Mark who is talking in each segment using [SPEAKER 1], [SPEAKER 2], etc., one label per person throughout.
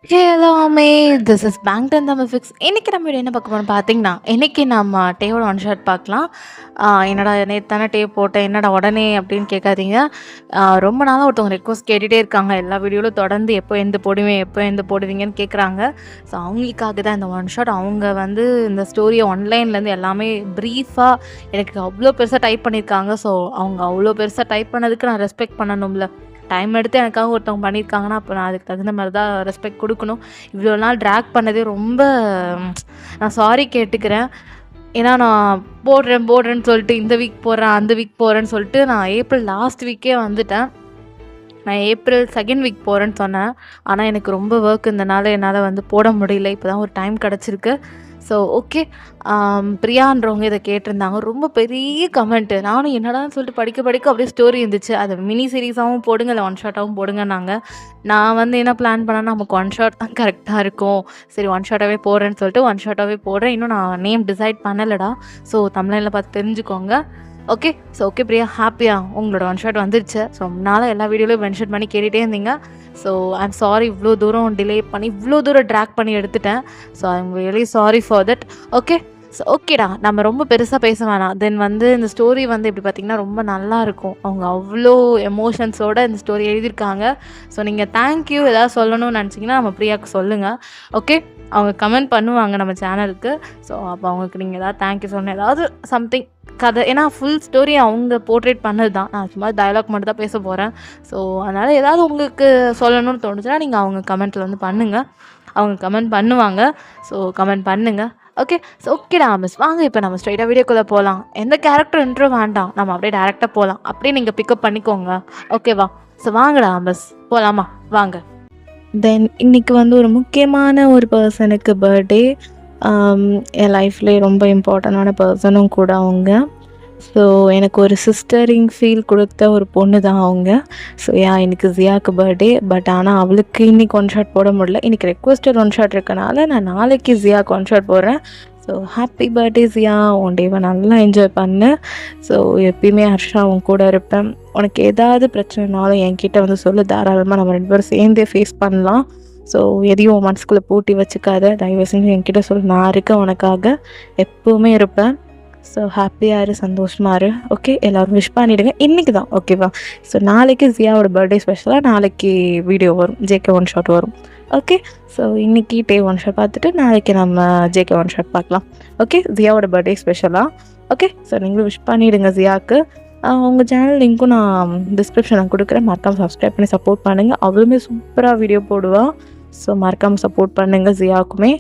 [SPEAKER 1] எல்லாமே this is bank Tamil fix. இன்னைக்கு நம்ம வீடியோ என்ன பார்க்க போறோம் பார்த்தீங்கன்னா, இன்னைக்கு நம்ம டேவோட ஒன் ஷாட் பார்க்கலாம். என்னடா நேத்து தானே டே போட்டேன், என்னடா உடனே அப்படின்னு கேட்காதீங்க. ரொம்ப நாளாக ஒருத்தவங்க ரெக்வஸ்ட் கேட்டுகிட்டே இருக்காங்க. எல்லா வீடியோவிலும் தொடர்ந்து எப்போ எந்த போடுவேன், எப்போ எந்த போடுவீங்கன்னு கேட்குறாங்க. ஸோ அவங்களுக்காக தான் இந்த ஒன் ஷாட். அவங்க வந்து இந்த ஸ்டோரியை ஆன்லைன்லேருந்து எல்லாமே ப்ரீஃபாக எனக்கு அவ்வளோ பெருசாக டைப் பண்ணியிருக்காங்க. ஸோ அவங்க அவ்வளோ பெருசாக டைப் பண்ணதுக்கு நான் ரெஸ்பெக்ட் பண்ணணும்ல. டைம் எடுத்து எனக்காக ஒருத்தவங்க பண்ணியிருக்காங்கன்னா, அப்போ நான் அதுக்கு தகுந்த மாதிரி தான் ரெஸ்பெக்ட் கொடுக்கணும். இவ்வளோ நாள் ட்ராக் பண்ணதே ரொம்ப நான் சாரி கேட்டுக்கிறேன். ஏன்னா நான் போடுறேன்னு சொல்லிட்டு இந்த வீக் போடுறேன், அந்த வீக் போகிறேன்னு சொல்லிட்டு நான் ஏப்ரல் லாஸ்ட் வீக்கே வந்துட்டேன். நான் ஏப்ரல் செகண்ட் வீக் போகிறேன்னு சொன்னேன். ஆனால் எனக்கு ரொம்ப ஒர்க் இருந்தனால என்னால் வந்து போட முடியல. இப்போ தான் ஒரு டைம் கிடச்சிருக்கு. So okay. பிரியான்றவங்க இதை கேட்டிருந்தாங்க. ரொம்ப பெரிய கமெண்ட்டு. நானும் என்னடான்னு சொல்லிட்டு படிக்க அப்படியே ஸ்டோரி இருந்துச்சு. அதை மினி சீரீஸாகவும் போடுங்க, இல்லை ஒன் ஷாட்டாகவும் போடுங்கன்னாங்க. நான் வந்து என்ன பிளான் பண்ணேன்னா, நமக்கு ஒன் ஷாட் தான் கரெக்டாக இருக்கும். சரி ஒன் ஷாட்டாகவே போடுறேன்னு சொல்லிட்டு ஒன் ஷாட்டாகவே போடுறேன். இன்னும் நான் நேம் டிசைட் பண்ணலடா. ஸோ தமிழ்ல பார்த்து தெரிஞ்சுக்கோங்க. ஓகே. ஸோ ஓகே பிரியா, ஹாப்பியா உங்களோட ஒன் ஷாட் வந்துருச்சு. ஸோ முன்னால் எல்லா வீடியோலையும் மென்ஷன் பண்ணி கேட்டுகிட்டே இருந்தீங்க. ஸோ ஐம் சாரி, இவ்வளோ தூரம் டிலே பண்ணி இவ்வளோ தூரம் ட்ராக் பண்ணி எடுத்துட்டேன். So I'm really sorry for that. Okay. So ஓகேடா, நம்ம ரொம்ப பெருசாக பேச வேணாம். தென் வந்து இந்த ஸ்டோரி வந்து எப்படி பார்த்திங்கன்னா ரொம்ப நல்லா இருக்கும். அவங்க அவ்வளோ எமோஷன்ஸோடு இந்த ஸ்டோரி எழுதியிருக்காங்க. ஸோ நீங்கள் தேங்க்யூ ஏதாவது சொல்லணும்னு நினச்சிங்கன்னா நம்ம பிரியாவுக்கு சொல்லுங்கள். ஓகே. அவங்க கமெண்ட் பண்ணுவாங்க நம்ம சேனலுக்கு. ஸோ அப்போ அவங்களுக்கு நீங்கள் ஏதாவது தேங்க்யூ சொல்லணும், ஏதாவது சம்திங் கதை. ஏன்னா ஃபுல் ஸ்டோரி அவங்க போர்ட்ரேட் பண்ணது தான். நான் சும்மா டயலாக் மட்டும் தான் பேச போகிறேன். ஸோ அதனால் ஏதாவது உங்களுக்கு சொல்லணும்னு தோணுச்சுன்னா நீங்கள் அவங்க கமெண்ட்டில் வந்து பண்ணுங்கள். அவங்க கமெண்ட் பண்ணுவாங்க. ஸோ கமெண்ட் பண்ணுங்கள். ஓகே. ஸோ ஓகேடா மிஸ், வாங்க இப்போ நம்ம ஸ்ட்ரைட்டாக வீடியோக்குள்ளே போகலாம். எந்த கேரக்டர் இன்ட்ரோ வேண்டாம், நம்ம அப்படியே டேரெக்டாக போகலாம். அப்படியே நீங்கள் பிக்கப் பண்ணிக்கோங்க. ஓகேவா? ஸோ வாங்கடா மிஸ், போகலாமா? வாங்க. தென் இன்றைக்கி வந்து ஒரு முக்கியமான ஒரு பர்சனுக்கு பர்த்டே. என் லைஃப்லேயே ரொம்ப இம்பார்ட்டண்டான பர்சனும் கூட அவங்க. ஸோ எனக்கு ஒரு சிஸ்டரிங் ஃபீல் கொடுத்த ஒரு பொண்ணு தான் அவங்க. ஸோ எனக்கு ஜியாவுக்கு பர்த்டே. பட் ஆனால் அவளுக்கு இன்றைக்கி ஒன் ஷாட் போட முடியல. இன்றைக்கி ரெக்வஸ்டட் ஒன் ஷாட் இருக்கனால நான் நாளைக்கு ஜியாவுக்கு ஒன் ஷாட் போடுறேன். ஸோ ஹாப்பி பர்த்டே ஜியா, உன் டேவை நல்லா என்ஜாய் பண்ணு. ஸோ எப்பயுமே ஹர்ஷா உன் கூட இருப்பேன். உனக்கு ஏதாவது பிரச்சனைனாலும் என்கிட்ட வந்து சொல்லு, தாராளமாக நம்ம 2 பேரும் சேர்ந்தே ஃபேஸ் பண்ணலாம். ஸோ எதையும் மனசுக்குள்ளே பூட்டி வச்சுக்காத, தயவு செஞ்சு என்கிட்ட சொல்லு, நான் இருக்கேன் உனக்காக, எப்போவுமே இருப்பேன். ஸோ ஹாப்பியாக இரு, சந்தோஷமாக இரு. ஓகே. எல்லோரும் விஷ் பண்ணிவிடுங்க. இன்றைக்கி தான் ஓகேவா? ஸோ நாளைக்கு ஜியாவோட பர்த்டே ஸ்பெஷலாக நாளைக்கு வீடியோ வரும், ஜேகே ஒன் ஷாட் வரும். ஓகே. ஸோ இன்றைக்கி டே ஒன் ஷாட் பார்த்துட்டு நாளைக்கு நம்ம ஜேகே ஒன் ஷாட் பார்க்கலாம். ஓகே. ஜியாவோட பர்த்டே ஸ்பெஷலாக. ஓகே. ஸோ நீங்களும் விஷ் பண்ணிவிடுங்க ஜியாவுக்கு. உங்கள் சேனல் லிங்க்கும் நான் டிஸ்கிரிப்ஷனில் கொடுக்குறேன். மறக்காமல் சப்ஸ்கிரைப் பண்ணி சப்போர்ட் பண்ணுங்கள். அவளுமே சூப்பராக வீடியோ போடுவாள். ஸோ மறக்காமல் சப்போர்ட் பண்ணுங்கள் ஜியாவுக்குமே.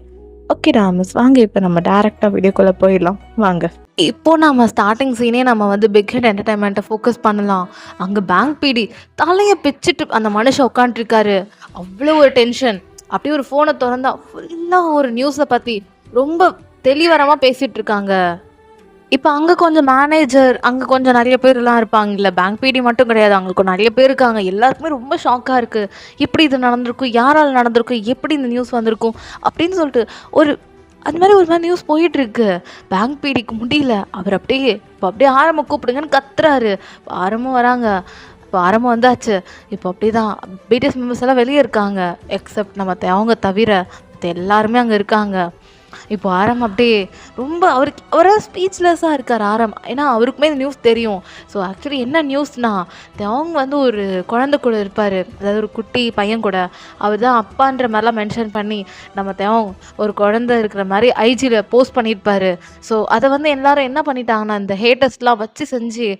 [SPEAKER 1] ஓகே ராமஸ், வாங்க இப்போ நம்ம டேரெக்டாக வீடியோக்குள்ளே போயிடலாம். வாங்க. இப்போது நம்ம ஸ்டார்டிங் சீனே நம்ம வந்து பிக் ஹிட் என்டர்டைன்மெண்ட்டை ஃபோக்கஸ் பண்ணலாம். அங்கே பேங்க் பிடி தலையை பிச்சுட்டு அந்த மனுஷன் உட்காந்துருக்காரு. அவ்வளோ ஒரு டென்ஷன். அப்படியே ஒரு ஃபோனை திறந்தா ஃபுல்லாக ஒரு நியூஸை பற்றி ரொம்ப தெளிவரமாக பேசிகிட்டு இருக்காங்க. இப்போ அங்கே கொஞ்சம் மேனேஜர், அங்கே கொஞ்சம் நிறைய பேர்லாம் இருப்பாங்கல்ல. பேங்க் பிடி மட்டும் கிடையாது, அங்கே நிறைய பேர் இருக்காங்க. எல்லாருக்குமே ரொம்ப ஷாக்காக இருக்குது. எப்படி இது நடந்திருக்கும், யாரால் நடந்திருக்கும், எப்படி இந்த நியூஸ் வந்திருக்கும் அப்படின்னு சொல்லிட்டு ஒரு அது மாதிரி ஒரு மாதிரி நியூஸ் போயிட்டுருக்கு. பேங்க் பிடிக்கு முடியல. அவர் அப்படியே இப்போ அப்படியே ஆரம்ப கூப்பிடுங்கன்னு கத்துறாரு. ஆரம்பம் வராங்க. இப்போ ஆரம்பம் வந்தாச்சு. இப்போ அப்படி தான் பிடிஎஸ் மெம்பர்ஸ் எல்லாம் வெளியே இருக்காங்க. எக்ஸப்ட் நம்ம அவங்க தவிர எல்லாருமே அங்கே இருக்காங்க. இப்போ ஆரம் அப்படியே ரொம்ப அவரை ஸ்பீச்லெஸ்ஸாக இருக்கார் ஆரம். ஏன்னா அவருக்குமே இந்த நியூஸ் தெரியும். ஸோ ஆக்சுவலி என்ன நியூஸ்னால், அவங்க வந்து ஒரு குழந்தை கூட இருப்பார், அதாவது ஒரு குட்டி பையன் கூட. அவர் தான் அப்பான்ற மாதிரிலாம் மென்ஷன் பண்ணி நம்ம ஒரு குழந்தை இருக்கிற மாதிரி ஐஜியில் போஸ்ட் பண்ணியிருப்பார். ஸோ அதை வந்து எல்லாரும் என்ன பண்ணிட்டாங்கன்னா, இந்த ஹேட்டர்ஸ்லாம் வச்சு செஞ்சு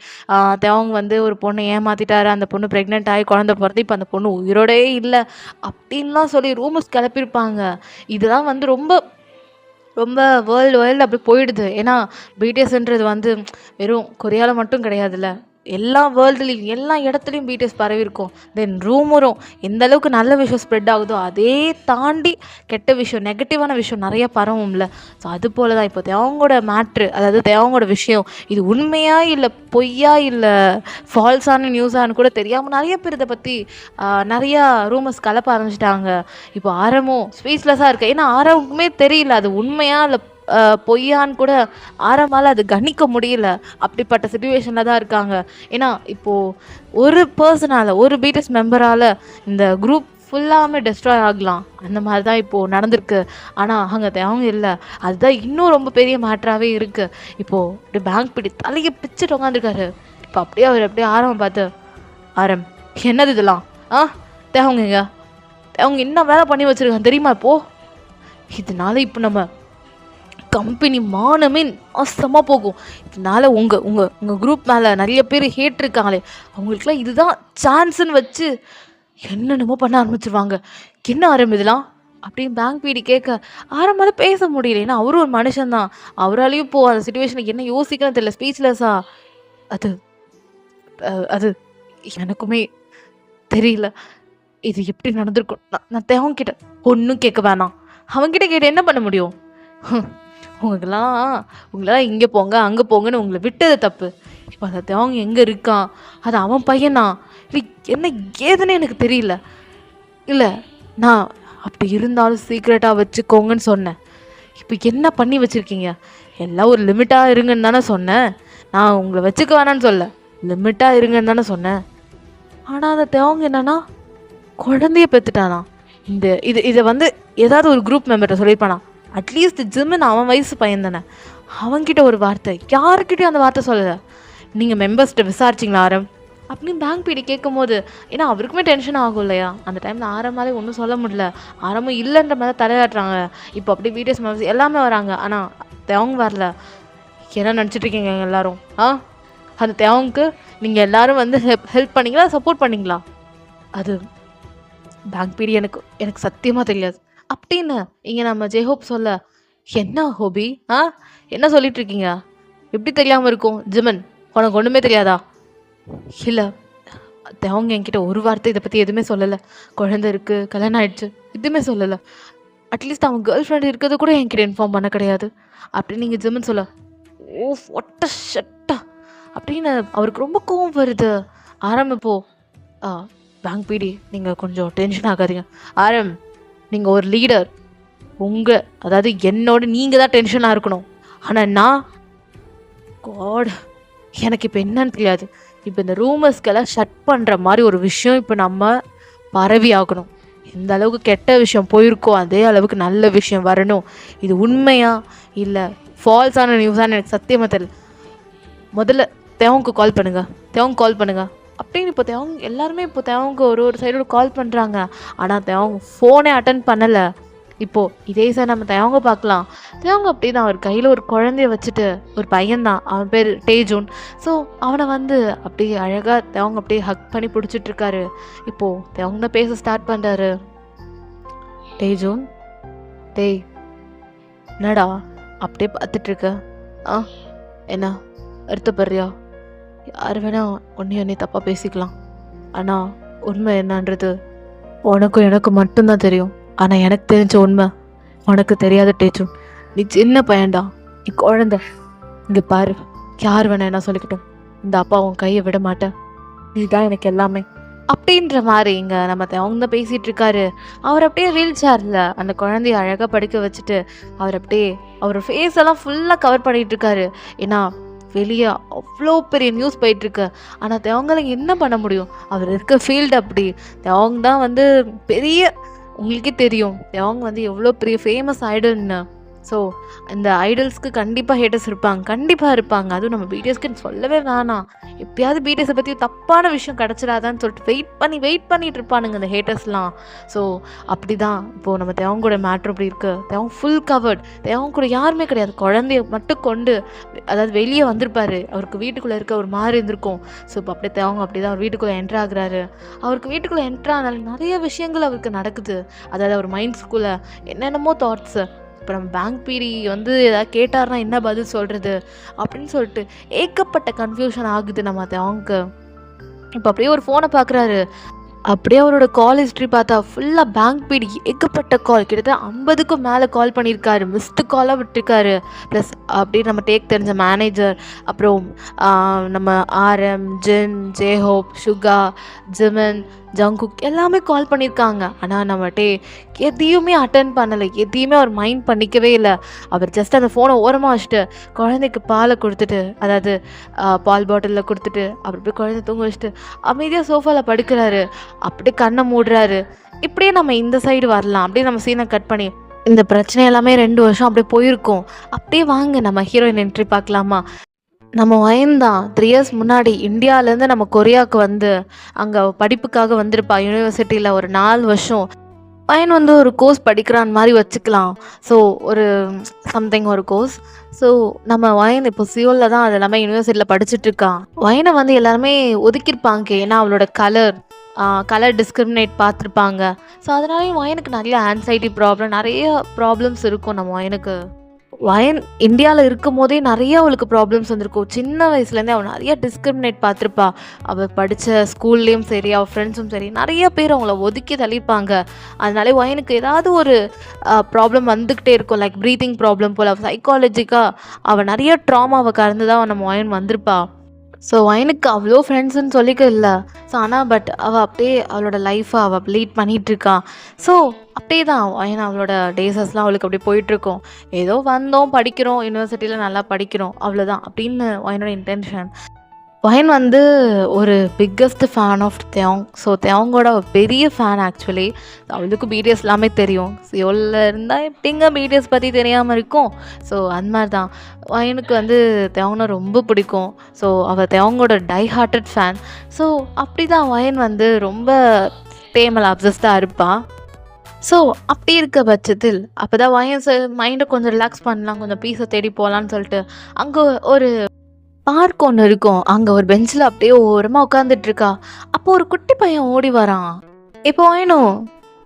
[SPEAKER 1] அவங்க வந்து ஒரு பொண்ணை ஏமாற்றிட்டாரு, அந்த பொண்ணு ப்ரெக்னென்ட் ஆகி குழந்தை பிறந்து இப்போ அந்த பொண்ணு உயிரோடே இல்லை அப்படின்லாம் சொல்லி ரூமர்ஸ் கிளப்பியிருப்பாங்க. இதெல்லாம் வந்து ரொம்ப ரொம்ப வேர்ல்டு அப்படி போயிடுது. ஏன்னா பிடிஎஸ்ன்றது வந்து வெறும் கொரியாவில் மட்டும் கிடையாதுல்ல, எல்லா வேர்ல்டுலேயும் எல்லா இடத்துலையும் பிடிஎஸ் பரவி இருக்கும். தென் ரூமரும் எந்த அளவுக்கு நல்ல விஷயம் ஸ்ப்ரெட் ஆகுதோ அதே தாண்டி கெட்ட விஷயம், நெகட்டிவான விஷயம் நிறைய பரவும்ல. ஸோ அது போல தான் இப்போ தேவங்களோட மேட்ரு, அதாவது தேவங்களோட விஷயம் இது உண்மையா இல்லை பொய்யா இல்லை ஃபால்ஸான நியூஸானு கூட தெரியாமல் நிறைய பேர் இதை பற்றி நிறையா ரூமர்ஸ் கலப்ப ஆரம்பிச்சிட்டாங்க. இப்போ ஆரமும் ஸ்பீச்லெஸ்ஸாக இருக்குது. ஏன்னா ஆரமுக்குமே தெரியல அது உண்மையா இல்லை பொய்யான்னு கூட ஆரம்பமால் அது கணிக்க முடியல. அப்படிப்பட்ட சுச்சுவேஷனில் தான் இருக்காங்க. ஏன்னா இப்போது ஒரு பர்சனால், ஒரு பிடிஎஸ் மெம்பரால் இந்த குரூப் ஃபுல்லாமே டெஸ்ட்ராய் ஆகலாம். அந்த மாதிரி தான் இப்போது நடந்திருக்கு. ஆனால் அங்கே அவங்க இல்லை. அதுதான் இன்னும் ரொம்ப பெரிய மேட்டராகவே இருக்குது. இப்போது இப்படி பேங்க் பிடி தலையை பிச்சுட்டு உட்காந்துருக்காரு. இப்போ அப்படியே அவர் அப்படியே ஆரம்பம் பார்த்து, ஆரம் என்னது இதெல்லாம்? தேவங்க அவங்க என்ன வேலை பண்ணி வச்சுருக்காங்க தெரியுமா? இப்போது இதனால இப்போ நம்ம கம்பெனி மானமே நாசமாக போகும். இதனால உங்கள் குரூப் மேலே நிறைய பேர் ஹேட் இருக்காங்களே, அவங்களுக்குலாம் இதுதான் சான்ஸுன்னு வச்சு என்னென்னமோ பண்ண ஆரம்பிச்சிருவாங்க. என்ன ஆரம்பிதெல்லாம் அப்படின்னு பேங்க் பிடி கேட்க ஆரம்பால பேச முடியல. ஏன்னா அவரும் ஒரு மனுஷன்தான். அவராலையும் இப்போது அந்த சுச்சுவேஷனுக்கு என்ன யோசிக்கணும் தெரியல. ஸ்பீச்லெஸ்ஸா அது அது எனக்குமே தெரியல. இது எப்படி நடந்திருக்கும். நான் தேவங்கிட்ட ஒன்றும் கேட்க வேணாம். அவங்ககிட்ட கேட்டு என்ன பண்ண முடியும்? உங்களெல்லாம் இங்கே போங்க அங்கே போங்கன்னு உங்களை விட்டது தப்பு. இப்போ அந்த தேவங்க எங்கே இருக்கான்? அது அவன் பையனா இல்லை என்ன ஏதுன்னு எனக்கு தெரியல. இல்லை நான் அப்படி இருந்தாலும் சீக்ரெட்டாக வச்சுக்கோங்கன்னு சொன்னேன். இப்போ என்ன பண்ணி வச்சுருக்கீங்க? எல்லாம் ஒரு லிமிட்டாக இருங்கன்னு தானே சொன்னேன். நான் உங்களை வச்சுக்க வேணான்னு சொல்ல, லிமிட்டாக இருங்கன்னு தானே சொன்னேன். ஆனால் அந்த தேவங்க என்னன்னா குழந்தைய பெற்றுட்டானா? இதை ஏதாவது ஒரு குரூப் மெம்பர்கிட்ட சொல்லியிருப்பானா? அட்லீஸ்ட் ஜிம்னு அவன் வயசு பையன் தானே. அவன்கிட்ட ஒரு வார்த்தை, யாருக்கிட்டையும் அந்த வார்த்தை சொல்லலை. நீங்கள் மெம்பர்ஸ்கிட்ட விசாரிச்சிங்களா ஆரம் அப்படின்னு பேங்க் பிடி கேட்கும் போது, ஏன்னா அவருக்குமே டென்ஷன் ஆகும் இல்லையா? அந்த டைமில் ஆரம்பாலே ஒன்றும் சொல்ல முடியல. ஆரம்பம் இல்லைன்ற மாதிரி தலையாட்டுறாங்க. இப்போ அப்படியே பிடிஎஸ் மெம்பர்ஸ் எல்லாமே வராங்க. ஆனால் தேவங்க வரல. என்ன நினச்சிட்ருக்கீங்க எல்லாரும்? அந்த தேவங்களுக்கு நீங்கள் எல்லோரும் ஹெல்ப் பண்ணிங்களா, சப்போர்ட் பண்ணிங்களா? அது பேங்க் பிடி எனக்கு சத்தியமாக தெரியாது அப்படின்னு இங்கே நம்ம ஜெய்ஹோப் சொல்ல, என்ன ஹோபி என்ன சொல்லிட்டு இருக்கீங்க? எப்படி தெரியாமல் இருக்கும்? ஜிமன் உனக்கு ஒன்றுமே தெரியாதா? இல்லை அவங்க என்கிட்ட ஒரு வார்த்தை இதை பற்றி எதுவுமே சொல்லலை. குழந்தை இருக்குது, கல்யாணம் ஆயிடுச்சு, எதுவுமே சொல்லலை. அட்லீஸ்ட் அவன் கேர்ள் ஃப்ரெண்ட் இருக்கிறது கூட என்கிட்ட இன்ஃபார்ம் பண்ண கிடையாது அப்படின்னு நீங்கள் ஜிமன் சொல்ல, ஓ ஒட்ட ஷட்டா அப்படின்னு அவருக்கு ரொம்ப கோவம் வருது. ஆரம்பிப்போ பேங்க் பிடி நீங்கள் கொஞ்சம் டென்ஷன் ஆகாதீங்க. ஆரம் நீங்கள் ஒரு லீடர், அதாவது என்னோட நீங்கள் தான் டென்ஷனாக இருக்கணும். ஆனால் நான் காட் எனக்கு இப்போ என்னன்னு தெரியாது. இப்போ இந்த ரூமர்ஸ்க்கெல்லாம் ஷட் பண்ணுற மாதிரி ஒரு விஷயம் இப்போ நம்ம பரவி ஆகணும். எந்த அளவுக்கு கெட்ட விஷயம் போயிருக்கோ அதே அளவுக்கு நல்ல விஷயம் வரணும். இது உண்மையா இல்லை ஃபால்ஸான நியூஸான்னு எனக்கு சத்தியமாக தெரியல. முதல்ல தேவங்க கால் பண்ணுங்க அப்படின்னு இப்போ தேவங்க எல்லாருமே இப்போ தேவங்க ஒரு சைடோட கால் பண்ணுறாங்க. ஆனால் தேவங்க ஃபோனே அட்டன் பண்ணலை. இப்போது இதே சார் நம்ம தேவங்க பார்க்கலாம். தேவங்க அப்படி தான் அவர் கையில் ஒரு குழந்தைய வச்சுட்டு, ஒரு பையன்தான், அவன் பேர் டேஜூன். ஸோ அவனை அப்படியே அழகாக தேவங்க அப்படியே ஹக் பண்ணி பிடிச்சிட்ருக்காரு. இப்போது தேவங்க தான் பேச ஸ்டார்ட் பண்ணுறாரு. டேஜூன், டேய் என்னடா அப்படியே பார்த்துட்ருக்க? என்ன வருத்தப்படுறியா? யார் வேணால் ஒன்றே தப்பாக பேசிக்கலாம். ஆனால் உண்மை என்னன்றது உனக்கும் எனக்கு மட்டும்தான் தெரியும். ஆனால் எனக்கு தெரிஞ்ச உண்மை உனக்கு தெரியாத டேஜூன். நீ சின்ன பையன்டா, நீ குழந்தை. இங்கே பாரு, யார் வேணா என்ன சொல்லிக்கிட்டோம், இந்த அப்பா உன் கையை விட மாட்டேன். நீ தான் எனக்கு எல்லாமே அப்படின்ற மாதிரி இங்கே நம்ம அவங்க தான் பேசிகிட்டு இருக்காரு. அவர் அப்படியே வீல் சேரில் அந்த குழந்தைய அழகாக படுக்க வச்சுட்டு அவர் அப்படியே அவர் ஃபேஸ் எல்லாம் ஃபுல்லாக கவர் பண்ணிகிட்டு இருக்காரு. ஏன்னா வெளியே அவ்வளோ பெரிய நியூஸ் போயிட்டுருக்கு. ஆனால் தேவங்களுக்கு என்ன பண்ண முடியும்? அவர் இருக்க ஃபீல்டு அப்படி. தேவங்க தான் பெரிய, உங்களுக்கே தெரியும் தேவங்க எவ்வளோ பெரிய ஃபேமஸ் ஐடல்னு. ஸோ இந்த ஐடல்ஸ்க்கு கண்டிப்பாக ஹேட்டர்ஸ் கண்டிப்பாக இருப்பாங்க. அதுவும் நம்ம பிடிஎஸ்க்கு சொல்லவே வேணாம். எப்பயாவது பிடிஎஸை பற்றி தப்பான விஷயம் கிடச்சிடாதான்னு சொல்லிட்டு வெயிட் பண்ணிட்டு இருப்பானுங்க இந்த ஹேட்டர்ஸ்லாம். ஸோ அப்படி தான் இப்போது நம்ம தேவங்கூட மேட்ரு அப்படி இருக்குது. தேவங்க ஃபுல் கவர்ட். தேவங்க கூட யாருமே கிடையாது. குழந்தைய மட்டும் கொண்டு, அதாவது வெளியே வந்திருப்பார். அவருக்கு வீட்டுக்குள்ளே இருக்க ஒரு மாதிரி இருந்திருக்கும். ஸோ இப்போ அப்படியே தேவங்க அப்படி தான் அவர் வீட்டுக்குள்ளே என்ட்ரு ஆகுறாரு. அவருக்கு வீட்டுக்குள்ளே என்ட்ரு ஆனால நிறைய விஷயங்கள் அவருக்கு நடக்குது. அதாவது அவர் மைண்ட்ஸ்குள்ளே என்னென்னமோ தாட்ஸு. இப்போ நம்ம பேங்க் பிடி ஏதாவது கேட்டார்னா என்ன பதில் சொல்கிறது அப்படின்னு சொல்லிட்டு ஏகப்பட்ட கன்ஃபியூஷன் ஆகுது நம்ம அவங்க. இப்போ அப்படியே ஒரு ஃபோனை பார்க்குறாரு. அப்படியே அவரோட கால் ஹிஸ்ட்ரி பார்த்தா ஃபுல்லாக பேங்க் பிடி ஏகப்பட்ட கால், கிட்டத்தட்ட 50க்கும் மேலே கால் பண்ணியிருக்காரு. மிஸ்டு காலாக விட்டுருக்காரு. ப்ளஸ் அப்படியே நம்ம டேக் தெரிஞ்ச மேனேஜர், அப்புறம் நம்ம ஆரம், ஜின், ஜேஹோப், சுகா, ஜிமன், ஜங்குக் எல்லாமே கால் பண்ணியிருக்காங்க. ஆனால் நம்ம டே எதையுமே அட்டன் பண்ணலை, எதையுமே அவர் மைண்ட் பண்ணிக்கவே இல்லை. அவர் ஜஸ்ட் அந்த ஃபோனை ஓரமாக வச்சுட்டு குழந்தைக்கு பாலை கொடுத்துட்டு, அதாவது பால் பாட்டிலில் கொடுத்துட்டு அப்புறம் போய் குழந்தை தூங்க வச்சுட்டு அமைதியாக சோஃபாவில் படுக்கிறாரு. அப்படியே கண்ணை மூடுறாரு. இப்படியே நம்ம இந்த சைடு வரலாம். அப்படியே நம்ம சீனை கட் பண்ணி இந்த பிரச்சனை எல்லாமே 2 வருஷம் அப்படியே போயிருக்கோம். அப்படியே வாங்க நம்ம ஹீரோயின் என்ட்ரி பார்க்கலாமா? நம்ம வயன்தான் 3 இயர்ஸ் முன்னாடி இந்தியாவிலேருந்து நம்ம கொரியாவுக்கு வந்து அங்கே படிப்புக்காக வந்திருப்பா. யூனிவர்சிட்டியில் ஒரு 4 வருஷம் வயன் வந்து ஒரு கோர்ஸ் படிக்கிறான் மாதிரி வச்சுக்கலாம். ஸோ ஒரு சம்திங் ஒரு கோர்ஸ். ஸோ நம்ம வயன் இப்போ சியோலில் தான் அது எல்லாமே யூனிவர்சிட்டியில் படிச்சுட்ருக்கான். வயனை வந்து எல்லாருமே ஒதுக்கியிருப்பாங்க, ஏன்னா அவளோட கலர் டிஸ்கிரிமினேட் பார்த்துருப்பாங்க. ஸோ அதனாலேயும் வயனுக்கு நிறைய ஆன்சைட்டி ப்ராப்ளம், நிறைய ப்ராப்ளம்ஸ் இருக்கும். நம்ம வயன் இந்தியாவில் இருக்கும் போதே நிறைய அவளுக்கு ப்ராப்ளம்ஸ் வந்திருக்கும். சின்ன வயசுலேருந்தே அவள் நிறைய டிஸ்கிரிமினேட் பார்த்துருப்பா. அவள் படித்த ஸ்கூல்லேயும் சரி, அவள் ஃப்ரெண்ட்ஸும் சரி, நிறைய பேர் அவங்கள ஒதுக்கி தள்ளிப்பாங்க. அதனாலே வயனுக்கு ஏதாவது ஒரு ப்ராப்ளம் வந்துக்கிட்டே இருக்கும். லைக் ப்ரீத்திங் ப்ராப்ளம் போல். அவள் சைக்காலஜிக்காக அவள் நிறைய ட்ராமாவை கறந்து தான் நம்ம வயன் வந்திருப்பா. ஸோ வயனுக்கு அவ்வளோ ஃப்ரெண்ட்ஸுன்னு சொல்லிக்க இல்லை. ஸோ ஆனால் பட் அவள் அப்படியே அவளோட லைஃப்பை அவள் லீட் பண்ணிகிட்ருக்கா. ஸோ அப்படியே தான் வயன் அவளோட டேஸஸ்லாம் அவளுக்கு அப்படியே போயிட்டுருக்கோம். ஏதோ வந்தோம், படிக்கிறோம், யூனிவர்சிட்டியில் நல்லா படிக்கிறோம், அவ்வளோதான் அப்படின்னு வயனோட இன்டென்ஷன். வயன் வந்து ஒரு பிக்கஸ்ட் ஃபேன் ஆஃப் தேவோங். ஸோ தேவோங்கோட பெரிய ஃபேன் ஆக்சுவலி. அவளுக்கு பிடிஎஸ் எல்லாமே தெரியும். சியோலில் இருந்தால் எப்படிங்க பிடிஎஸ் பற்றி தெரியாமல் இருக்கும். ஸோ அந்த மாதிரி தான் வயனுக்கு வந்து தேவோங்னா ரொம்ப பிடிக்கும். ஸோ அவள் தேவோங்கோட டை ஹார்ட்டட் ஃபேன். ஸோ அப்படி தான் வயன் வந்து ரொம்ப தேமல் அப்சஸ்டாக இருப்பாள். ஸோ அப்படி இருக்க பட்சத்தில் அப்போ தான் வயன் மைண்டை கொஞ்சம் ரிலாக்ஸ் பண்ணலாம், கொஞ்சம் பீஸை தேடி போகலான்னு சொல்லிட்டு அங்கே ஒரு பார்க் ஒன்று இருக்கும். அங்கே ஒரு பெஞ்சில் அப்படியே ஓரமாக உட்காந்துட்ருக்கா. அப்போ ஒரு குட்டி பையன் ஓடி வரான். இப்போ வாயணும்,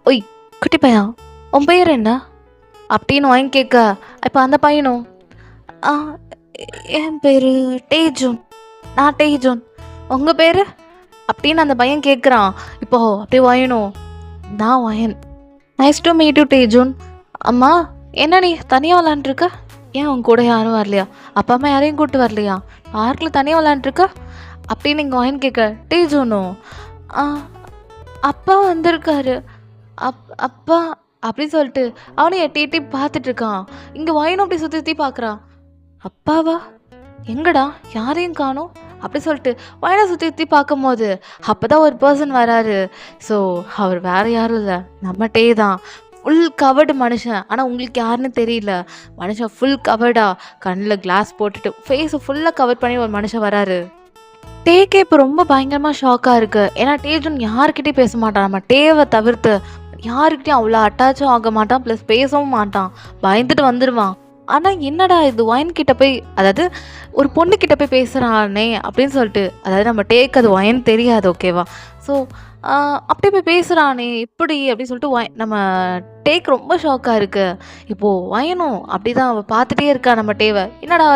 [SPEAKER 1] ஒய் குட்டி பையன், உன் பேர் என்ன அப்படின்னு வாங்கி கேட்க, இப்போ அந்த பையனும் என் பேர் டேஜூன், நான் டேஜூன், உங்கள் பேர் அப்படின்னு அந்த பையன் கேட்குறான். இப்போ அப்படியே வாயணும், நான் வயன், நைஸ் டு மீட் யூ டேஜூன். அம்மா என்ன நீ தனியாக விளாண்டுருக்க? ஏன் உங்க கூட யாரும் வரலையா? அப்பா அம்மா யாரையும் கூப்பிட்டு வரலையா? பார்க்கில் தனியாக விளாண்டுருக்கா அப்படின்னு நீங்கள் வாயின் கேட்க, டேஜூனும் அப்பா வந்திருக்காரு, அப்பா அப்படின்னு சொல்லிட்டு அவனையும் எட்டி எட்டி பார்த்துட்ருக்கான். இங்கே வயனும் அப்படி சுற்றி சுற்றி பார்க்குறான். அப்பாவா? எங்கடா யாரையும் காணோம் அப்படி சொல்லிட்டு வயனை சுற்றி சுற்றி பார்க்கும் போது அப்போ தான் ஒரு பர்சன் வராரு. ஸோ அவர் வேறு யாரும் இல்லை, நம்ம டே தான். ஃபுல் கவர்டு மனுஷன். ஆனால் உங்களுக்கு யாருன்னு தெரியல, மனுஷன் ஃபுல் கவர்டா, கண்ணில் கிளாஸ் போட்டுட்டு ஃபேஸை ஃபுல்லாக கவர் பண்ணி ஒரு மனுஷன் வராரு. டேக்கே இப்போ ரொம்ப பயங்கரமாக ஷாக்காக இருக்குது. ஏன்னா டேஜூன் யாருக்கிட்டே பேச மாட்டான். நம்ம டேவை தவிர்த்து யாருக்கிட்டையும் அவ்வளோ அட்டாச்சும் ஆக மாட்டான், ப்ளஸ் பேசவும் மாட்டான், பயந்துட்டு வந்துடுவான். ஆனால் என்னடா இது வயன்கிட்ட போய், அதாவது ஒரு பொண்ணுக்கிட்ட போய் பேசுகிறானே அப்படின்னு சொல்லிட்டு, அதாவது நம்ம டேக்கு அது வயன் தெரியாது, ஓகேவா? ஸோ அப்படியே போய் பேசுகிறானே எப்படி அப்படின்னு சொல்லிட்டு நம்ம டேக் ரொம்ப ஷாக்காக இருக்குது. இப்போது வயனும் அப்படி தான் அவள் பார்த்துட்டே இருக்கா நம்ம டேவை. என்னடா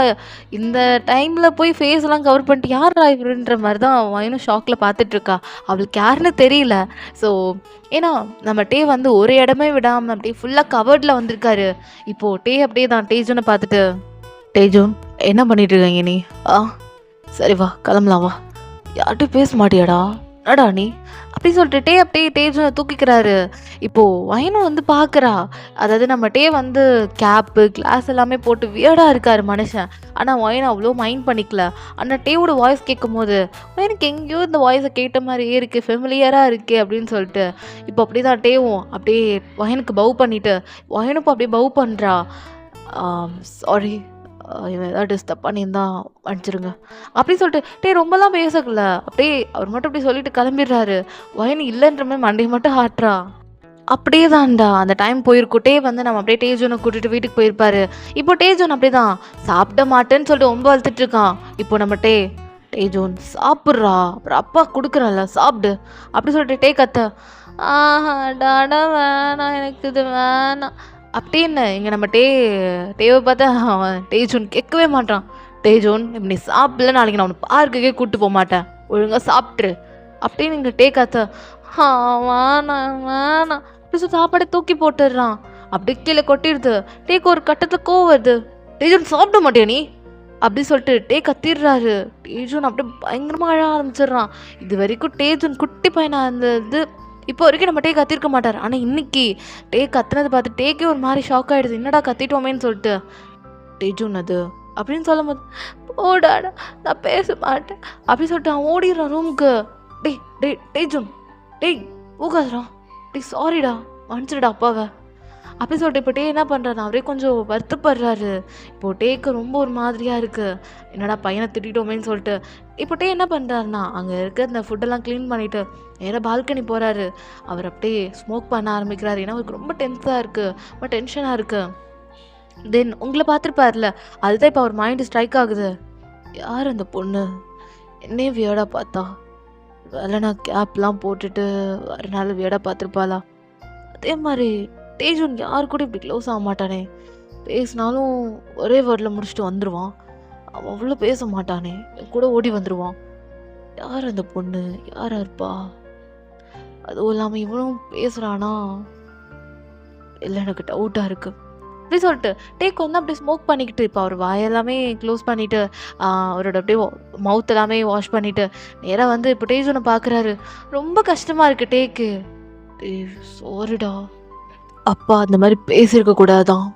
[SPEAKER 1] இந்த டைமில் போய் ஃபேஸ்லாம் கவர் பண்ணிட்டு யாரா இவருன்ற மாதிரி தான் வயனும் ஷாக்கில் பார்த்துட்ருக்கா. அவளுக்கு யாருன்னு தெரியல. ஸோ ஏன்னா நம்ம டே வந்து ஒரு இடமே விடாமல் அப்படியே ஃபுல்லாக கவர்டில் வந்திருக்காரு. இப்போது டே அப்படியே தான் டேஜூனை பார்த்துட்டு, டேஜூன் என்ன பண்ணிட்டுருக்கீங்க நீ? சரி வா கிளம்பலாம் வா. யார்கிட்டையும் பேச மாட்டியாடா, என்னடா நீ அப்படின்னு சொல்லிட்டு டே அப்படியே டேஜூனை தூக்கிக்கிறாரு. இப்போது வயனும் வந்து பார்க்குறா. அதாவது நம்ம டே வந்து கேப்பு கிளாஸ் எல்லாமே போட்டு வியர்டாக இருக்கார் மனுஷன். ஆனால் வயனை அவ்வளோ மைண்ட் பண்ணிக்கல. ஆனால் டேவோட வாய்ஸ் கேட்கும் போது வயனுக்கு எங்கேயோ இந்த வாய்ஸை கேட்ட மாதிரியே இருக்குது, ஃபெமிலியராக இருக்குது அப்படின்னு சொல்லிட்டு இப்போ அப்படி தான் டேவும் அப்படியே வயனுக்கு பவ் பண்ணிவிட்டு வயனுக்கும் அப்படியே பவ் பண்ணுறா. சாரி, இவன் ஏதாவது டிஸ்டர்ப் பண்ணியிருந்தா மன்னிச்சிருங்க அப்படின்னு சொல்லிட்டு டே ரொம்பலாம் பேசக்கல. அப்படியே அவர் மட்டும் அப்படி சொல்லிட்டு கிளம்பிடுறாரு. வயன் இல்லைன்ற மாதிரி மண்டையை மட்டும் ஆட்டுறா. அப்படியே தான்டா அந்த டைம் போயிருக்கும். டே வந்து நம்ம அப்படியே டேஜூனை கூட்டிகிட்டு வீட்டுக்கு போயிருப்பாரு. இப்போ டேஜூன் அப்படி தான் சாப்பிட மாட்டேன்னு சொல்லிட்டு ரொம்ப வளர்த்துட்டு இருக்கான். இப்போ நம்ம டேஜூன் சாப்பிட்றா, அப்புறம் அப்பா கொடுக்குறல்ல சாப்பிடு அப்படி சொல்லிட்டு டே கத்த, டாடா வேணாம் எனக்கு இது வேணாம் அப்படின்னு இங்கே நம்ம டேவை பார்த்தா அவன் டேஜூன் கேட்கவே மாட்டான். டேஜூன் இப்ப நீ சாப்பிடல, நாளைக்கு நான் உன்னை பார்க்குக்கே கூப்பிட்டு போக மாட்டேன், ஒழுங்காக சாப்பிட்ரு அப்படின்னு இங்கே டே கத்த, வேணாம் வேணாம் அப்படி சொல்லி சாப்பாடை தூக்கி போட்டுடுறான். அப்படியே கீழே கொட்டிடுது. டேக்கு ஒரு கட்டத்தில் கோவம் வருது. டேஜூன் சாப்பிட மாட்டியா நீ அப்படி சொல்லிட்டு டே கத்திடுறாரு. டேஜுன் அப்படியே பயங்கரமா அழ ஆரம்பிச்சிடுறான். இது வரைக்கும் டேஜுன் குட்டி பையனா இருந்தது இப்போ வரைக்கும் நம்ம டே கத்திருக்க மாட்டார். ஆனால் இன்னைக்கு டே கத்துனது பார்த்து டேக்கே ஒரு மாதிரி ஷாக் ஆகிடுது. என்னடா கத்திட்டோமேன்னு சொல்லிட்டு. டேஜுன் அது அப்படின்னு சொல்லும் போது ஓடாடா நான் பேச மாட்டேன் அப்படின்னு சொல்லிட்டு அவன் ஓடிடுறான் ரூமுக்கு. டேய் டேய் டேஜுன் டேய் போகாதடா, டேய் சாரிடா மன்னிச்சிடுடா அப்பாவை அப்படி சொல்லிட்டு இப்போ டே என்ன பண்ணுறாரு, அவரே கொஞ்சம் வருத்தப்படுறாரு. இப்போ டேக்கு ரொம்ப ஒரு மாதிரியாக இருக்குது, என்னடா பையனை திட்டோமேன்னு சொல்லிட்டு. இப்போ டே என்ன பண்ணுறாருனா அங்கே இருக்க இந்த ஃபுட்டெல்லாம் க்ளீன் பண்ணிவிட்டு நேராக பால்கனி போகிறாரு. அவர் அப்படியே ஸ்மோக் பண்ண ஆரம்பிக்கிறாரு. ஏன்னா அவருக்கு ரொம்ப டென்ஸாக இருக்குது, ரொம்ப டென்ஷனாக இருக்குது. தென் உங்களை பார்த்துருப்பார்ல, அதுதான் இப்போ அவர் மைண்டு ஸ்ட்ரைக் ஆகுது. யார் அந்த பொண்ணு, என்னையே வியர்டாக பார்த்தா, வேலை நான் கேப்லாம் போட்டுட்டு வரனால வியர்டாக பார்த்துருப்பாளா? அதே மாதிரி டேஜுன் யார் கூட இப்படி க்ளோஸ் ஆக மாட்டானே, பேசினாலும் ஒரே வேர்டில் முடிச்சுட்டு வந்துடுவான். அவன் அவ்வளோ பேச மாட்டானே, என் கூட ஓடி வந்துடுவான். யார் அந்த பொண்ணு, யாரா இருப்பா? அதுவும் இல்லாமல் இவனும் பேசுகிறானா இல்லை, எனக்கு டவுட்டாக இருக்குது அப்படி சொல்லிட்டு டேக் வந்து அப்படியே ஸ்மோக் பண்ணிக்கிட்டு இப்போ அவர் வாயெல்லாமே க்ளோஸ் பண்ணிவிட்டு அவரோட அப்படியே மவுத் எல்லாமே வாஷ் பண்ணிவிட்டு நேராக வந்து இப்போ டேஜுனை பார்க்குறாரு. ரொம்ப கஷ்டமாக இருக்குது டேக்கு. சாரிடா அப்பா, அந்த மாதிரி பேசியிருக்க கூடாதான்,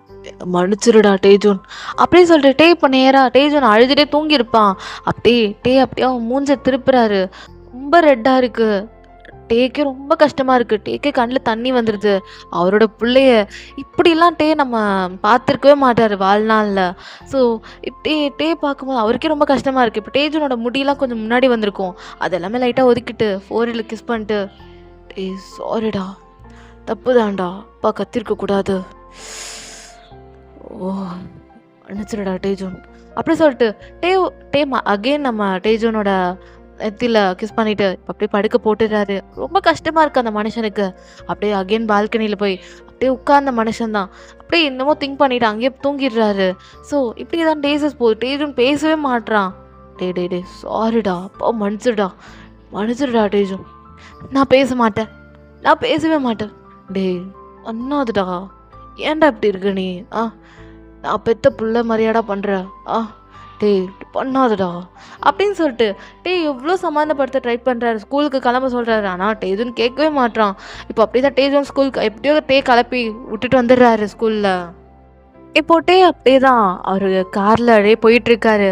[SPEAKER 1] மன்னிச்சிருடா டேஜுன் அப்படியே சொல்லிட்டு டே இப்போ நேராக டேஜுன் அழுதுகிட்டே தூங்கியிருப்பான். அப்படியே அவன் மூஞ்ச திருப்புறாரு. ரொம்ப ரெட்டாக இருக்குது டேக்கே, ரொம்ப கஷ்டமாக இருக்குது. டேக்கே கண்ணில் தண்ணி வந்துடுது. அவரோட பிள்ளைய இப்படிலாம் டே நம்ம பார்த்துருக்கவே மாட்டார் வாழ்நாளில். ஸோ இப்படி டே பார்க்கும்போது அவருக்கே ரொம்ப கஷ்டமாக இருக்குது. இப்போ டேஜுனோட முடியெல்லாம் கொஞ்சம் முன்னாடி வந்திருக்கும், அது எல்லாமே லைட்டாக ஒதுக்கிட்டு ஃபோரில் கிஸ் பண்ணிட்டு டே சாரிடா, தப்பு தான்டா, அப்பா கத்திருக்க கூடாது, ஓ மன்னிச்சிருடா டேஜுன் அப்படி சொல்லிட்டு டே அகெயின் நம்ம டேஜுனோட நெத்தியில் கிஸ் பண்ணிட்டு அப்படியே படுக்க போட்டுறாரு. ரொம்ப கஷ்டமாக இருக்குது அந்த மனுஷனுக்கு. அப்படியே அகெயின் பால்கனியில் போய் அப்படியே உட்கார்ந்த மனுஷன்தான் அப்படியே என்னமோ திங்க் பண்ணிட்டு அங்கேயே தூங்கிடுறாரு. ஸோ இப்படி தான் டேஸஸ் போகுது. டேஜுன் பேசவே மாட்றான். டே சாரிடா அப்பா, மன்னிச்சிடுடா டேஜுன், நான் பேச மாட்டேன், நான் பேசவே மாட்டேன். டே அண்ணாதுடா, ஏன்டா இப்படி இருக்கு நீ? நான் பெத்த புள்ள மாதிரியாடா பண்ணுற? டே பண்ணாதடா அப்படின்னு சொல்லிட்டு டே எவ்வளோ சமாதானப்படுத்த ட்ரை பண்ணுறாரு. ஸ்கூலுக்கு கிளம்ப சொல்கிறாரு, ஆனால் டேஜுன் கேட்கவே மாட்டான். இப்போ அப்படி தான் டேஜுன் ஸ்கூலுக்கு எப்படியோ டே கிளப்பி விட்டுட்டு வந்துடுறாரு ஸ்கூலில். இப்போ டே அப்படியே தான் அவர் காரில் அப்படியே போயிட்டுருக்காரு.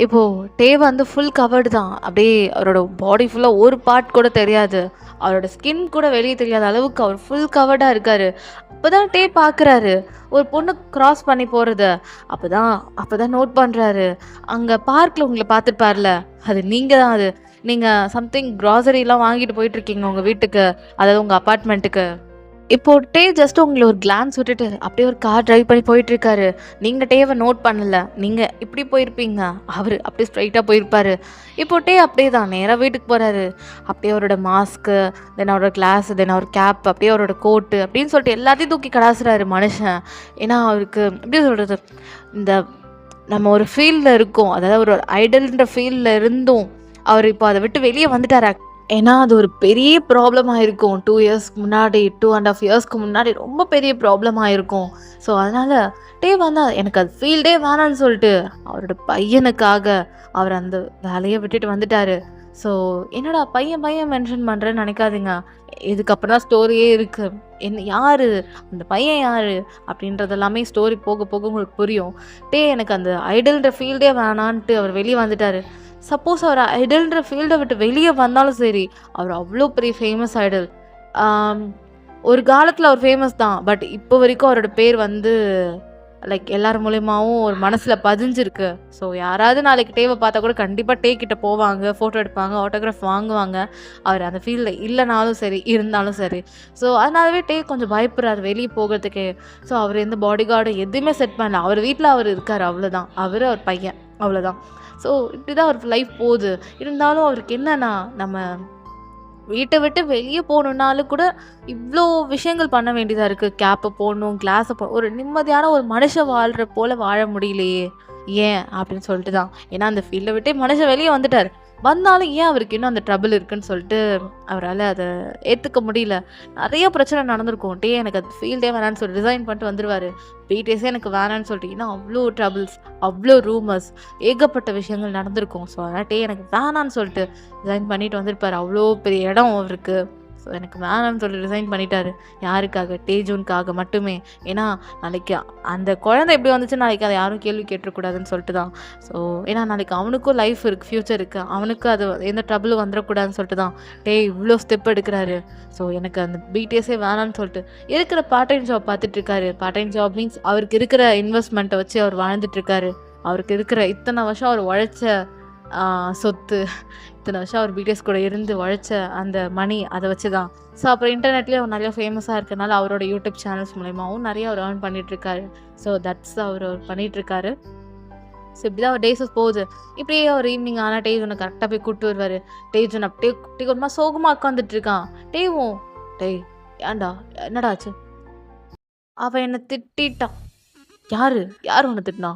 [SPEAKER 1] இப்போது டே வந்து ஃபுல் கவர்டு தான். அப்படியே அவரோட பாடி ஃபுல்லாக ஒரு பார்ட் கூட தெரியாது, அவரோட ஸ்கின் கூட வெளியே தெரியாத அளவுக்கு அவர் ஃபுல் கவர்டாக இருக்கார். அப்போ தான் டே பார்க்குறாரு ஒரு பொண்ணு க்ராஸ் பண்ணி போகிறத. அப்போ தான் நோட் பண்ணுறாரு, அங்கே பார்க்கில் உங்களை பார்த்துருப்பார்ல, அது நீங்கள் தான். அது நீங்கள் சம்திங் க்ராசரிலாம் வாங்கிட்டு போயிட்டுருக்கீங்க உங்கள் வீட்டுக்கு, அதாவது உங்கள் அப்பார்ட்மெண்ட்டுக்கு. இப்போ டே ஜஸ்ட் உங்களை ஒரு கிளான்ஸ் விட்டுட்டு அப்படியே ஒரு கார் டிரைவ் பண்ணி போயிட்டுருக்காரு. நீங்கள் டேவை நோட் பண்ணலை, நீங்கள் இப்படி போயிருப்பீங்க, அவர் அப்படியே ஸ்ட்ரைட்டாக போயிருப்பார். இப்போ டே அப்படியே தான் நேராக வீட்டுக்கு போகிறாரு. அப்படியே அவரோட மாஸ்க்கு, தென் அவரோட கிளாஸ், தென் அவர் கேப், அப்படியே அவரோட கோட்டு அப்படின்னு சொல்லிட்டு எல்லாத்தையும் தூக்கி கடாசுறாரு மனுஷன். ஏன்னா அவருக்கு எப்படி சொல்கிறது, இந்த நம்ம ஒரு ஃபீல்டில் இருக்கோம், அதாவது ஒரு ஐடல்ன்ற ஃபீல்டில் இருந்தும் அவர் இப்போ அதை விட்டு வெளியே வந்துட்டார். ஏன்னா அது ஒரு பெரிய ப்ராப்ளமாக இருக்கும். 2 இயர்ஸ்க்கு முன்னாடி, 2.5 இயர்ஸ்க்கு முன்னாடி ரொம்ப பெரிய ப்ராப்ளமாக இருக்கும். ஸோ அதனால் டே வந்தால் எனக்கு அது ஃபீல்டே வேணான்னு சொல்லிட்டு அவரோட பையனுக்காக அவர் அந்த வேலையை விட்டுட்டு வந்துட்டார். ஸோ என்னடா பையன் மென்ஷன் பண்ணுறேன்னு நினைக்காதீங்க, இதுக்கப்புறம் தான் ஸ்டோரியே இருக்குது. யார் அந்த பையன் யார் அப்படின்றதெல்லாமே ஸ்டோரி போக போக உங்களுக்கு புரியும். டே எனக்கு அந்த ஐடல்ன்ற ஃபீல்டே வேணான்ட்டு அவர் வெளியே வந்துட்டார். சப்போஸ் அவர் ஐடல்ன்ற ஃபீல்டை விட்டு வெளியே வந்தாலும் சரி, அவர் அவ்வளோ பெரிய ஃபேமஸ் ஐடல். ஒரு காலத்தில் அவர் ஃபேமஸ் தான், பட் இப்போ வரைக்கும் அவரோட பேர் வந்து லைக் எல்லார் மூலியமாகவும் ஒரு மனசில் பதிஞ்சிருக்கு. ஸோ யாராவது நாளைக்கு டேவை பார்த்தா கூட கண்டிப்பாக டே கிட்ட போவாங்க, ஃபோட்டோ எடுப்பாங்க, ஆட்டோகிராஃப் வாங்குவாங்க. அவர் அந்த ஃபீல்டில் இல்லைனாலும் சரி, இருந்தாலும் சரி. ஸோ அதனாலவே டே கொஞ்சம் பயப்படுறாரு வெளியே போகிறதுக்கே. ஸோ அவர் எந்த பாடி கார்டு எதுவுமே செட் பண்ணல, அவர் வீட்டில் அவர் இருக்கார், அவ்வளோதான். அவர் பையன், அவ்வளோதான். ஸோ இப்படி தான் அவர் லைஃப் போகுது. இருந்தாலும் அவருக்கு என்னன்னா, நம்ம வீட்டை விட்டு வெளியே போகணுன்னாலும் கூட இவ்வளோ விஷயங்கள் பண்ண வேண்டியதாக இருக்குது. கேப்பை போடணும், கிளாஸை ஒரு நிம்மதியான ஒரு மனுஷன் வாழ்கிற போல் வாழ முடியலையே, ஏன் அப்படின்னு சொல்லிட்டு தான். ஏன்னா அந்த ஃபீல்டை விட்டே மனுஷன் வெளியே வந்துட்டார். வந்தாலும் ஏன் அவருக்கு இன்னும் அந்த ட்ரபிள் இருக்குன்னு சொல்லிட்டு அவரால் அதை ஏற்றுக்க முடியல. நிறைய பிரச்சனை நடந்திருக்கும். எனக்கு அது ஃபீல்டே வேணான்னு சொல்லி ரிசைன் பண்ணிட்டு வந்துடுவார். பிடிஎஸே எனக்கு வேணான்னு சொல்லிட்டு ஏன்னா அவ்வளோ ட்ரபிள்ஸ், அவ்வளோ ரூமர்ஸ், ஏகப்பட்ட விஷயங்கள் நடந்திருக்கும். ஸோ அதனால் எனக்கு வேணான்னு சொல்லிட்டு ரிசைன் பண்ணிட்டு வந்திருப்பார். அவ்வளோ பெரிய இடம் அவருக்கு. ஸோ எனக்கு வேணான்னு சொல்லி ரிசைன் பண்ணிட்டாரு. யாருக்காக? டேஜூனுக்காக மட்டுமே. ஏன்னா நாளைக்கு அந்த குழந்தை எப்படி வந்துச்சு நாளைக்கு அதை யாரும் கேள்வி கேட்டுறக்கூடாதுன்னு சொல்லிட்டு தான். ஸோ ஏன்னா நாளைக்கு அவனுக்கும் லைஃப் இருக்குது, ஃப்யூச்சர் இருக்குது, அவனுக்கு அது எந்த ட்ரபிளும் வந்துடக்கூடாதுன்னு சொல்லிட்டு தான் இவ்வளோ ஸ்டெப் எடுக்கிறாரு. ஸோ எனக்கு அந்த பிடிஎஸே வேணான்னு சொல்லிட்டு இருக்கிற பார்ட் டைம் ஜாப் பார்த்துட்ருக்காரு. பார்ட் டைம் ஜாப் மீன்ஸ் அவருக்கு இருக்கிற இன்வெஸ்ட்மெண்ட்டை வச்சு அவர் வாழ்ந்துட்டுருக்காரு. அவருக்கு இருக்கிற இத்தனை வருஷம் அவர் உழைச்ச சொத்து, இத்தனை வருஷம் அவர் பிடிஎஸ் கூட இருந்து உழைச்ச அந்த மணி, அதை வச்சு தான். ஸோ அப்புறம் இன்டர்நெட்லேயே அவர் நிறையா ஃபேமஸாக இருக்கனால அவரோட யூடியூப் சேனல்ஸ் மூலயமாவும் நிறைய அவர் ஏர்ன் பண்ணிகிட்ருக்காரு. ஸோ தட்ஸ் அவர் பண்ணிகிட்ருக்காரு. ஸோ இப்படி தான் அவர் டேஸஸ் போகுது. இப்படியே அவர் ஈவினிங் ஆனால் டேஜூனை கரெக்டாக போய் கூப்பிட்டு வருவார். டேஜூன் அப்படியே ஒரு மாதிரி சோகமாக உட்காந்துட்டு இருக்கான். ஏன்டா என்னடா ஆச்சு? அவன் என்னை திட்டான். யார் உன்னை திட்டினா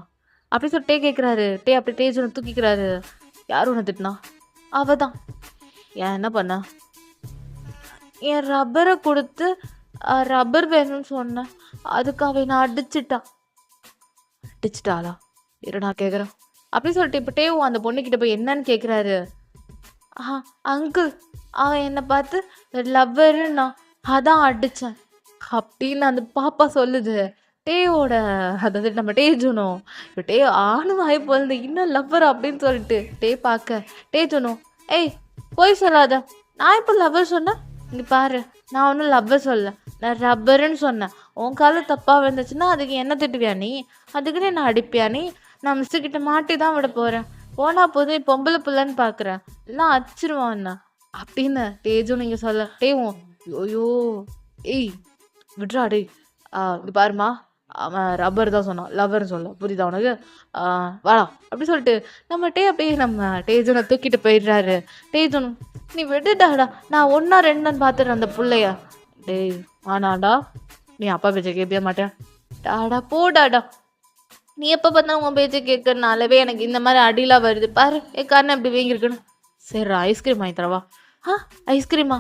[SPEAKER 1] அப்படி சொல்லிட்டே கேட்குறாரு. அப்படி டேஜூனை தூக்கிக்கிறாரு. யார் உன்னை திட்டினா? அவ தான். ஏன் என்ன பண்ண? என் ரப்பரை கொடுத்து ரப்பர் வேணும்னு சொன்னேன், அதுக்கு அவ நான் அடிச்சிட்டாளா? இரு நான் கேட்குறேன் அப்படி சொல்லிட்டு இப்போ அந்த பொண்ணுக்கிட்ட போய் என்னன்னு கேட்குறாரு. அங்கிள், அவன் என்னை பார்த்து லவ்வருன்னா அதான் அடித்தேன் அப்படின்னு அந்த பாப்பா சொல்லுது. அதாவது நம்ம ஜூனோ இப்போ ஆணும் வாய்ப்பு வந்து இன்னும் லவ்வர் அப்படின்னு சொல்லிட்டு பார்க்க ஜூனோ போய் சொல்லாத, நான் இப்போ லவ்வர் சொன்னேன், இங்கே பாரு நான் ஒன்றும் லவ்வர் சொல்ல, நான் ரப்பருன்னு சொன்னேன். உன் காலம் தப்பாக விழுந்துச்சுன்னா அதுக்கு என்ன திட்டுவியா நீ? அதுக்குன்னு என்ன அடிப்பியா நீ? நான் மிஸ்ஸுக்கிட்ட மாட்டி தான் விட போகிறேன். போனா போதும் பொம்பளை பிள்ளைன்னு பார்க்குறேன், எல்லாம் அடிச்சிருவான் அப்படின்னு ஜூன் நீங்கள் சொல்ல. ஐயோ விட்றா இது பாருமா, அவன் ரப்பர் தான் சொன்னான், லவ்வர்னு சொல்ல, புரியுதா உனக்கு? வாடா அப்படி சொல்லிட்டு நம்ம அப்படியே நம்ம டேஜூனை தூக்கிட்டு போயிடுறாரு. டேஜூன், நீ விடுடாடா, நான் 1 2 பார்த்துடுறேன் அந்த பிள்ளைய. ஆனாடா நீ அப்பா பேச்சை கேட்பே மாட்டேன். டாடா போடாடா, நீ எப்போ பார்த்தா உன் பேச்சை கேட்கறனாலவே எனக்கு இந்த மாதிரி அடிலாம் வருது பாரு, கண்ணு எப்படி வீங்கிருக்குன்னு. சரி ஐஸ்கிரீம் வாங்கி தரவா? ஐஸ்கிரீமா?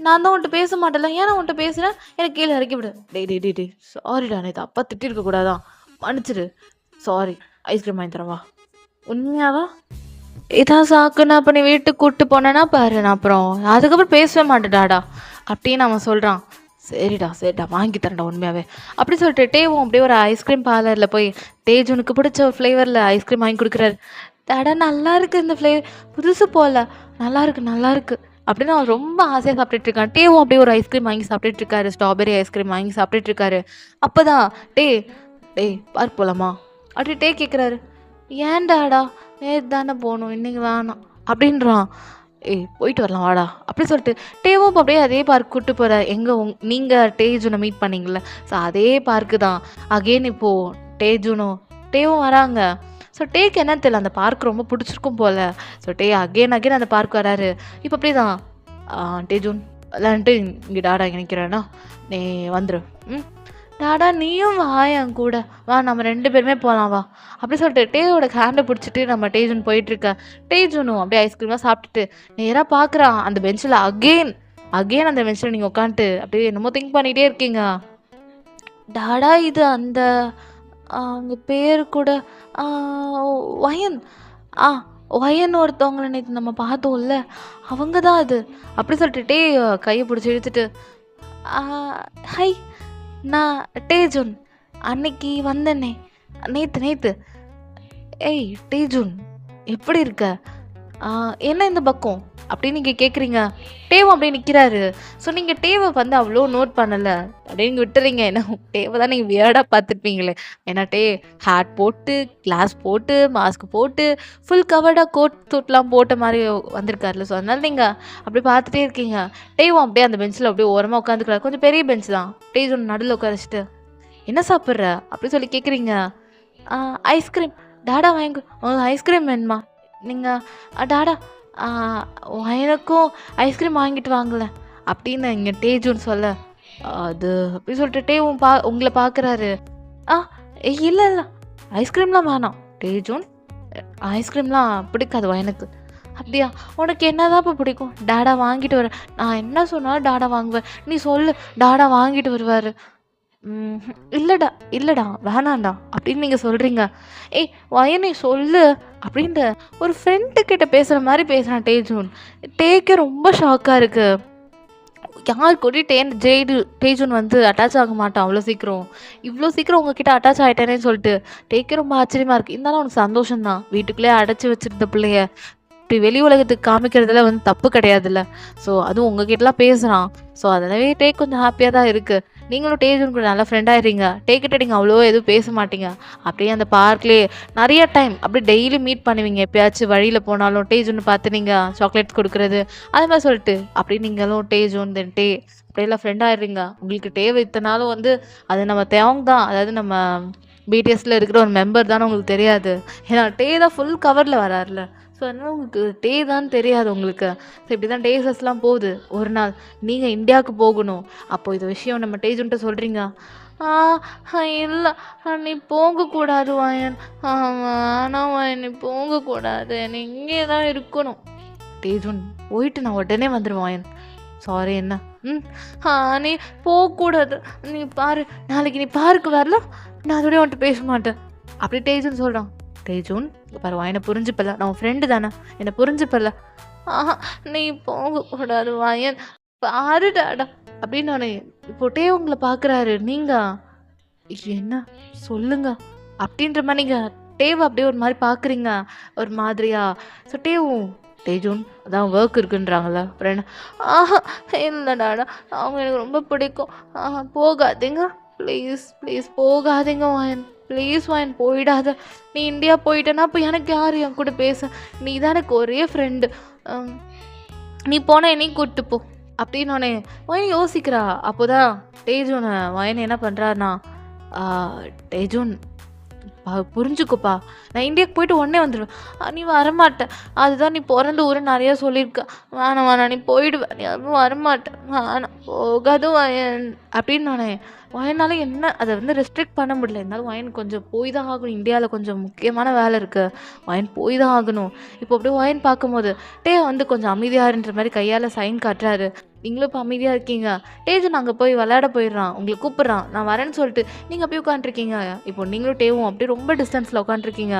[SPEAKER 1] நான் தான் உன்ட்ட பேச மாட்டேன்ல, ஏன் நான் உன்ட்ட பேசுகிறேன்? எனக்கு கீழே இறக்கி விடு. டேய் சாரிடா, நேற்று அப்பா திட்டிருக்க கூடாதான், மன்னிச்சிடு, சாரி. ஐஸ்கிரீம் வாங்கி தரவா? உண்மையாவா? இதான் சாக்குன்னு அப்போ நீ வீட்டுக்கு கூப்பிட்டு போனேன்னா பாரு, நான் அப்புறம் அதுக்கப்புறம் பேசவே மாட்டேடாடா அப்படின்னு அவன் சொல்கிறான். சரிடா வாங்கி தரேன்டா உண்மையாகவே அப்படி சொல்லிட்டு அப்படியே ஒரு ஐஸ்கிரீம் பார்லரில் போய் டேஜூனுக்கு பிடிச்ச ஒரு ஃப்ளேவரில் ஐஸ்கிரீம் வாங்கி கொடுக்குறாரு. நல்லா இருக்குது இந்த ஃப்ளேவர், புதுசு போல் நல்லா இருக்கு அப்படின்னு அவன் ரொம்ப ஆசையாக சாப்பிட்டுட்டு இருக்கான். அப்படியே ஒரு ஐஸ்கிரீம் வாங்கி சாப்பிட்டுட்டு இருக்காரு. ஸ்ட்ராபெரி ஐஸ்கிரீம் வாங்கி சாப்பிட்டுட்டு இருக்காரு. அப்போ தான் பார்க் போகலாமா அப்படி கேட்குறாரு. ஏன்டாடா நேற்று தானே போகணும், இன்னைக்கு வேணாம் அப்படின்றான். போயிட்டு வரலாம் வாடா அப்படி சொல்லிட்டு அப்படியே அதே பார்க் கூப்பிட்டு போகிற. எங்கே நீங்கள் டேஜூனை மீட் பண்ணிங்கள, ஸோ அதே பார்க்கு தான் அகெயின் இப்போது டேவும் வராங்க. ஸோ என்ன தெரியல, அந்த பார்க் ரொம்ப பிடிச்சிருக்கும் போல். ஸோ அகெயின் அந்த பார்க் வராரு. இப்போ அப்படி தான் டேஜூன் விளாண்டுட்டு இங்கே டாடா நினைக்கிறேன்னா நீ வந்துடு. டாடா நீயும் வா என் கூட, வா நம்ம 2 பேருமே போகலாம் வா அப்படி சொல்லிட்டு ஹேண்டை பிடிச்சிட்டு நம்ம டேஜூன் போயிட்டுருக்க. டேஜூனும் அப்படியே ஐஸ்கிரீம்லாம் சாப்பிட்டுட்டு நேராக பார்க்குறான் அந்த பெஞ்சில். அகெயின் அந்த பெஞ்சில் நீங்கள் உட்காந்துட்டு அப்படியே என்னமோ திங்க் பண்ணிகிட்டே இருக்கீங்க. டாடா இது அந்த அவங்க பேர் கூட வயன் வயன் ஒருத்தவங்களை நேற்று நம்ம பார்த்தோம்ல, அவங்க தான் அது அப்படி சொல்லிட்டு கையை பிடிச்சி இழுத்துட்டு ஹை நான் டேஜூன் அன்னைக்கு வந்தேனே நேற்று. டேஜூன் எப்படி இருக்க? என்ன இந்த பக்கம் அப்படின்னு நீங்கள் கேட்குறீங்க. அப்படியே நிற்கிறாரு. ஸோ நீங்கள் வந்து அவ்வளோ நோட் பண்ணலை அப்படின்னு விட்டுறீங்க. ஏன்னா தான் நீங்கள் வியர்டாக பார்த்துருப்பீங்களே. ஏன்னா ஹேட் போட்டு, கிளாஸ் போட்டு, மாஸ்க் போட்டு, ஃபுல் கவர்டாக கோட் சூட்லாம் போட்ட மாதிரி வந்திருக்காருல்ல. ஸோ அதனால நீங்கள் அப்படி பார்த்துட்டே இருக்கீங்க. அப்படியே அந்த பெஞ்சில் அப்படியே ஓரமாக உட்காந்துக்கிறாரு. கொஞ்சம் பெரிய பெஞ்ச் தான். ஒன்று நடுவில் உட்காரிச்சிட்டு என்ன சாப்பிட்ற அப்படி சொல்லி கேட்குறீங்க. ஐஸ்கிரீம் டாடா வாங்கி, உங்களுக்கு ஐஸ்கிரீம் வேணுமா? நீங்கள் டாடா எனக்கும் ஐஸ்கிரீம் வாங்கிட்டு வாங்கல அப்படின்னு இங்கே டேஜூன் சொல்ல. அது அப்படி சொல்லிட்டு உங்களை பார்க்குறாரு. இல்லை ஐஸ்கிரீம்லாம் வேணாம் டேஜூன், ஐஸ்கிரீம்லாம் பிடிக்காது எனக்கு. அப்படியா? உனக்கு என்னதான்ப்பா பிடிக்கும்? டாடா வாங்கிட்டு வரேன். நான் என்ன சொன்னாலும் டாடா வாங்குவேன். நீ சொல்லு. டாடா வாங்கிட்டு வருவாரு. இல்லடா, இல்லடா, வேணாம்டா அப்படின்னு நீங்க சொல்றீங்க. ஏய் வயனே சொல்லு அப்படின்ட்டு ஒரு ஃப்ரெண்டு கிட்ட பேசுற மாரி பேசுறான் டேஜூன். டேக்கே ரொம்ப ஷாக்கா இருக்கு. யார் கூடயும் டேஜூன் வந்து அட்டாச் ஆக மாட்டான் அவ்வளோ சீக்கிரம். இவ்வளோ சீக்கிரம் உங்ககிட்ட அட்டாச் ஆயிட்டேனேன்னு சொல்லிட்டு டேக்கே ரொம்ப ஆச்சரியமா இருக்கு. இருந்தாலும் அவனுக்கு சந்தோஷம் தான். வீட்டுக்குள்ளேயே அடைச்சு வச்சிருந்த பிள்ளைய இப்படி வெளி உலகத்துக்கு காமிக்கிறதுல வந்து தப்பு கிடையாதுல்ல. ஸோ அதுவும் உங்ககிட்டலாம் பேசுகிறான். ஸோ அதனாலே டேக் கொஞ்சம் ஹாப்பியாக தான் இருக்குது. நீங்களும் டேஜுன் கூட நல்லா ஃப்ரெண்ட் ஆயிடுறீங்க. டேக்கிட்ட நீங்கள் அவ்வளோ எதுவும் பேச மாட்டீங்க. அப்படியே அந்த பார்க்லேயே நிறைய டைம் அப்படியே டெய்லி மீட் பண்ணுவீங்க. எப்பயாச்சும் வழியில் போனாலும் டேஜுன்னு பார்த்து நீங்கள் சாக்லேட்ஸ் கொடுக்குறது அது மாதிரி சொல்லிட்டு அப்படி நீங்களும் டேஜுன் தென் டே அப்படியெல்லாம் ஃப்ரெண்ட் ஆயிடுறீங்க. உங்களுக்கு டேவை இத்தனாலும் வந்து அது நம்ம தேவங்க தான். அதாவது நம்ம பிடிஎஸ்ல இருக்கிற ஒரு மெம்பர் தானே உங்களுக்கு தெரியாது. ஏன்னா டே தான் ஃபுல் கவரில் வராருல. ஸோ அதனால் உங்களுக்கு டே தான் தெரியாது உங்களுக்கு. ஸோ இப்படி தான் டேஸஸ்லாம் போகுது. ஒரு நாள் நீங்கள் இந்தியாவுக்கு போகணும். அப்போது இது விஷயம் நம்ம டேஜுன்ட்ட சொல்கிறீங்க. இல்லை நீ போகக்கூடாது வாயன். ஆனால் வாயன் நீ போகக்கூடாது. நீ இங்கே தான் இருக்கணும். டேஜுன் போயிட்டு நான் உடனே வந்துடுவேன் வாயன். சாரி என்ன? நீ போகக்கூடாது. நீ பாரு நாளைக்கு நீ பார்க்கு வரல நான் அதோடய வந்துட்டு பேச மாட்டேன் அப்படி டேஜுன் சொல்கிறான். டேஜூன் பாரு என்னை புரிஞ்சுப்பல. நான் உன் ஃப்ரெண்டு தானே, என்னை புரிஞ்சுப்பல. நீ போகக்கூடாது வாயன் பாரு டாடா அப்படின்னு நான் இப்போ டே உங்களை பார்க்குறாரு. நீங்கள் என்ன சொல்லுங்க அப்படின்ற மாதிரி நீங்கள் டேவை அப்படியே ஒரு மாதிரி பார்க்குறீங்க ஒரு மாதிரியா. ஸோ டேஜூன் அதான் ஒர்க் இருக்குன்றாங்களே அப்புறம் என்ன? இல்லை டாடா அவங்க எனக்கு ரொம்ப பிடிக்கும். போகாதீங்க ப்ளீஸ் ப்ளீஸ் போகாதீங்க வாயன் ப்ளீஸ் வாயன் போயிடாத. நீ இந்தியா போயிட்டேன்னா அப்போ எனக்கு யார் என் கூட பேச? நீ தான் எனக்கு ஒரே ஃப்ரெண்டு. நீ போனால் என்னையும் கூப்பிட்டு போ அப்படின்னு நானே வயன் யோசிக்கிறா. அப்போதான் டேஜூன் வயன் என்ன பண்ணுறாருனா, டேஜூன் புரிஞ்சுக்கோப்பா நான் இந்தியாவுக்கு போயிட்டு உடனே வந்துடுவேன். நீ வரமாட்டேன். அதுதான் நீ பிறந்த ஊரை நிறையா சொல்லியிருக்க. வேணாம் வேணாம் நீ போயிடுவேன். நீ அதுவும் வரமாட்டேன். வேணாம் போகாது வயன் அப்படின்னு நானே வயனால என்ன அதை வந்து ரெஸ்ட்ரிக்ட் பண்ண முடியல. இருந்தாலும் வயன் கொஞ்சம் போய் தான் ஆகணும். இந்தியாவில் கொஞ்சம் முக்கியமான வேலை இருக்குது. வயன் போய் தான் ஆகணும். இப்போ அப்படியே வயன் பார்க்கும்போது டே வந்து கொஞ்சம் அமைதியாருன்ற மாதிரி கையால் சைன் காட்டுறாரு. நீங்களும் இப்போ அமைதியாக இருக்கீங்க. டேஜு நாங்கள் போய் விளையாட போயிடுறான். உங்களுக்கு கூப்பிட்றான். நான் வரேன்னு சொல்லிட்டு நீங்கள் அப்படியே உட்காந்துருக்கீங்க. இப்போது நீங்களும் டேவும் அப்படியே ரொம்ப டிஸ்டன்ஸில் உட்காந்துருக்கீங்க.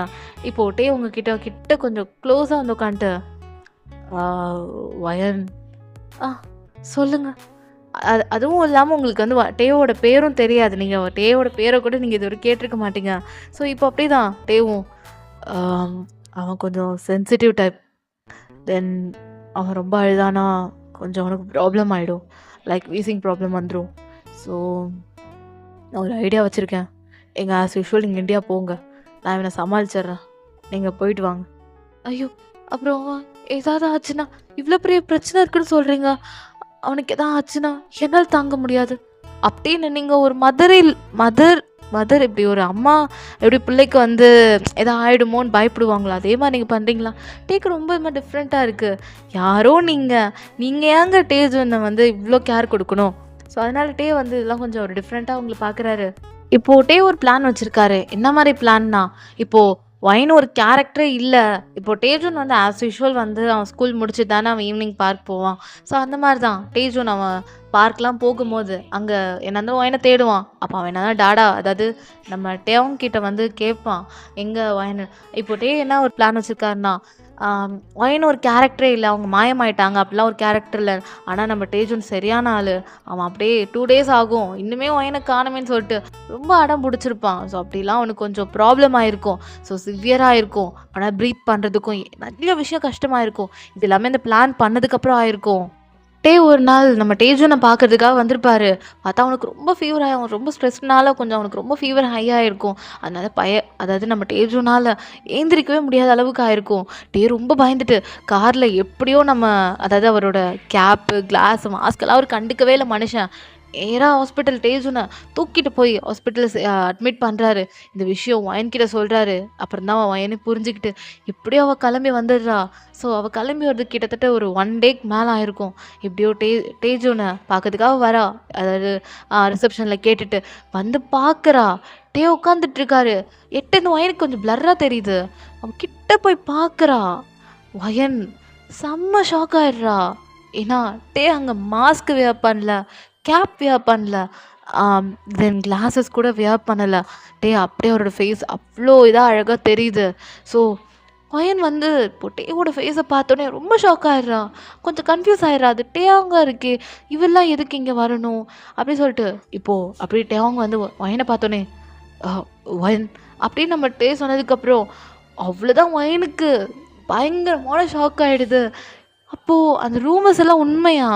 [SPEAKER 1] இப்போது டே உங்ககிட்ட கொஞ்சம் க்ளோஸாக வந்து உட்காந்துட்டு வயன் சொல்லுங்கள். அதுவும் இல்லாமல் உங்களுக்கு வந்து டேவோட பேரும் தெரியாது. நீங்கள் டேவோட பேரை கூட நீங்கள் இது வரைக்கும் கேட்டிருக்க மாட்டீங்க. ஸோ இப்போ அப்படியே தான் டேவும் அவன் கொஞ்சம் சென்சிட்டிவ் டைப். தென் அவன் ரொம்ப அழுதானா கொஞ்சம் அவனுக்கு ப்ராப்ளம் ஆகிடும். லைக் வீசிங் ப்ராப்ளம் வந்துடும். ஸோ நான் ஒரு ஐடியா வச்சுருக்கேன். எங்கள் ஆஸ் யூஷுவல் நீங்கள் இந்தியா போங்க. நான் இவனை சமாளிச்சிட்றேன். நீங்கள் போயிட்டு வாங்க. ஐயோ அப்புறம் ஏதாவது ஆச்சுன்னா இவ்வளோ பெரிய பிரச்சனை இருக்குன்னு சொல்கிறீங்க. அவனுக்கு எதாவது ஆச்சுன்னா என்னால் தாங்க முடியாது அப்படின்னு நீங்கள் ஒரு மதர் இப்படி ஒரு அம்மா எப்படி பிள்ளைக்கு வந்து எதாவது ஆகிடுமோன்னு பயப்படுவாங்களா? அதே மாதிரி நீங்கள் பண்ணுறீங்களா? டேக்கு ரொம்ப டிஃப்ரெண்ட்டாக இருக்குது. யாரோ நீங்கள் ஏங்க டேஜுன்னை வந்து இவ்வளோ கேர் கொடுக்கணும்? ஸோ அதனால டே வந்து இதெல்லாம் கொஞ்சம் ஒரு டிஃப்ரெண்ட்டாக உங்களை பார்க்குறாரு. இப்போது டே ஒரு பிளான் வச்சுருக்காரு. என்ன மாதிரி பிளான்னா, இப்போது வயன் ஒரு கேரக்டரே இல்லை. இப்போ டேஜூன் வந்து ஆஸ் யூஷுவல் வந்து அவன் ஸ்கூல் முடிச்சுட்டு தானே அவன் ஈவினிங் பார்க் போவான். ஸோ அந்த மாதிரி தான் டேஜூன் அவன் பார்க்லாம் போகும்போது அங்கே என்ன வந்து வயனை தேடுவான். அப்போ அவன் என்ன டாடா அதாவது நம்ம டேவங்கிட்ட வந்து கேட்பான் எங்கே வயனு. இப்போ டே என்ன ஒரு பிளான் வச்சுருக்காருன்னா, வயன் ஒரு கேரக்டரே இல்லை, அவங்க மாயமாயிட்டாங்க அப்படிலாம் ஒரு கேரக்டர் இல்லை. ஆனால் நம்ம டேஜூன் சரியான ஆள். அவன் அப்படியே 2 days ஆகும் இன்னுமே வயனை காணுமேன்னு சொல்லிட்டு ரொம்ப அடம் பிடிச்சிருப்பான். ஸோ அப்படிலாம் அவனுக்கு கொஞ்சம் ப்ராப்ளம் ஆகிருக்கும். ஸோ சிவியராக இருக்கும். ஆனால் ப்ரீத் பண்ணுறதுக்கும் நிறைய விஷயம் கஷ்டமாக இருக்கும். இது எல்லாமே இந்த பிளான் பண்ணதுக்கப்புறம் ஆயிருக்கும். டே ஒரு நாள் நம்ம டேஜூனை பார்க்கறதுக்காக வந்திருப்பாரு. பார்த்தா அவனுக்கு ரொம்ப ஃபீவர் ஆகி அவன் ரொம்ப ஸ்ட்ரெஸ்னால கொஞ்சம் அவனுக்கு ரொம்ப ஃபீவர் ஹை ஆகிருக்கும். அதனால அதாவது நம்ம டேஜூனால் ஏந்திரிக்கவே முடியாத அளவுக்கு ஆயிருக்கும். டே ரொம்ப பயந்துட்டு காரில் எப்படியோ அதாவது அவரோட கேப்பு கிளாஸ் மாஸ்கெல்லாம் அவர் கண்டுக்கவே இல்லை மனுஷன். நேராக ஹாஸ்பிட்டல் டேஜூனை தூக்கிட்டு போய் ஹாஸ்பிட்டலில் அட்மிட் பண்ணுறாரு. இந்த விஷயம் வயன்கிட்ட சொல்கிறாரு. அப்புறம் தான் அவன் வயனை புரிஞ்சுக்கிட்டு எப்படியோ அவள் கிளம்பி வந்துடுறா. ஸோ அவள் கிளம்பி வருது கிட்டத்தட்ட ஒரு 1 டேக்கு மேலே ஆயிருக்கும். எப்படியோ டேஜூனை பார்க்கறதுக்காக வரா. அதாவது ரிசப்ஷனில் கேட்டுட்டு வந்து பார்க்குறா. டே உட்காந்துட்ருக்காரு. எட்டுன்னு வயனுக்கு கொஞ்சம் பிளர்ராக தெரியுது. அவன் கிட்ட போய் பார்க்குறா. வயன் செம்ம ஷாக் ஆயிடுறா. ஏன்னா அங்கே மாஸ்க் வியர் பண்ணல, கேப் வியர் பண்ணல, தென் கிளாஸஸ் கூட வியர் பண்ணலை. அப்படியே அவரோட ஃபேஸ் அவ்வளோ இதாக அழகாக தெரியுது. ஸோ பையன் வந்து இப்போ டேவோட ஃபேஸை பார்த்தோன்னே ரொம்ப ஷாக் ஆயிடுறா. கொஞ்சம் கன்ஃபியூஸ் ஆயிடுறா. அது டேவாங்க இருக்கே, இவெல்லாம் எதுக்கு இங்கே வரணும் அப்படின்னு சொல்லிட்டு. இப்போது அப்படி டேவாங்க வந்து பையனை பார்த்தோன்னே ஒயன் அப்படின்னு நம்ம டே சொன்னதுக்கப்புறம் அவ்வளோதான், ஒயனுக்கு பயங்கரமான ஷாக் ஆகிடுது. அப்போது அந்த ரூமர்ஸ் எல்லாம் உண்மையா,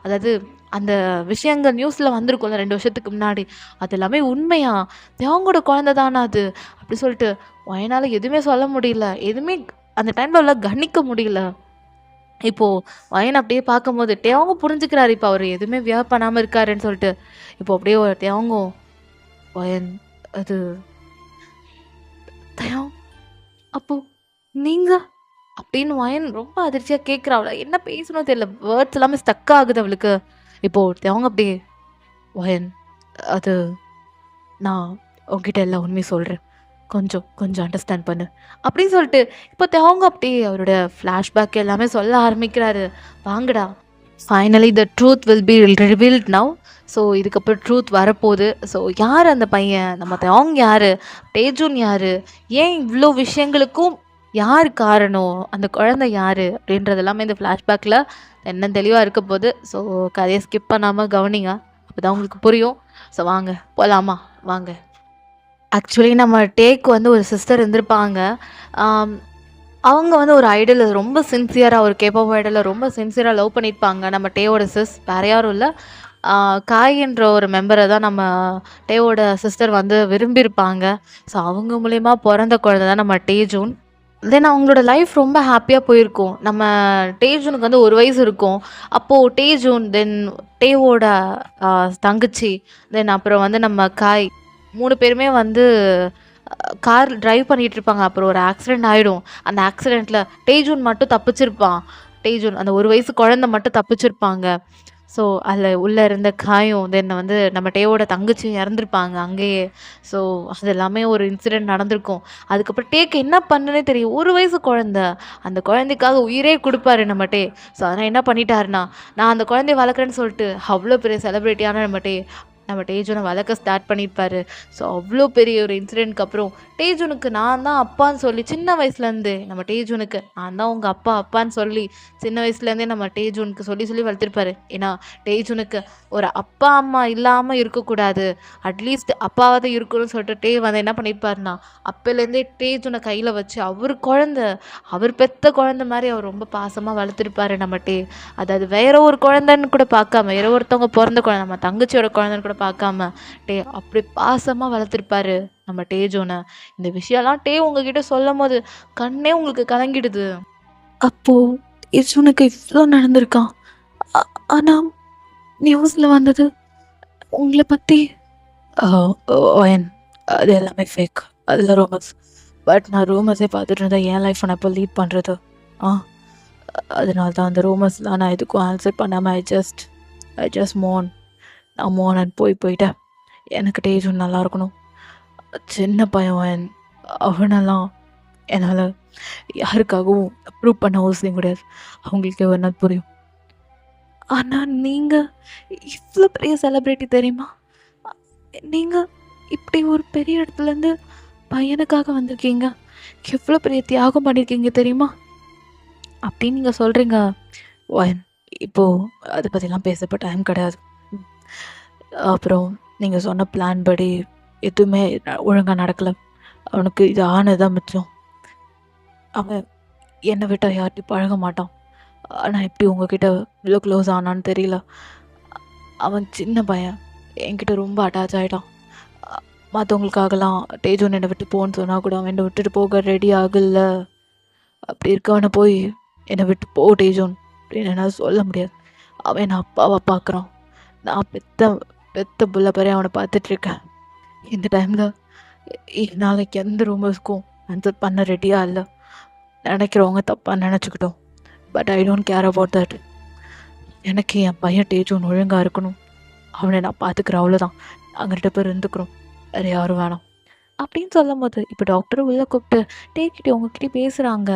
[SPEAKER 1] அதாவது அந்த விஷயங்கள் நியூஸில் வந்திருக்கும்ல 2 வருஷத்துக்கு முன்னாடி, அது எல்லாமே உண்மையா, தேவங்களோட குழந்தை தானே அது அப்படி சொல்லிட்டு என்னால் எதுவுமே சொல்ல முடியல. எதுவுமே அந்த டைமில் உள்ள கணிக்க முடியல. இப்போது வயன் அப்படியே பார்க்கும்போது தேவங்க புரிஞ்சுக்கிறாரு, இப்போ அவர் எதுவுமே வியர் பண்ணாமல் இருக்காருன்னு சொல்லிட்டு. இப்போ அப்படியே ஒரு தேவங்க வயன் அது தயம் அப்போ நீங்க அப்படின்னு வயன் ரொம்ப அதிர்ச்சியாக கேட்குறா. அவளை என்ன பேசணும் தெரியல, வேர்ட்ஸ் எல்லாமே ஸ்டக் ஆகுது அவளுக்கு. இப்போ அவங்க அப்படியே வயன் அது நான் உங்ககிட்ட எல்லாம் உண்மையை சொல்கிறேன், கொஞ்சம் கொஞ்சம் அண்டர்ஸ்டாண்ட் பண்ணு அப்படின்னு சொல்லிட்டு. இப்போ அவங்க அப்படியே அவரோட ஃப்ளாஷ்பேக் எல்லாமே சொல்ல ஆரம்பிக்கிறாரு. வாங்கடா, finally the truth will be revealed now. So இதுக்கப்புறம் ட்ரூத் வரப்போகுது. ஸோ யார் அந்த பையன், நம்ம அவங்க யார், டேஜூன் யார், ஏன் இவ்வளோ விஷயங்களுக்கும் யார் காரணம், அந்த குழந்தை யார் அப்படின்றது எல்லாமே இந்த ஃப்ளாஷ்பேக்கில் என்ன தெளிவாக இருக்க போகுது. ஸோ கதையை ஸ்கிப் பண்ணாமல் கவனிங்க, அப்போ தான் உங்களுக்கு புரியும். ஸோ வாங்க போகலாமா, வாங்க. ஆக்சுவலி நம்ம டேக்கு வந்து ஒரு சிஸ்டர் இருந்திருப்பாங்க. அவங்க வந்து ஒரு ஐடலை ரொம்ப சின்சியராக, ஒரு கேப்பப் ஐடலை ரொம்ப சின்சியராக லவ் பண்ணியிருப்பாங்க. நம்ம டேவோட சிஸ் வேறு யாரும் இல்லை, காய் என்ற ஒரு மெம்பரை தான் நம்ம டேவோட சிஸ்டர் வந்து விரும்பியிருப்பாங்க. ஸோ அவங்க மூலயமா பிறந்த குழந்தை தான் நம்ம டேஜூன். தென் அவங்களோட லைஃப் ரொம்ப ஹாப்பியாக போயிருக்கும். நம்ம டேஜூனுக்கு வந்து 1 வயசு இருக்கும். அப்போது டேஜூன், தென் டேவோட தங்கச்சி, தென் அப்புறம் வந்து நம்ம காய் 3 பேருமே வந்து கார் டிரைவ் பண்ணிகிட்டு இருப்பாங்க. அப்புறம் ஒரு ஆக்சிடெண்ட் ஆகிடும். அந்த ஆக்சிடெண்ட்டில் டேஜூன் மட்டும் தப்பிச்சிருப்பான். டேஜூன் அந்த 1 வயசு குழந்தை மட்டும் தப்பிச்சிருப்பாங்க. ஸோ அதில் உள்ளே இருந்த காயும், தென் வந்து நம்ம டேவோட தங்கச்சியும் இறந்துருப்பாங்க அங்கேயே. ஸோ அது எல்லாமே ஒரு இன்சிடெண்ட் நடந்திருக்கும். அதுக்கப்புறம் டேக்கு என்ன பண்ணுன்னே தெரியும், 1 வயசு குழந்த, அந்த குழந்தைக்காக உயிரே கொடுப்பாரு நம்ம டே. ஸோ அதனால் என்ன பண்ணிட்டாருன்னா, நான் அந்த குழந்தைய வளர்க்குறேன்னு சொல்லிட்டு அவ்வளோ பெரிய செலிப்ரிட்டியான நம்ம டேஜூனை வளர்க்க ஸ்டார்ட் பண்ணியிருப்பாரு. ஸோ அவ்வளோ பெரிய ஒரு இன்சிடெண்ட்க்கு அப்புறம் டேஜூனுக்கு நான் தான் அப்பான்னு சொல்லி, சின்ன வயசுலேருந்து நம்ம டேஜூனுக்கு நான் தான் உங்கள் அப்பான்னு சொல்லி சின்ன வயசுலேருந்தே நம்ம டேஜூனுக்கு சொல்லி சொல்லி வளர்த்துருப்பாரு. ஏன்னா டேஜூனுக்கு ஒரு அப்பா அம்மா இல்லாமல் இருக்கக்கூடாது, அட்லீஸ்ட் அப்பாவாவது இருக்கணும்னு சொல்லிட்டு டே வந்து என்ன பண்ணியிருப்பாருன்னா, அப்போலேருந்தே டேஜூனை கையில் வச்சு அவர் பெத்த குழந்தை மாதிரி அவர் ரொம்ப பாசமாக வளர்த்துருப்பாரு நம்ம டே. அதாவது வேற ஒரு குழந்தைன்னு கூட பார்க்காம, வேற ஒருத்தவங்க பிறந்த குழந்தை, நம்ம தங்கச்சியோட குழந்தைன்னு கூட பார்க்காம டே அப்படி பாசமாக வளர்த்துருப்பாரு நம்ம டேஜூனை. இந்த விஷயம்லாம் டே உங்ககிட்ட சொல்லும் போது கண்ணே உங்களுக்கு கலங்கிடுது. அப்போது டேஜூனுக்கு இவ்வளோ நடந்திருக்கான். ஆனால் நியூஸில் வந்தது உங்களை பற்றி அது எல்லாமே ஃபேக், அதில் ரூமர்ஸ். பட் நான் ரூமர்ஸே பார்த்துட்டு இருந்தேன், என் லைஃப் நான் இப்போ லீட் பண்ணுறது. அதனால தான் அந்த ரூமர்ஸ்லாம் நான் எதுக்கும் ஆன்சர் பண்ணாமல் ஐ ஜஸ்ட் நான் மோனன் போயிட்டேன். எனக்கு டேஜூன் நல்லா இருக்கணும். சின்ன பையன் அவனெல்லாம் என்னால் யாருக்காகவும் ப்ரூவ் பண்ண அவசியம் கிடையாது, அவங்களுக்கு ஒரு நாள் புரியும். ஆனால் நீங்கள் இவ்வளோ பெரிய செலிப்ரிட்டி தெரியுமா, நீங்கள் இப்படி ஒரு பெரிய இடத்துலேருந்து பையனுக்காக வந்திருக்கீங்க, எவ்வளோ பெரிய தியாகம் பண்ணியிருக்கீங்க தெரியுமா அப்படின்னு நீங்கள் சொல்கிறீங்க. ஒயன் இப்போது அதை பற்றிலாம் பேசப்போ டைம் கிடையாது. அப்புறம் நீங்கள் சொன்ன பிளான் படி எதுவுமே ஒழுங்காக நடக்கலை. அவனுக்கு இது ஆனதான் மிச்சம். அவன் என்னை விட்டால் யார்கிட்டையும் பழக மாட்டான். ஆனால் எப்படி உங்ககிட்ட இவ்வளோ க்ளோஸ் ஆனான்னு தெரியல. அவன் சின்ன பையன், என்கிட்ட ரொம்ப அட்டாச் ஆகிட்டான். மற்றவங்களுக்காகலாம் டேஜூன் என்னை விட்டு போன்னு சொன்னால் கூட அவன் என்னை விட்டுட்டு போக ரெடி ஆகலை. அப்படி இருக்கவனை போய் என்னை விட்டு போ டேஜூன் அப்படின்னு என்னால் சொல்ல முடியாது. அவன் என்னை அப்பாவை பார்க்குறான். நான் பெத்த புள்ள பேரே அவனை பார்த்துட்ருக்கேன். இந்த டைமில் நாளைக்கு எந்த ரூமர்ஸ்க்கும் ஆன்சர் பண்ண ரெடியாக இல்லை. நினைக்கிறவங்க தப்பாக நினச்சிக்கிட்டோம், but I don't care about that. எனக்கு என் பையன் டேஜூன் ஒழுங்காக இருக்கணும், அவனை நான் பார்த்துக்கிறேன், அவ்வளோதான். நாங்கள் 2 பேர் இருந்துக்கிறோம், வேறு யாரும் வேணாம். அப்படின்னு சொல்லும்போது இப்போ டாக்டர் உள்ளே கூப்பிட்டு டேக்கிட்டே உங்ககிட்ட பேசுகிறாங்க.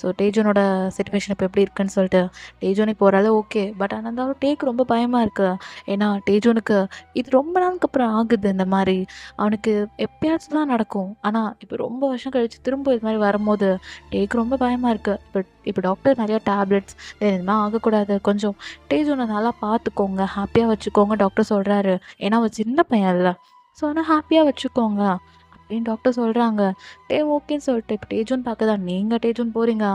[SPEAKER 1] ஸோ டேஜனோட சிச்சுவேஷன் இப்போ எப்படி இருக்குன்னு சொல்லிட்டு டேஜோன் இப்போ ஓரளவு ஓகே. பட் ஆனால் இருந்தாலும் டேக்கு ரொம்ப பயமாக இருக்குது. ஏன்னா டேஜோனுக்கு இது ரொம்ப நாளுக்கு அப்புறம் ஆகுது. இந்த மாதிரி அவனுக்கு எப்பயாச்சும் தான் நடக்கும். ஆனால் இப்போ ரொம்ப வருஷம் கழித்து திரும்ப இது மாதிரி வரும்போது டேக்கு ரொம்ப பயமாக இருக்குது. இப்போ டாக்டர் நிறையா டேப்லெட்ஸ் இது மாதிரி ஆகக்கூடாது, கொஞ்சம் டேஜோனை நல்லா பார்த்துக்கோங்க, ஹாப்பியாக வச்சுக்கோங்க டாக்டர் சொல்கிறாரு. ஏன்னா அவன் சின்ன பையன் இல்லை. ஸோ ஆனால் ஹாப்பியாக வச்சுக்கோங்க அப்படின்னு டாக்டர் சொல்கிறாங்க. ஓகேன்னு சொல்லிட்டு இப்போ டேஜூன் பார்க்க தான் நீங்கள் டேஜூன் போகிறீங்க.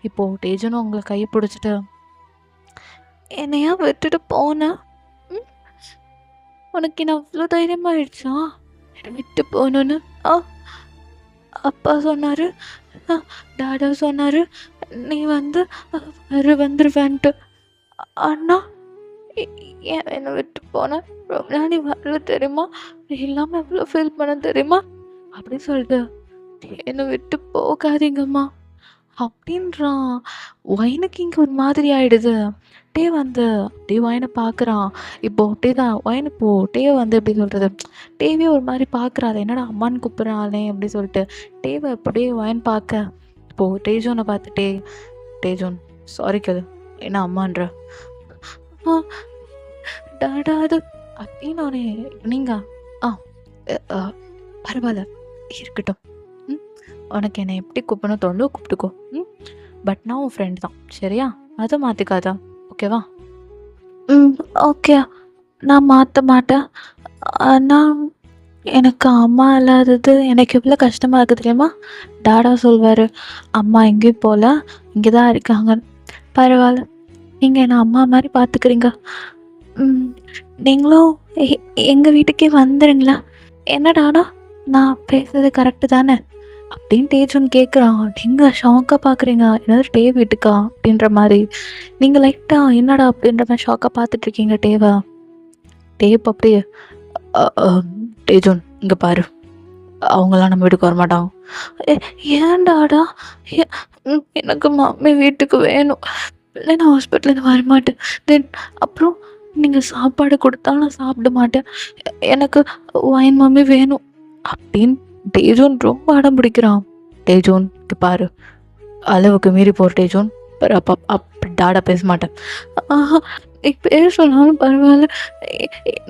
[SPEAKER 1] இப்போது டேஜூனும் உங்களை கையை பிடிச்சிட்டு என்னையா விட்டுட்டு போனேன், உனக்கு என்ன அவ்வளோ தைரியமாகிடுச்சா என்னை விட்டு போகணுன்னு? அப்பா சொன்னார், டாடா சொன்னார் நீ வந்து வந்துருவேன்ட்டு. அண்ணா ஏன் என்னை விட்டு போனேன்? ரொம்ப நாள் நீ வரல தெரியுமா? நீ இல்லாமல் எவ்வளோ ஃபீல் பண்ண தெரியுமா அப்படின்னு சொல்லிட்டு என்னை விட்டு போகாதீங்கம்மா அப்படின்றான். ஒயனுக்கு இங்கே ஒரு மாதிரி ஆயிடுது. டே வந்து அப்படியே ஒயனை பார்க்குறான். இப்போ டே தான் ஒயன் இப்போ டே வந்து எப்படி சொல்கிறது, டேவே ஒரு மாதிரி பார்க்குறாள். என்னடா அம்மான்னு கூப்பிட்றாளே அப்படி சொல்லிட்டு டேவை அப்படியே ஒயன் பார்க்க இப்போது டேஜோனை பார்த்துட்டே டேஜோன் சாரி கேளு என்ன அம்மான்ற டாடா அது அப்படின்னு அவனே நீங்கள் பரவாயில்ல இருக்கட்டும், உனக்கு என்னை எப்படி கூப்பிடணும் தோணு கூப்பிட்டுக்கோ, பட் நான் உன் ஃப்ரெண்ட் தான் சரியா, அதை மாற்றிக்காதா ஓகேவா? ஓகே நான் மாற்ற மாட்டேன். ஆனால் எனக்கு அம்மா இல்லாதது எனக்கு எவ்வளோ கஷ்டமாக இருக்குது தெரியுமா? டாடா சொல்வார் அம்மா எங்கேயும் போகல இங்கே தான் இருக்காங்க. பரவாயில்ல நீங்கள் என்னை அம்மா மாதிரி பார்த்துக்கிறீங்க. நீங்களும் எங்கள் வீட்டுக்கே வந்துடுங்களா? என்னடானா நான் பேசுறது கரெக்டு தானே அப்படின்னு டேஜூன் கேட்குறான். நீங்கள் ஷாக்காக பார்க்குறீங்க, என்னது டே வீட்டுக்கா அப்படின்ற மாதிரி. நீங்கள் லைட்டாக என்னடா அப்படின்ற மாதிரி ஷாக்காக பார்த்துட்ருக்கீங்க டேவா. டேப் அப்படியே டேஜூன் இங்கே பாரு, அவங்களாம் நம்ம வீட்டுக்கு வரமாட்டாங்க. ஏன்டாடா? எனக்கு மம்மி வீட்டுக்கு வேணும், இல்லை நான் ஹாஸ்பிட்டலேருந்து வரமாட்டேன். தென் அப்புறம் நீங்கள் சாப்பாடு கொடுத்தா நான் சாப்பிட மாட்டேன், எனக்கு ஒயின் மம்மி வேணும் அப்படின்னு டேஜூன் ரொம்ப அடம் பிடிக்கிறான். டேஜூன் இங்கே பாரு, அளவுக்கு மீறி போகிற டேஜூன் அப்படி டாடா பேச மாட்டேன். நீ பேர் சொன்னாலும் பரவாயில்ல,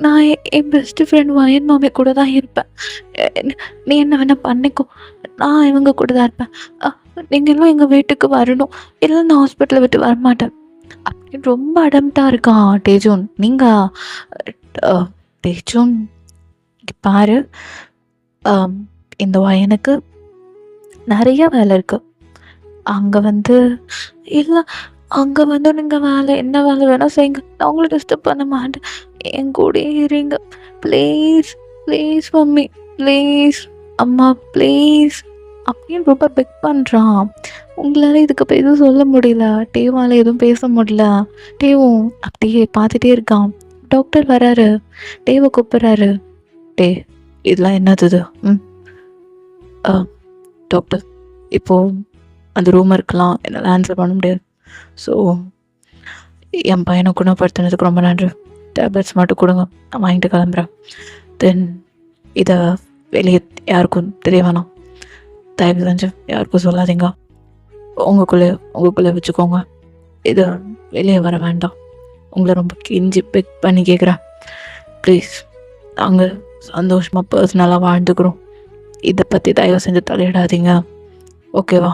[SPEAKER 1] நான் என் பெஸ்ட்டு ஃப்ரெண்ட் ஒயின் மாமி கூட தான் இருப்பேன், நீ என்ன வேணால் பண்ணிக்கோ, நான் இவங்க கூட தான் இருப்பேன், நீங்களும் எங்கள் வீட்டுக்கு வரணும், இல்லை நான் ஹாஸ்பிட்டலை விட்டு வரமாட்டேன் அப்படின்னு ரொம்ப அடம்ட்டாக இருக்கான் டேஜூன். நீங்கள் டேஜூன் பாரு, இந்த ஒயனுக்கு நிறைய வேலை இருக்குது, அங்கே வந்து இல்லை அங்கே வந்து நீங்கள் வேலை என்ன வேலை வேணால் செய்யுங்க, நான் உங்களை டிஸ்டர்ப் பண்ண மாட்டேன், என் கூட இருங்க ப்ளீஸ் ப்ளீஸ் மம்மி ப்ளீஸ் அம்மா ப்ளீஸ் அப்படின்னு ரொம்ப பெக் பண்ணுறான். உங்களால் இதுக்கு இப்போ எதுவும் சொல்ல முடியல, டேவால் எதுவும் பேச முடியல. டேவும் அப்படியே பார்த்துட்டே இருக்கான். டாக்டர் வராரு, டேவை கூப்பிட்றாரு. டே இதெல்லாம் என்னது? டாக்டர் இப்போது அந்த ரூம் இருக்கலாம், என்னால் ஆன்சர் பண்ண முடியாது. ஸோ என் பையனை குணப்படுத்தினதுக்கு ரொம்ப நன்றி, டேப்லெட்ஸ் மட்டும் கொடுங்க, நான் வாங்கிட்டு கிளம்புறேன். தென் இதை வெளியே யாருக்கும் தெரிய வேணாம், தயவு செஞ்சு யாருக்கும் சொல்லாதீங்க, உங்களுக்குள்ளே வச்சுக்கோங்க, இதை வெளியே வர வேண்டாம், உங்களை ரொம்ப கெஞ்சி பெக் பண்ணி கேட்குறேன் ப்ளீஸ், நாங்கள் சந்தோஷமாக பர்சனலாக வாழ்ந்துக்கிறோம், இதை பற்றி தயவு செஞ்சு தலையிடாதீங்க ஓகேவா?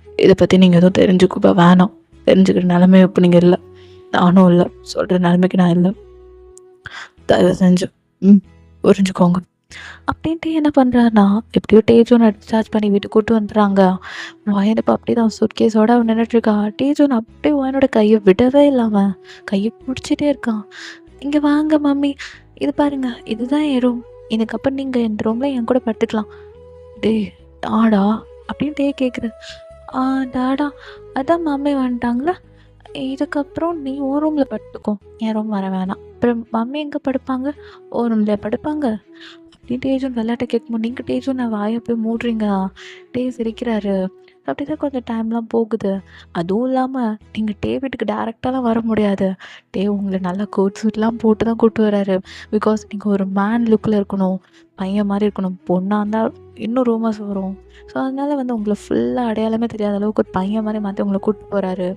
[SPEAKER 1] இதை பற்றி நீங்கள் எதுவும் தெரிஞ்சுக்க வேணாம், தெரிஞ்சுக்கிற நிலைமை இப்போ நீங்கள் இல்லை, நானும் இல்லை, சொல்கிற நிலைமைக்கு நான் இல்லை, தயவு செஞ்சு புரிஞ்சுக்கோங்க அப்படின்ட்டு என்ன பண்ணுறாருன்னா எப்படியோ டேஜோனை டிஸ்சார்ஜ் பண்ணி வீட்டுக்கு கூப்பிட்டு வந்துடுறாங்க. வயனுக்கு அப்படி தான் சூட்கேஸோட அவன் நின்றுட்டுருக்கா. டேஜோன் அப்படியே வயனோட கையை விடவே இல்லாமல் கையை பிடிச்சிட்டே இருக்கான். இங்கே வாங்க மம்மி, இது பாருங்க, இதுதான் என் ரூம், இதுக்கப்புறம் நீங்கள் இந்த ரூமில் என் கூட படுத்துக்கலாம். டே டாடா அப்படின்னு டே கேட்குறது. டாடா அதான் மம்மி வந்துட்டாங்களா, இதுக்கப்புறம் நீ ஓ ரூமில் படுத்துக்கோ, என் ரூம் வர வேணாம், அப்புறம் மம்மி எங்கே படுப்பாங்க, ஓ ரூமில் படுப்பாங்க அப்படின்னு டேஜூன் விளையாட்டை கேட்கும்போது நீங்கள் டேஜூன் நான் வாயை போய் மூடுறீங்க. டே சிரிக்கிறாரு. அப்படி தான் கொஞ்சம் டைம்லாம் போகுது. அதுவும் இல்லாமல் நீங்கள் டே வீட்டுக்கு டேரெக்டாலாம் வர முடியாது, டே உங்களை நல்லா கோட் சூட்லாம் போட்டு தான் கூப்பிட்டு வர்றாரு. பிகாஸ் நீங்கள் ஒரு மேன் லுக்கில் இருக்கணும், பையன் மாதிரி இருக்கணும், பொண்ணாக இருந்தால் இன்னும் ரூமர்ஸ் வரும். ஸோ அதனால வந்து உங்களை ஃபுல்லாக அடையாளமே தெரியாத அளவுக்கு ஒரு பையன் மாதிரி மாற்றி உங்களை கூப்பிட்டு போகிறாரு.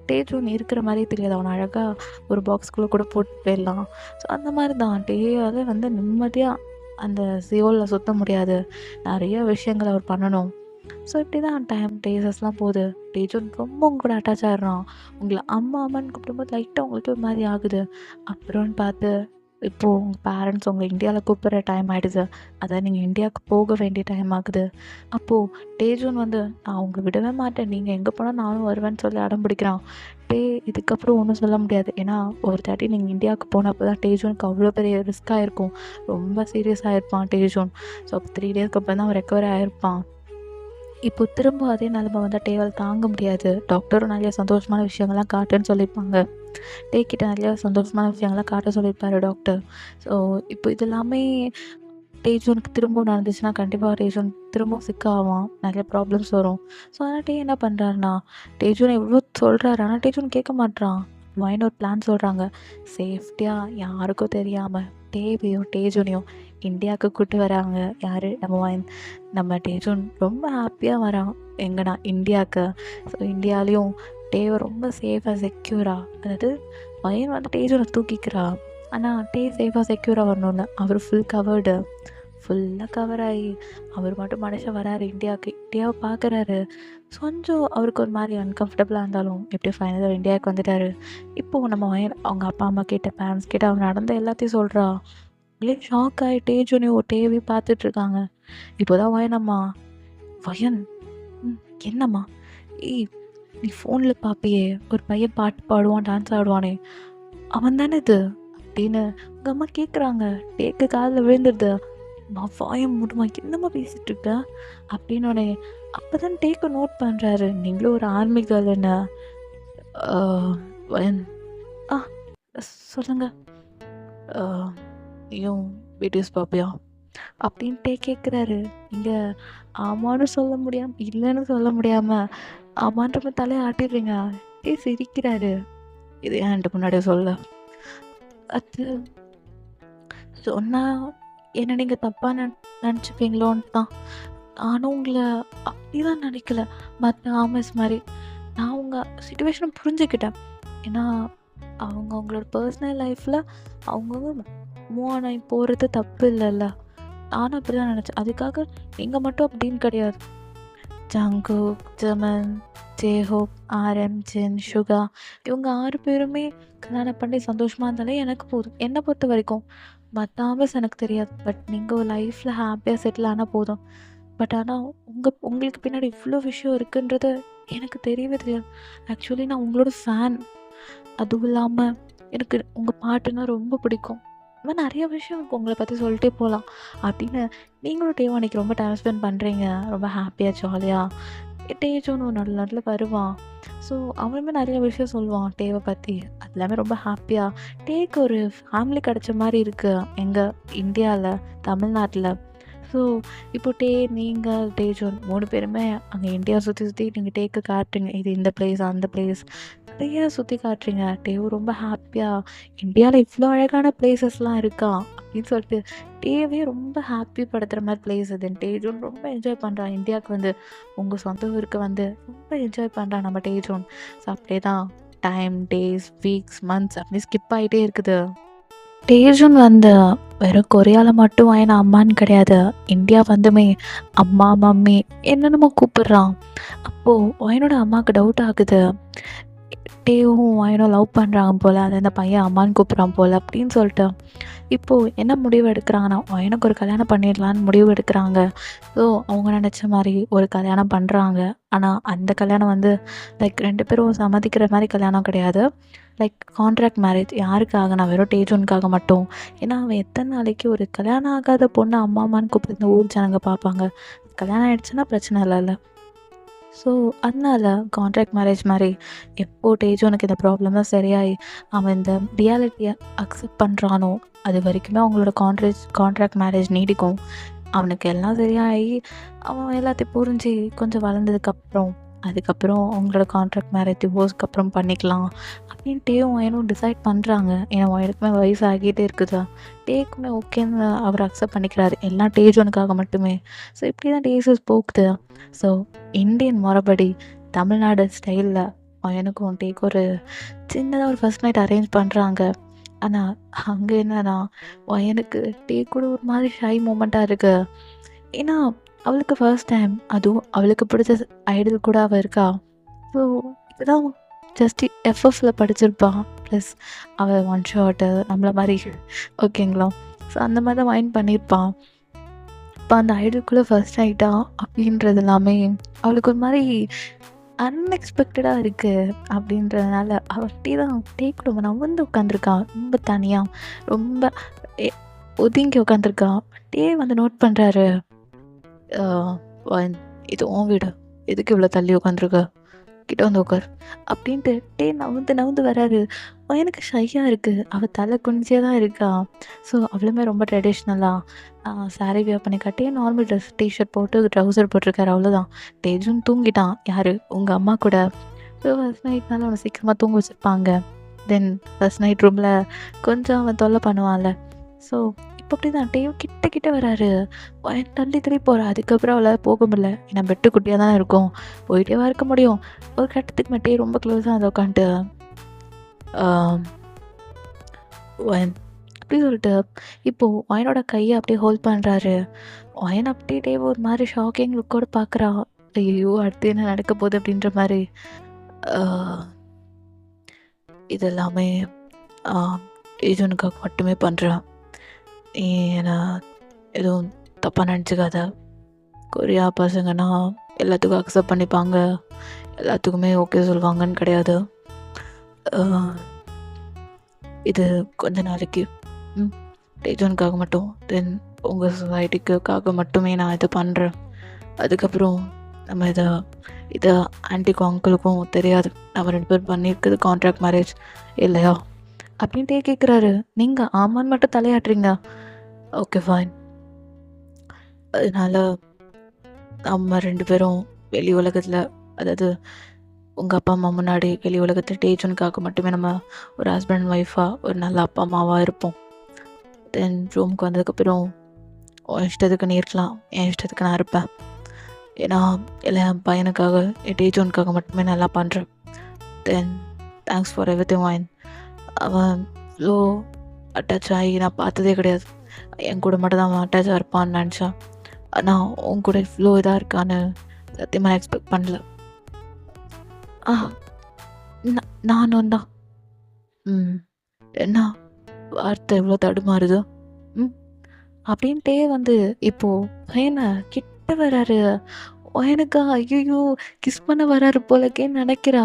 [SPEAKER 1] டேஜூன் இருக்கிற மாதிரியே தெரியாது, அவனை அழகாக ஒரு பாக்ஸ்குள்ளே கூட போட்டு போயிடலாம். ஸோ அந்த மாதிரி தான் டேயால் வந்து நிம்மதியாக அந்த சியோலில் சுற்ற முடியாது, நிறைய விஷயங்கள் அவர் பண்ணணும். ஸோ இப்படி தான் டேஸஸ்லாம் போகுது. டேஜூன் ரொம்ப உங்க கூட அட்டாச் ஆகிடுறான். உங்களை அம்மா அம்மான்னு கூப்பிடும்போது லைட்டாக உங்களுக்கு ஒரு மாதிரி ஆகுது. அப்புறம்னு பார்த்து இப்போது உங்கள் பேரண்ட்ஸ் உங்களை இந்தியாவில் கூப்பிட்ற டைம் ஆகிடுது, அதான் நீங்கள் இந்தியாவுக்கு போக வேண்டிய டைம் ஆகுது. அப்போது டேஜூன் வந்து நான் உங்களை விடவே மாட்டேன், நீங்கள் எங்கே போனால் நானும் வருவேன்னு சொல்லி அடம் பிடிக்கிறான். இதுக்கப்புறம் ஒன்றும் சொல்ல முடியாது. ஏன்னா ஒரு தாட்டி நீங்கள் இந்தியாவுக்கு போனப்போ தான் டேஜூனுக்கு அவ்வளோ பெரிய ரிஸ்க்காக இருக்கும், ரொம்ப சீரியஸாக இருப்பான் டேஜூன். ஸோ அப்போ 3 டேஸ்க்கு அப்புறம் தான் அவன் ரெக்கவர் ஆகிருப்பான். இப்போ திரும்ப அதே நிலமை வந்தால் டேவால் தாங்க முடியாது. டாக்டரும் நிறைய சந்தோஷமான விஷயங்கள்லாம் காட்டுன்னு சொல்லியிருப்பாங்க. டேக்கிட்ட நிறையா சந்தோஷமான விஷயங்கள்லாம் காட்ட சொல்லியிருப்பாரு டாக்டர். ஸோ இப்போ இது எல்லாமே டேஜூனுக்கு திரும்ப நடந்துச்சுன்னா கண்டிப்பாக டேஜூன் திரும்ப சிக்காவான், நிறைய ப்ராப்ளம்ஸ் வரும். ஸோ அதனால் டே என்ன பண்ணுறாருன்னா, டேஜூன் எவ்வளோ சொல்கிறாரு, ஆனால் டேஜூன் கேட்க மாட்றான். மைண்ட் ஒரு பிளான் சொல்கிறாங்க, சேஃப்டியாக யாருக்கும் தெரியாமல் டேவையும் டேஜூனையும் இந்தியாவுக்கு கூப்பிட்டு வராங்க. யார் நம்ம டேஜூன் ரொம்ப ஹாப்பியாக வரான் எங்கன்னா இந்தியாவுக்கு. ஸோ இந்தியாவிலையும் டேவை ரொம்ப சேஃபாக செக்யூராக, அதாவது பையன் வந்து டேஜூனை தூக்கிக்கிறா, ஆனால் டே சேஃபாக செக்யூராக வரணும்ல. அவர் ஃபுல்லாக கவர் ஆகி அவர் மட்டும் மனுஷன் வராரு இந்தியாவுக்கு. இந்தியாவை பார்க்குறாரு, கொஞ்சம் அவருக்கு ஒரு மாதிரி அன்கம்ஃபர்டபுளாக இருந்தாலும் எப்படியும் ஃபைனலாக இந்தியாவுக்கு வந்துட்டார். இப்போது நம்ம அவங்க அப்பா அம்மா கிட்ட பேரண்ட்ஸ் கிட்ட அவர் நடந்த எல்லாத்தையும் சொல்கிறா. அப்படியே ஷாக் ஆகி டேஜூனையும் டேவையும் பார்த்துட்ருக்காங்க. இப்போ தான் வயன் என்னம்மா, ஏய் நீ ஃபோனில் பார்ப்பியே ஒரு பையன் பாட்டு பாடுவான், டான்ஸ் ஆடுவானே, அவன் தானே இது அப்படின்னு உங்கள் அம்மா கேட்குறாங்க. டேக்கு காதில் விழுந்துடுது. வாயம் மூடுமா, என்னம்மா பேசிகிட்டு இருக்க அப்படின்னோடனே அப்போ தான் டேக்கை நோட் பண்ணுறாரு, நீங்களும் ஒரு ஆர்மி கேர்ள் என்ன சொல்லுங்க, நீயும் பிடிஎஸ் பாப்பியா அப்படின்ட்டே கேட்குறாரு. இங்கே ஆமான்னு சொல்ல முடியாமல் இல்லைன்னு சொல்ல முடியாமல் ஆமான்ற தலையை ஆட்டிடுறீங்க. சிரிக்கிறாரு. இது ஏன்ட்டு முன்னாடியே சொல்ல, அது சொன்னால் என்ன நீங்கள் தப்பாக நினச்சிப்பீங்களோன்னு தான். நானும் உங்களை அப்படி தான் நினைக்கல, மற்ற ஆமஸ் மாதிரி. நான் உங்கள் சிச்சுவேஷனை புரிஞ்சுக்கிட்டேன். ஏன்னா அவங்களோட பர்சனல் லைஃப்பில் அவங்கவுங்க மூவ் ஆன் ஆகி போகிறது தப்பு இல்லைல்ல. நானும் அப்படி தான் நினச்சேன். அதுக்காக நீங்கள் மட்டும் அப்படின்னு கிடையாது. ஜங்குக், ஜமன், ஜேஹோப், RM, ஜின், சுகா இவங்க 6 பேருமே கல்யாணம் பண்ணி சந்தோஷமாக இருந்தாலே எனக்கு போதும். என்னை பொறுத்த வரைக்கும் மற்ற ஆம்பஸ் எனக்கு தெரியாது, பட் நீங்கள் ஒரு லைஃப்பில் ஹாப்பியாக செட்டில் ஆனால் போதும். பட் ஆனால் உங்களுக்கு பின்னாடி இவ்வளோ விஷயம் இருக்குன்றது எனக்கு தெரியவே தெரியாது. ஆக்சுவலி நான் உங்களோட ஃபேன். அதுவும் இல்லாமல் எனக்கு உங்கள் பாட்டுன்னா ரொம்ப பிடிக்கும். இந்த மாதிரி நிறைய விஷயம் எனக்கு உங்களை பற்றி சொல்லிட்டே போகலாம். அப்படின்னு நீங்களும் டேவா அன்றைக்கி ரொம்ப டைம் ஸ்பெண்ட் பண்ணுறீங்க, ரொம்ப ஹாப்பியாக ஜாலியாக. டேஜூன்னு ஒரு நல்ல வருவான். ஸோ அவனுமே நிறைய விஷயம் சொல்லுவான் டேவை பற்றி. அது எல்லாமே ரொம்ப ஹாப்பியாக டேக்கு ஒரு ஃபேமிலி கிடச்ச மாதிரி இருக்குது எங்கள் இந்தியாவில், தமிழ்நாட்டில். ஸோ இப்போ நீங்கள் டேஜூன் 3 பேருமே அங்கே இந்தியா சுற்றி நீங்கள் டேக்கு காட்டுறீங்க, இது இந்த பிளேஸ் அந்த பிளேஸ் நிறைய சுற்றி காட்டுறீங்க. டேவும் ரொம்ப ஹாப்பியாக இந்தியாவில் இவ்வளோ அழகான பிளேசஸ்லாம் இருக்கா அப்படின்னு சொல்லிட்டு டேவே ரொம்ப ஹாப்பி படுத்துகிற மாதிரி பிளேஸ் அது. டேஜூன் ரொம்ப என்ஜாய் பண்ணுறான். இந்தியாவுக்கு வந்து உங்கள் சொந்த ஊருக்கு வந்து ரொம்ப என்ஜாய் பண்ணுறான் நம்ம டேஜூன். ஸோ அப்படியே தான் டைம், டேஸ், வீக்ஸ், மந்த்ஸ் அப்படி ஸ்கிப் ஆகிட்டே இருக்குது. டேஜூன் வந்து வெறும் கொரியாவில் மட்டும் வயனா அம்மான்னு கிடையாது, இந்தியா வந்துமே அம்மா மம்மி என்னென்னமோ கூப்பிட்றான். அப்போது வயனோட அம்மாவுக்கு டவுட் ஆகுது, டேவும் வயனும் லவ் பண்ணுறாங்க போல், அதை அந்த பையன் அம்மான்னு கூப்பிட்றான் போல் அப்படின்னு சொல்லிட்டு இப்போது என்ன முடிவு எடுக்கிறாங்கன்னா வயனுக்கு ஒரு கல்யாணம் பண்ணிடலான்னு முடிவு எடுக்கிறாங்க. ஸோ அவங்க நினச்ச மாதிரி ஒரு கல்யாணம் பண்ணுறாங்க. ஆனால் அந்த கல்யாணம் வந்து லைக் 2 பேரும் சம்மதிக்கிற மாதிரி கல்யாணம் கிடையாது. Like contract marriage. யாருக்காக? நான் வெறும் டேஜூனுக்காக மட்டும். ஏன்னா அவன் எத்தனை நாளைக்கு ஒரு கல்யாணம் ஆகாத பொண்ணு அம்மா அம்மான்னு கூப்பிட்டு இந்த ஊர் ஜனங்க பார்ப்பாங்க. கல்யாணம் ஆகிடுச்சுன்னா பிரச்சனை இல்லைல்ல. ஸோ அதனால் கான்ட்ராக்ட் மேரேஜ் மாதிரி எப்போது டேஜூனுக்கு இந்த ப்ராப்ளம்லாம் சரியாகி அவன் இந்த ரியாலிட்டியை அக்செப்ட் பண்ணுறானோ அது வரைக்குமே அவங்களோட கான்ட்ராக்ட் மேரேஜ் நீடிக்கும். அவனுக்கு எல்லாம் சரியாகி அவன் எல்லாத்தையும் புரிஞ்சு கொஞ்சம் வளர்ந்ததுக்கப்புறம் அதுக்கப்புறம் அவங்களோட கான்ட்ராக்ட் மேரேஜ் டிவோர்ஸ்க்கு அப்புறம் பண்ணிக்கலாம் அப்படின்னு டேவும் ஒயனும் டிசைட் பண்ணுறாங்க. ஏன்னா ஒயனுக்குமே வயசு ஆகிட்டே இருக்குதா. டேக்குமே ஓகேன்னு அவர் அக்செப்ட் பண்ணிக்கிறாரு, எல்லாம் டேஜோனுக்காக மட்டுமே. ஸோ இப்படி தான் டேஸஸ் போகுது. ஸோ இந்தியன் முறைப்படி தமிழ்நாடு ஸ்டைலில் ஒயனுக்கும் டேக்கு ஒரு சின்னதாக ஒரு ஃபர்ஸ்ட் நைட் அரேஞ்ச் பண்ணுறாங்க. ஆனால் அங்கே என்னன்னா ஒயனுக்கு டே கூட ஒரு மாதிரி ஷை மூமெண்ட்டாக இருக்குது. ஏன்னா அவளுக்கு ஃபர்ஸ்ட் டைம், அதுவும் அவளுக்கு பிடிச்ச ஐடல் கூட அவள் இருக்கா. ஸோ இப்போதான் ஜஸ்ட் எஃப்எஃப்ல படிச்சிருப்பான். ப்ளஸ் அவள் ஒன் ஷாட்டு நம்மளை மாதிரி ஓகேங்களா. ஸோ அந்த மாதிரி தான் மைண்ட் பண்ணியிருப்பான். இப்போ அந்த ஐடலுக்குள்ளே ஃபர்ஸ்ட் நைட்டா அப்படின்றது எல்லாமே அவளுக்கு ஒரு மாதிரி அன்எக்ஸ்பெக்டடாக இருக்குது. அப்படின்றதுனால அவள்கிட்டே தான் டேக் ரொம்ப நவந்து உட்காந்துருக்கான், ரொம்ப தனியாக, ரொம்ப ஒதுங்கி உட்காந்துருக்கான். டே வந்து நோட் பண்ணுறாரு, இது உன் வீடு, எதுக்கு இவ்வளோ தள்ளி உட்காந்துருக்க, கிட்ட வந்து உட்கார் அப்படின்ட்டு டே நவுந்து வராரு. எனக்கு ஷையாக இருக்குது, அவள் தலை குனிஞ்சே தான் இருக்கா. ஸோ அவளுமே ரொம்ப ட்ரெடிஷ்னலாக சாரீ வியர் பண்ணி கட்டி நார்மல் ட்ரெஸ் டிஷர்ட் போட்டு ட்ரௌசர் போட்டிருக்காரு, அவ்வளோதான். டேஜும் தூங்கிட்டான். யார்? உங்கள் அம்மா கூட. ஸோ ஃபர்ஸ்ட் நைட்னால அவனை சீக்கிரமாக தூங்க வச்சுருப்பாங்க. தென் ஃபர்ஸ்ட் நைட் ரூமில் கொஞ்சம் அவன் தொல்லை பண்ணுவான்ல. ஸோ இப்போ அப்படி தான் டேவ் கிட்ட வராரு, தள்ளி போகிறா. அதுக்கப்புறம் அவளால் போக முடியல, ஏன்னா பெட்டு குட்டியாக தானே இருக்கும், போயிட்டேவா இருக்க முடியும். ஒரு கட்டத்துக்கு மேட்டே ரொம்ப க்ளோஸாக அதை உட்காந்துட்டு அப்படி சொல்லிட்டு இப்போது ஒயனோட கையை அப்படியே ஹோல்ட் பண்ணுறாரு. ஒயன் அப்படியே டேவ் ஒரு மாதிரி ஷாக்கிங் லுக்கோடு பார்க்குறா. ஐயோ அடுத்து என்ன நடக்க போகுது அப்படின்ற மாதிரி. இது எல்லாமே ரீஜனுக்காக மட்டுமே பண்ணுறான். ஏன்னா எதுவும் தப்பாக நினச்சிக்காத. கொரியா பசங்கன்னா எல்லாத்துக்கும் அக்செப்ட் பண்ணிப்பாங்க, எல்லாத்துக்குமே ஓகே சொல்லுவாங்கன்னு கிடையாது. இது கொஞ்ச நாளைக்கு ரீஜனுக்காக மட்டும், தென் உங்கள் சொசைட்டிக்காக மட்டுமே நான் இதை பண்ணுறேன். அதுக்கப்புறம் நம்ம இதை ஆன்ட்டிக்கும் அங்கிளுக்கும் தெரியாது, நம்ம 2 பேர் பண்ணியிருக்குது கான்ட்ராக்ட் மேரேஜ் இல்லையா அப்படின்ட்டே கேட்குறாரு. நீங்கள் ஆமான்னு மட்டும் தலையாட்டுறீங்க. Okay fine. அதனால் நம்ம 2 பேரும் வெளி உலகத்தில், அதாவது உங்கள் அப்பா அம்மா முன்னாடி வெளி உலகத்தில் டேஜனுக்காக மட்டுமே நம்ம ஒரு ஹஸ்பண்ட் அண்ட் ஒய்ஃபாக ஒரு நல்ல அப்பா அம்மாவாக இருப்போம். தென் ரூமுக்கு வந்ததுக்கப்புறம் உன் இஷ்டத்துக்கு நீ இருக்கலாம், என் இஷ்டத்துக்கு நான் இருப்பேன். ஏன்னா இல்லை என் பையனுக்காக, என் டேஜோனுக்காக மட்டுமே நல்லா பண்ணுறேன். Then thanks for everything wine. அவன் இவ்வளோ அட்டாச் ஆகி நான் பார்த்ததே கிடையாது. என் கூட மட்டும் தான் அவன் அட்டாச்சாக இருப்பான்னு நினச்சான். ஆனால் உன் கூட இவ்வளோ இதாக இருக்கான்னு சத்தியமாக எக்ஸ்பெக்ட் பண்ணல. நானும் தான். என்ன வார்த்தை இவ்வளோ தடுமாறுது அப்படின்ட்டே வந்து இப்போது பையனை கிட்ட வராரு. எனக்கு ஐயோ கிஸ் பண்ண வராரு போலக்கேன்னு நினைக்கிறா.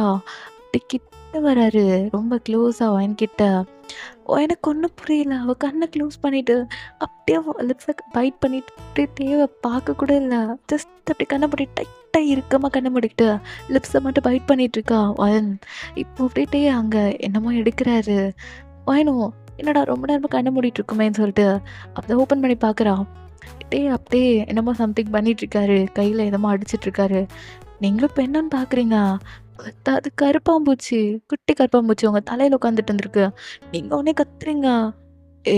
[SPEAKER 1] அப்படி கிட்ட வராரு, ரொம்ப க்ளோஸாக வயன்கிட்ட. எனக்கு ஒன்றும் புரியல. அவள் கண்ணை க்ளோஸ் பண்ணிவிட்டு அப்படியே லிப்ஸை பைட் பண்ணிட்டு அப்படியே தேவை பார்க்க கூட இல்லை, ஜஸ்ட் அப்படி கண்ணை மூடி டைட்டாக இருக்கமாக கண்ணை மூடிக்கிட்டு லிப்ஸை மட்டும் பைட் பண்ணிகிட்ருக்கா வயன். இப்போ அப்படியே அங்கே என்னமோ எடுக்கிறாரு. வயனும் என்னடா ரொம்ப நேரமாக கண்ணை மூடிட்டு இருக்குமேன்னு சொல்லிட்டு அப்போ ஓப்பன் பண்ணி பார்க்குறா. அப்படியே என்னமோ சம்திங் பண்ணிகிட்ருக்காரு, கையில் என்னமோ அடிச்சிட்ருக்காரு. நீங்களும் இப்போ என்னன்னு பார்க்குறீங்க? அது கருப்பாம்பூச்சி, குட்டி கருப்பாம்பூச்சி உங்கள் தலையில் உட்காந்துட்டு இருந்திருக்கு. நீங்கள் உடனே கத்துறீங்க. ஏ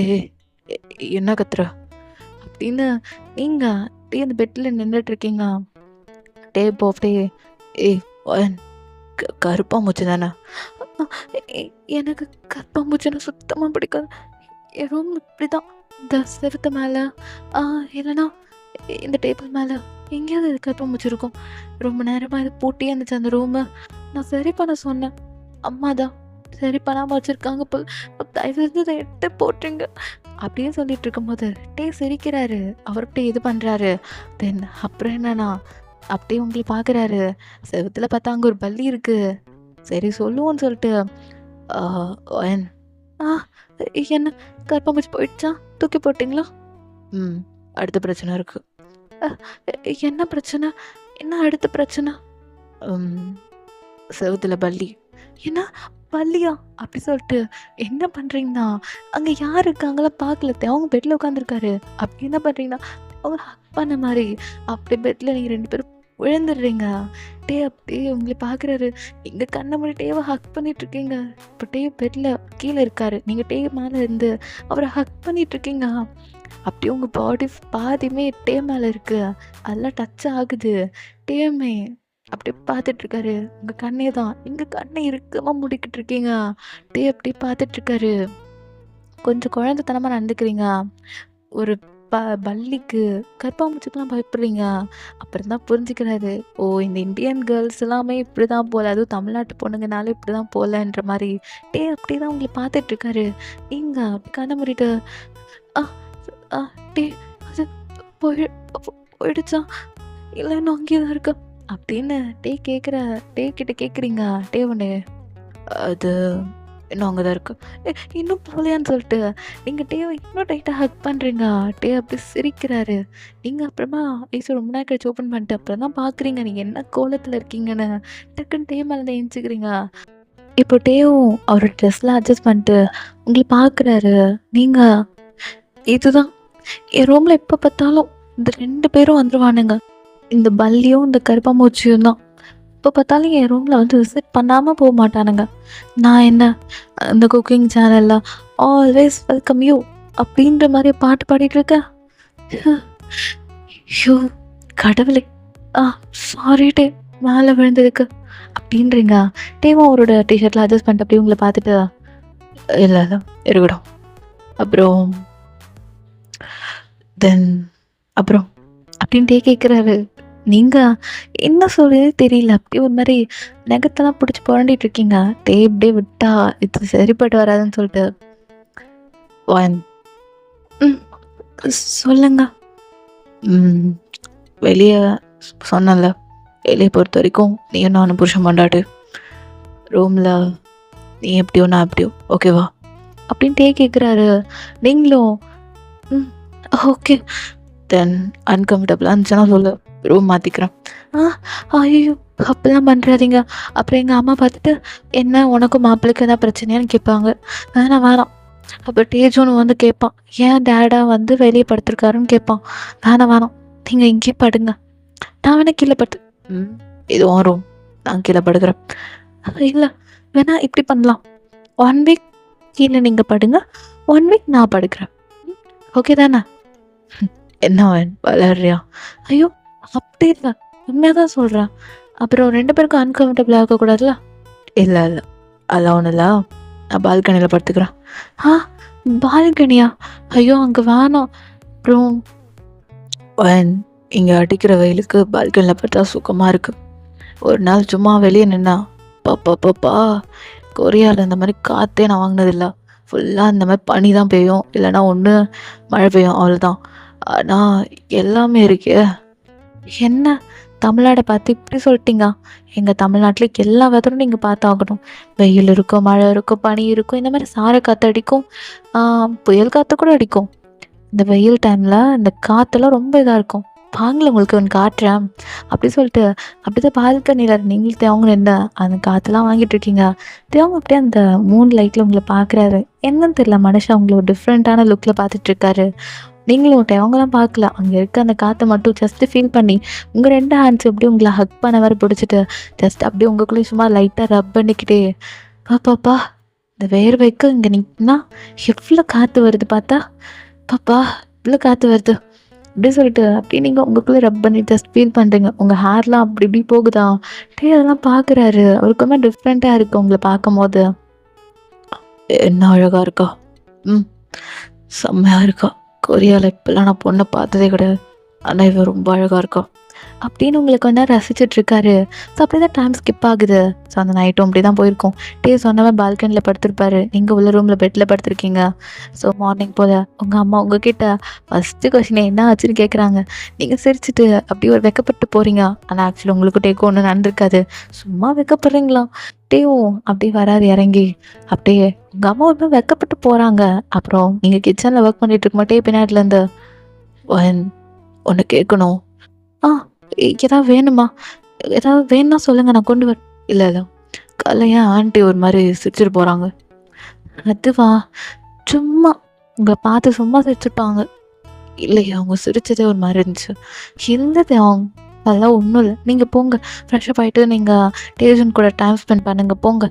[SPEAKER 1] என்ன கத்துற அப்படின்னு நீங்கள் அப்படியே அந்த பெட்டில் நின்றுட்டுருக்கீங்க. இப்போ அப்படியே கருப்பாம்பூச்சி தானே? எனக்கு கருப்பாம்பூச்சின்னா சுத்தமாக பிடிக்காது. என் ரூம் இப்படி தான், இந்த செவத்து மேலே இல்லைன்னா இந்த டேபிள் மேலே எங்கேயாவது கருப்பாம்பூச்சி இருக்கும். ரொம்ப நேரமாக இது பூட்டியே இருந்துச்சு அந்த ரூமு. நான் சரி பண்ண சொன்னேன், அம்மா தான் சரி பண்ணாமல் வச்சுருக்காங்க போல், தயவு செஞ்சு இதை எடுத்து போட்டுருங்க அப்படியே சொல்லிட்டு இருக்கும்போது சிரிக்கிறாரு. அவர் அப்படியே இது பண்ணுறாரு. தென் அப்புறம் என்னன்னா அப்படியே உங்களை பார்க்குறாரு. செவத்தில் பார்த்தா அங்கே ஒரு பல்லி இருக்குது. சரி சொல்லுவோன்னு சொல்லிட்டு என்ன கருப்பாம்பூச்சி போயிடுச்சா, தூக்கி போட்டிங்களா? அடுத்த பிரச்சனை இருக்குது. என்ன பிரச்சனை? என்ன அடுத்த பிரச்சனை? செவத்தில் பல்லி. என்ன பல்லியா அப்படி சொல்லிட்டு என்ன பண்ணுறீங்கன்னா, அங்கே யார் இருக்காங்களா பார்க்கல, அவங்க பெட்டில் உட்காந்துருக்காரு. அப்படி என்ன பண்ணுறீங்கன்னா அவங்க ஹக் பண்ண மாதிரி அப்படி பெட்டில் நீங்கள் 2 பேரும் விழுந்துடுறீங்க. டே அப்படியே உங்களை பார்க்குறாரு. நீங்கள் கண்ணை மூடி டேவை ஹக் பண்ணிகிட்ருக்கீங்க. இப்போ டே பெட்டில் கீழே இருக்காரு. நீங்கள் டே மேலே இருந்து அவரை ஹக் பண்ணிகிட்ருக்கீங்க. அப்படியே உங்கள் பாடி பாதியுமே டே மேலே இருக்குது. அதெல்லாம் டச் ஆகுது. டேமே அப்படியே பார்த்துட்ருக்காரு. உங்கள் கண்ணே தான். நீங்கள் கண்ணை இறுக்கமாக மூடிக்கிட்டு இருக்கீங்க. டே அப்படியே பார்த்துட்ருக்காரு. கொஞ்சம் குழந்தைத்தனமாக நடந்துக்கிறீங்க. ஒரு பல்லிக்கு கற்பாம்பூச்சிக்கெலாம் பயப்படுறீங்க. அப்புறம் தான் புரிஞ்சுக்கிறாரு, ஓ இந்த இந்தியன் கேர்ள்ஸ் எல்லாமே இப்படி தான் போல, அதுவும் தமிழ்நாட்டு பொண்ணுங்கனாலும் இப்படி தான் போலன்ற மாதிரி. டே அப்படி தான் உங்களை பார்த்துட்ருக்காரு. நீங்கள் அப்படி கண்ண மூடிட்டு ஆ ஆ டே அது போயிடுச்சா இல்லை இன்னும் அங்கேயே தான் இருக்கா அப்படின்னு டே கிட்ட கேட்குறீங்க. டே ஒன்று அது இன்னும் அங்கே தான் இருக்கு. இன்னும் போகலையான்னு சொல்லிட்டு நீங்கள் டேவை இன்னும் டைட்டாக ஹக் பண்ணுறீங்க. டே அப்படி சிரிக்கிறாரு. நீங்கள் அப்புறமா ஐஸை ரொம்ப நேரம் கழிச்சு ஓப்பன் பண்ணிட்டு அப்புறம் தான் பார்க்குறீங்க நீங்கள் என்ன கோலத்தில் இருக்கீங்கன்னு. டக்குன்னு டே மேலே தான் எழுச்சிக்கிறீங்க. இப்போ டேவும் அவரோட ட்ரெஸ்லாம் அட்ஜஸ்ட் பண்ணிட்டு உங்களை பார்க்குறாரு. நீங்கள் இதுதான் என் ரூமில் எப்போ பார்த்தாலும் இந்த 2 பேரும் வந்துடுவானுங்க. இந்த பல்லியும் இந்த கருப்பாம்பூச்சியும் தான் எப்போ பார்த்தாலும் என் ரூமில் வந்து விசிட் பண்ணாமல் போக மாட்டானுங்க. நான் என்ன இந்த குக்கிங் சேனலில் ஆல்வேஸ் வெல்கம் யூ அப்படின்ற மாதிரி பாட்டு பாடிட்டு இருக்கேன். ஐயோ கடவுளே, சாரி டே மேலே விழுந்ததுக்கு அப்படின்றீங்க. டேவும் அவரோட டிஷர்ட்டில் அட்ஜஸ்ட் பண்ணிட்டு அப்படி உங்களை பார்த்துட்டு இல்லை இருக்கட்டும். அப்புறம் அப்படின்னு டே கேட்குறாரு. நீங்கள் என்ன சொல்கிறதே தெரியல. அப்படியே ஒரு மாதிரி நகத்தெல்லாம் பிடிச்சி புரண்டிட்டு இருக்கீங்க. டே இப்படியே விட்டா இது சரிப்பட்டு வராதுன்னு சொல்லிட்டு சொல்லுங்க. வெளியே சொன்னல, வெளியே பொறுத்த வரைக்கும் நீயும் நானும் புருஷன் கொண்டாடு. ரூமில் நீ எப்படியோ நான் எப்படியோ ஓகேவா அப்படின்னு டே கேட்குறாரு. நீங்களும் ஓகே தென் அன்கம்ஃபர்டபுளாக இருந்துச்சுன்னா சொல்லு, ரூம் மாற்றிக்கிறேன். ஐயோ அப்படிலாம் பண்ணுறாதீங்க. அப்புறம் எங்கள் அம்மா பார்த்துட்டு என்ன உனக்கும் மாப்பிள்ளைக்கு எதாவது பிரச்சனையான்னு கேட்பாங்க. வேணாம். அப்போ டேஜோன்னு வந்து கேட்பான், ஏன் டேடா வந்து வெளியே படுத்துருக்காருன்னு கேட்பான். வேணாம் நீங்கள் இங்கேயே படுங்க, நான் வேணா கீழே படுத்து இதுவும் ரூம் நான் கீழே படுக்கிறேன். இல்லை வேணா இப்படி பண்ணலாம், 1 வீக் கீழே நீங்கள் படுங்க, 1 வீக் நான் படுக்கிறேன். ஓகே தானே? என்ன வளர்றியா? ஐயோ அப்படி இல்லை, உண்மையாக தான் சொல்கிறேன். அப்புறம் 2 பேருக்கும் அன்கம்ஃபர்டபுளாக இருக்கக்கூடாதுல்ல? இல்லை அதெல்லாம் ஒன்றும் இல்லை, நான் பால்கனியில் படுத்துக்கிறேன். பால்கனியா? ஐயோ அங்கே வேணாம். அப்புறம் இங்கே அடிக்கிற வெயிலுக்கு பால்கனியில் படுத்தா சுகமாக இருக்குது. ஒரு நாள் சும்மா வெளியே நின்னா பாப்பா கொரியாவில் இந்த மாதிரி காற்றே நான் வாங்கினதில்லை. ஃபுல்லாக இந்த மாதிரி பனி தான் பெய்யும், இல்லைன்னா ஒன்று மழை பெய்யும், அவ்வளோதான். ஆனால் எல்லாமே இருக்கே. என்ன தமிழ்நாடை பார்த்து இப்படி சொல்லிட்டீங்க? எங்கள் தமிழ்நாட்டில் எல்லா வெதரும் நீங்கள் பார்த்தாகணும். வெயில் இருக்கும், மழை இருக்கும், பனி இருக்கும், இந்த மாதிரி சாரை காற்று அடிக்கும், புயல் காற்று கூட அடிக்கும். இந்த வெயில் டைமில் இந்த காற்றெல்லாம் ரொம்ப இதாக இருக்கும். வாங்கல உங்களுக்கு ஒன்று காட்டுறேன் அப்படி சொல்லிட்டு அப்படி தான் பால்கனியில் நீங்களும் தேவங்க என்ன அந்த காற்றெல்லாம் வாங்கிட்டு இருக்கீங்க. தேவங்க அப்படியே அந்த மூன் லைட்டில் உங்களை பார்க்குறாரு. என்னன்னு தெரியல, மனுஷன் அவங்கள ஒரு டிஃப்ரெண்ட்டான லுக்கில் பார்த்துட்ருக்காரு. நீங்களும் அவங்களாம் பார்க்கல, அங்கே இருக்க அந்த காற்றை மட்டும் ஜஸ்ட்டு ஃபீல் பண்ணி உங்கள் 2 ஹேண்ட்ஸ் அப்படியே உங்களை ஹக் பண்ண வேறு பிடிச்சிட்டு ஜஸ்ட் அப்படியே உங்களுக்குள்ளேயும் சும்மா லைட்டாக ரப் பண்ணிக்கிட்டே பாப்பா இந்த வேர்வைக்கு இங்கே நிற்கினா எவ்வளோ காற்று வருது பார்த்தா, பாப்பா இவ்வளோ காற்று வருது அப்படி சொல்லிட்டு அப்படியே நீங்கள் உங்களுக்குள்ளே ரப் பண்ணி ஜஸ்ட் ஃபீல் பண்ணுறீங்க. உங்கள் ஹேர்லாம் அப்படி இப்படி போகுதா டே அதெல்லாம் பார்க்குறாரு. அவருக்குமே டிஃப்ரெண்ட்டாக இருக்குது உங்களை பார்க்கும் போது. என்ன அழகாக இருக்கா, செம்மையாக இருக்கா. கொரியாவில் இப்போல்லாம் நான் பொண்ணை பார்த்ததே கிடையாது, ஆனால் இவன் ரொம்ப அழகாக இருக்கா அப்படின்னு உங்களுக்கு வந்து ரசிச்சிட்ருக்காரு. ஸோ அப்படி தான் டைம் ஸ்கிப் ஆகுது. ஸோ அந்த நைட்டும் அப்படி தான் போயிருக்கோம். டே சொன்னவன் பால்கனியில் படுத்திருப்பாரு, நீங்கள் உள்ள ரூமில் பெட்டில் படுத்திருக்கீங்க. ஸோ மார்னிங் போல் உங்கள் அம்மா உங்ககிட்ட ஃபஸ்ட்டு கொஸ்டின் என்ன ஆச்சுன்னு கேட்குறாங்க. நீங்கள் சிரிச்சிட்டு அப்படியே ஒரு வெக்கப்பட்டு போகிறீங்க. ஆனால் ஆக்சுவலி உங்களுக்கு டேக்கு ஒன்றும் நடந்திருக்காது, சும்மா வெக்கப்படுறீங்களா. டேவும் அப்படியே வராரு இறங்கி. அப்படியே உங்கள் அம்மா ஒரு வெக்கப்பட்டு போகிறாங்க. அப்புறம் நீங்கள் கிச்சனில் ஒர்க் பண்ணிட்டு இருக்கும்போது பின்னாடிலேருந்து ஒன்று கேட்கணும், ஏதாவது வேணுமா, ஏதாவது வேணும்னா சொல்லுங்கள் நான் கொண்டு வரேன். இல்லை கலையா ஆண்டி ஒரு மாதிரி சிரிச்சிட்டு போகிறாங்க. அதுவா சும்மா உங்களை பார்த்து சும்மா சிரிச்சுப்பாங்க. இல்லையா அவங்க சிரிச்சதே ஒரு மாதிரி இருந்துச்சு. இல்லை அவங்க அதெல்லாம் ஒன்றும் இல்லை, நீங்கள் போங்க, ஃப்ரெஷ்அப் ஆகிட்டு நீங்கள் டேஜன் கூட டைம் ஸ்பெண்ட் பண்ணுங்க போங்க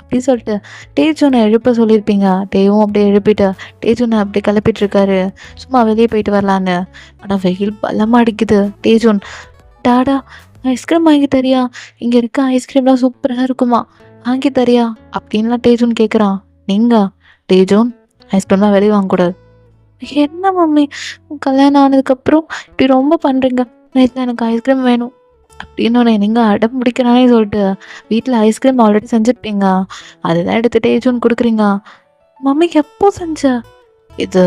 [SPEAKER 1] அப்படின்னு சொல்லிட்டு டேஜுனை எழுப்ப சொல்லியிருப்பீங்க. டேவும் அப்படியே எழுப்பிட்டு டேஜுனை அப்படி கிளப்பிட்டு இருக்காரு, சும்மா வெளியே போயிட்டு வரலான்னு. ஆனால் வெயில் பலமாக அடிக்குது. டேஜுன், டாடா ஐஸ்கிரீம் வாங்கி தரியா, இங்கே இருக்க ஐஸ்கிரீம்லாம் சூப்பராக இருக்குமா, வாங்கி தரியா அப்படின்லாம் டேஜுன் கேட்குறான். நீங்கள் டேஜுன் ஐஸ்கிரீம்லாம் வெளியே வாங்கக்கூடாது. என்ன மம்மி, கல்யாணம் ஆனதுக்கப்புறம் இப்படி ரொம்ப பண்ணுறீங்க, நேற்று எனக்கு ஐஸ்கிரீம் வேணும் அப்படின்னு நீங்கள் அடம் பிடிக்கிறானே சொல்லிட்டு வீட்டில் ஐஸ்கிரீம் ஆல்ரெடி செஞ்சுருப்பீங்க, அதுதான் எடுத்து டேஜுன் கொடுக்குறீங்க. மம்மிக்கு எப்போ செஞ்ச, இது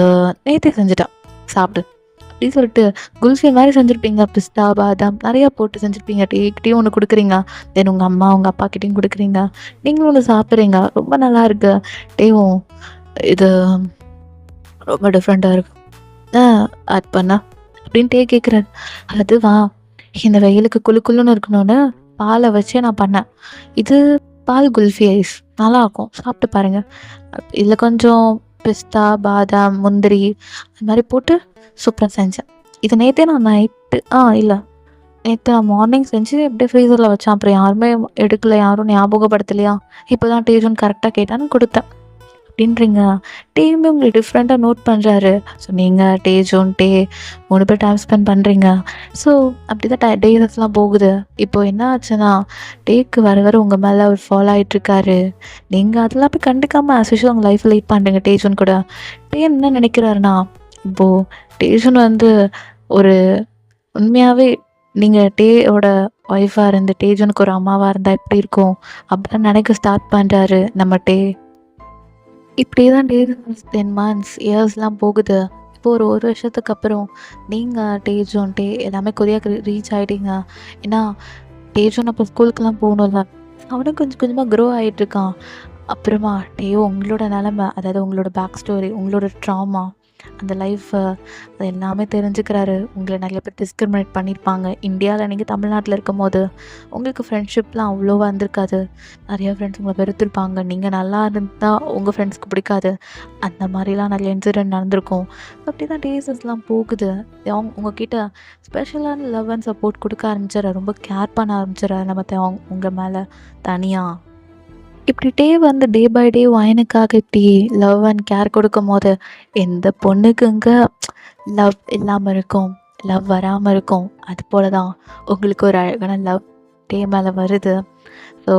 [SPEAKER 1] நேற்றே செஞ்சுட்டா, சாப்பிடு அப்படின்னு சொல்லிட்டு குல்ஃபி மாதிரி செஞ்சுருப்பீங்க, பிஸ்தா பாதாம் நிறையா போட்டு செஞ்சுருப்பீங்க. டீயும் ஒன்று கொடுக்குறீங்க, தென் உங்கள் அம்மா உங்கள் அப்பா கிட்டேயும் கொடுக்குறீங்க, நீங்களும் ஒன்று சாப்பிட்றீங்க, ரொம்ப நல்லா இருக்கு. டேவும் இது ரொம்ப டிஃப்ரெண்ட்டாக இருக்கு, ஆட் பண்ணா அப்படின்னு டே கேட்குறாரு. அதுவா, இந்த வெயிலுக்கு குளுன்னு இருக்கணும்னு பாலை வச்சே நான் பண்ணேன். இது பால் குல்ஃபி ஐஸ் நல்லாயிருக்கும், சாப்பிட்டு பாருங்கள். இதில் கொஞ்சம் பிஸ்தா பாதாம் முந்திரி அது மாதிரி போட்டு சூப்பராக செஞ்சேன். இது நேற்றே நான் நைட்டு இல்லை, நேற்று நான் மார்னிங் செஞ்சு அப்படியே ஃப்ரீசரில் வச்சேன். அப்புறம் யாருமே எடுக்கல, யாரும் ஞாபகப்படுத்தலையா, இப்போ தான் டேஜுன் கரெக்டாக கேட்டான்னு கொடுத்தேன் அப்படின்றீங்க. டேயுமே உங்களுக்கு டிஃப்ரெண்ட்டாக நோட் பண்ணுறாரு. ஸோ நீங்கள் டேஜுன் டே 3 பேர் டைம் ஸ்பெண்ட் பண்ணுறீங்க. ஸோ அப்படி தான் டேஸ்லாம் போகுது. இப்போது என்ன ஆச்சுன்னா, டேக்கு வர உங்கள் மேலே அவர் ஃபாலோ ஆகிட்டுருக்காரு. நீங்கள் அதெல்லாம் போய் கண்டுக்காமல் அசிஷம் உங்கள் லைஃப்பில் லீட் பண்ணுறீங்க டேஜுன் கூட. டே என்ன நினைக்கிறாருன்னா, இப்போது டேஜுன் வந்து ஒரு உண்மையாகவே நீங்கள் டேயோட ஒய்ஃபாக இருந்து டேஜுனுக்கு ஒரு அம்மாவாக இருந்தால் எப்படி இருக்கும் அப்படிலாம் நினைக்க ஸ்டார்ட் பண்ணுறாரு நம்ம டே. இப்படியே தான் டேஸ் 10 மந்த்ஸ் இயர்ஸ்லாம் போகுது. இப்போது ஒரு வருஷத்துக்கு அப்புறம் நீங்கள் டேஜுன் டே எல்லாமே கொரியாவுக்கு ரீச் ஆகிட்டீங்க. ஏன்னா டேஜுன் அப்போ ஸ்கூலுக்கெல்லாம் போகணும்ல, அவனும் கொஞ்சம் கொஞ்சமாக க்ரோ ஆகிட்டுருக்கான். அப்புறமா டேயோ உங்களோட நிலமை, அதாவது உங்களோட பேக் ஸ்டோரி, உங்களோட ட்ராமா, அந்த லைஃப் அது எல்லாமே தெரிஞ்சுக்கிறாரு. உங்களை நிறைய பேர் டிஸ்கிரிமினேட் பண்ணியிருப்பாங்க இந்தியாவில். நீங்கள் தமிழ்நாட்டில் இருக்கும் போது உங்களுக்கு ஃப்ரெண்ட்ஷிப்லாம் அவ்வளோவா இருந்திருக்காது. நிறையா ஃப்ரெண்ட்ஸ் உங்களை வெறுத்திருப்பாங்க. நீங்கள் நல்லா இருந்தால் உங்கள் ஃப்ரெண்ட்ஸ்க்கு பிடிக்காது. அந்த மாதிரிலாம் நிறைய இன்சிடென்ட் நடந்திருக்கும். அப்படி தான் டேஸஸ்லாம் போகுது. உங்ககிட்ட ஸ்பெஷலான லவ் அண்ட் சப்போர்ட் கொடுக்க ஆரம்பிச்சிடற, ரொம்ப கேர் பண்ண ஆரம்பிச்சிடற நம்ம உங்கள் மேலே தனியாக. இப்படி டே வந்து டே பை டே ஒயனுக்காக இப்படி லவ் அண்ட் கேர் கொடுக்கும் போது எந்த பொண்ணுக்குங்க லவ் இல்லாமல் இருக்கும், லவ் வராமல் இருக்கும். அது போல தான் உங்களுக்கு ஒரு அழகான லவ் டே மேலே வருது. ஸோ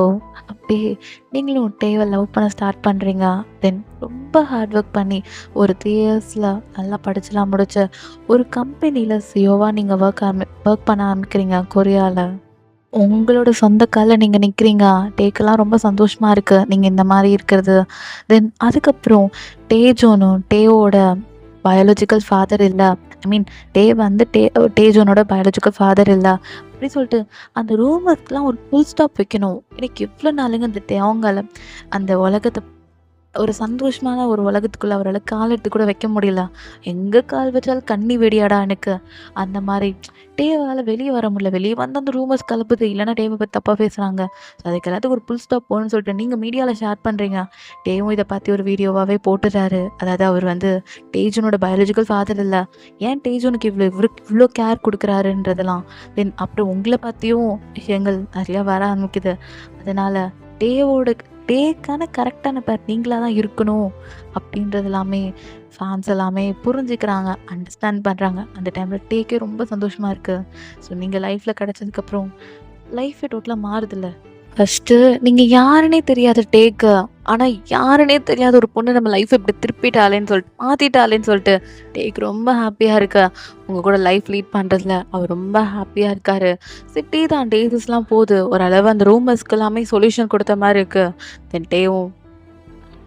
[SPEAKER 1] அப்படியே நீங்களும் டேவை லவ் பண்ண ஸ்டார்ட் பண்ணுறீங்க. தென் ரொம்ப ஹார்ட் ஒர்க் பண்ணி ஒரு 3 இயர்ஸில் நல்லா படிச்சுலாம் முடிச்ச ஒரு கம்பெனியில் சிஓவாக நீங்கள் ஒர்க் பண்ண ஆரம்பிக்கிறீங்க கொரியாவில். உங்களோட சொந்த காலில் நீங்கள் நிற்கிறீங்க. டேக்கெல்லாம் ரொம்ப சந்தோஷமாக இருக்குது நீங்கள் இந்த மாதிரி இருக்கிறது. தென் அதுக்கப்புறம் டேஜோனும் டேவோட பயாலஜிக்கல் ஃபாதர் இல்லை, ஐ மீன் டே வந்து டேஜோனோட பயாலஜிக்கல் ஃபாதர் இல்லை அப்படி சொல்லிட்டு அந்த ரூமர்ஸ்க்கெலாம் ஒரு ஃபுல் ஸ்டாப் வைக்கணும். எனக்கு எவ்வளோ நாளுங்க அந்த தேவங்கால அந்த உலகத்தை ஒரு சந்தோஷமான ஒரு உலகத்துக்குள்ளே அவரால் கால் எடுத்து கூட வைக்க முடியல. எங்கே கால் வச்சாலும் கண்ணி வெடியாடா எனக்கு, அந்த மாதிரி டேவால் வெளியே வர முடியல. வெளியே வந்து அந்த ரூமர்ஸ் கலப்புது, இல்லைன்னா டேவை பற்றி தப்பாக பேசுகிறாங்க. ஸோ அதுக்கு எல்லாத்துக்கும் ஒரு ஃபுல் ஸ்டாப் போகணும்னு சொல்லிட்டு நீங்கள் மீடியாவில் ஷேர் பண்ணுறீங்க. டேவும் இதை பற்றி ஒரு வீடியோவாகவே போட்டுறாரு. அதாவது அவர் வந்து டேஜுனோட பயாலஜிக்கல் ஃபாதர் இல்லை, ஏன் டேஜுனுக்கு இவ்வளோ கேர் கொடுக்குறாருன்றதெல்லாம். தென் அப்புறம் உங்களை பற்றியும் விஷயங்கள் நிறையா வர ஆரம்பிக்குது. அதனால் டேக்கான கரெக்டான பேர் நீங்களாக தான் இருக்கணும் அப்படின்றது எல்லாமே ஃபேன்ஸ் எல்லாமே புரிஞ்சுக்கிறாங்க, அண்டர்ஸ்டாண்ட் பண்ணுறாங்க. அந்த டைமில் டேக்கே ரொம்ப சந்தோஷமாக இருக்குது. ஸோ நீங்கள் லைஃப்பில் கிடச்சதுக்கப்புறம் லைஃபே டோட்டலாக மாறுதில்ல. ஃபஸ்ட்டு நீங்கள் யாருன்னே தெரியாத டேக்கு, ஆனால் யாருன்னே தெரியாத ஒரு பொண்ணு நம்ம லைஃப்பை இப்படி திருப்பிட்டாலேன்னு சொல்லிட்டு மாற்றிட்டாலேன்னு சொல்லிட்டு டேக்கு ரொம்ப ஹாப்பியாக இருக்கா. உங்கள் கூட லைஃப் லீட் பண்ணுறதுல அவர் ரொம்ப ஹாப்பியாக இருக்கார். சிட்டி தான் டேஸஸ்லாம் போகுது, ஓரளவு அந்த ரூமர்ஸ்க்கு எல்லாமே சொல்யூஷன் கொடுத்த மாதிரி இருக்குது. தென் டேவும்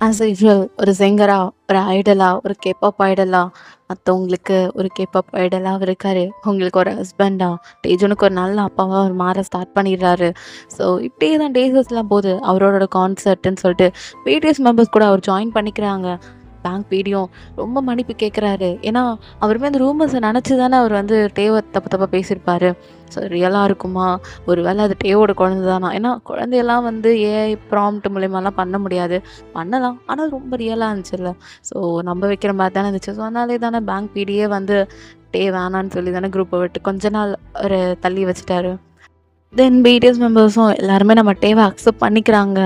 [SPEAKER 1] ஆஸ் யூஷுவல் ஒரு சிங்கராக, ஒரு ஐடலாக, ஒரு கேப்பாப் ஐடலாக, மற்றவங்களுக்கு ஒரு கேப்பாப் ஐடலாக இருக்கார். உங்களுக்கு ஒரு ஹஸ்பண்டாக, டேஜுனுக்கு ஒரு நல்ல அப்பாவாக அவர் மாற ஸ்டார்ட் பண்ணிடுறாரு. ஸோ இப்படியே தான் டேஸஸ்லாம் போகுது. அவரோட கான்சர்ட்டுன்னு சொல்லிட்டு பிடிஎஸ் மெம்பர்ஸ் கூட அவர் ஜாயின் பண்ணிக்கிறாங்க. பேங்க் வீடியோ ரொம்ப மன்னிப்பு கேட்குறாரு. ஏன்னா அவருமே அந்த ரூமர்ஸை நினச்சி தானே அவர் வந்து டேவை தப்பாக பேசியிருப்பார். ஸோ ரியலாக இருக்குமா, ஒரு வேளை அது டேவோட குழந்தை தானா? ஏன்னா குழந்தையெல்லாம் வந்து ஏஐ ப்ராம்ப்ட் மூலியமாலாம் பண்ண முடியாது, பண்ணலாம், ஆனால் ரொம்ப ரியலாக இருந்துச்சுல்ல. ஸோ நம்ப வைக்கிற மாதிரி தானே இருந்துச்சு. ஸோ அதனாலே தானே பேங்க் பிடியே வந்து டே வேணான்னு சொல்லி தானே குரூப்பை விட்டு கொஞ்ச நாள் ஒரு தள்ளி வச்சுட்டாரு. தென் பிடிஎஸ் மெம்பர்ஸும் எல்லாருமே நம்ம டேவை அக்செப்ட் பண்ணிக்கிறாங்க.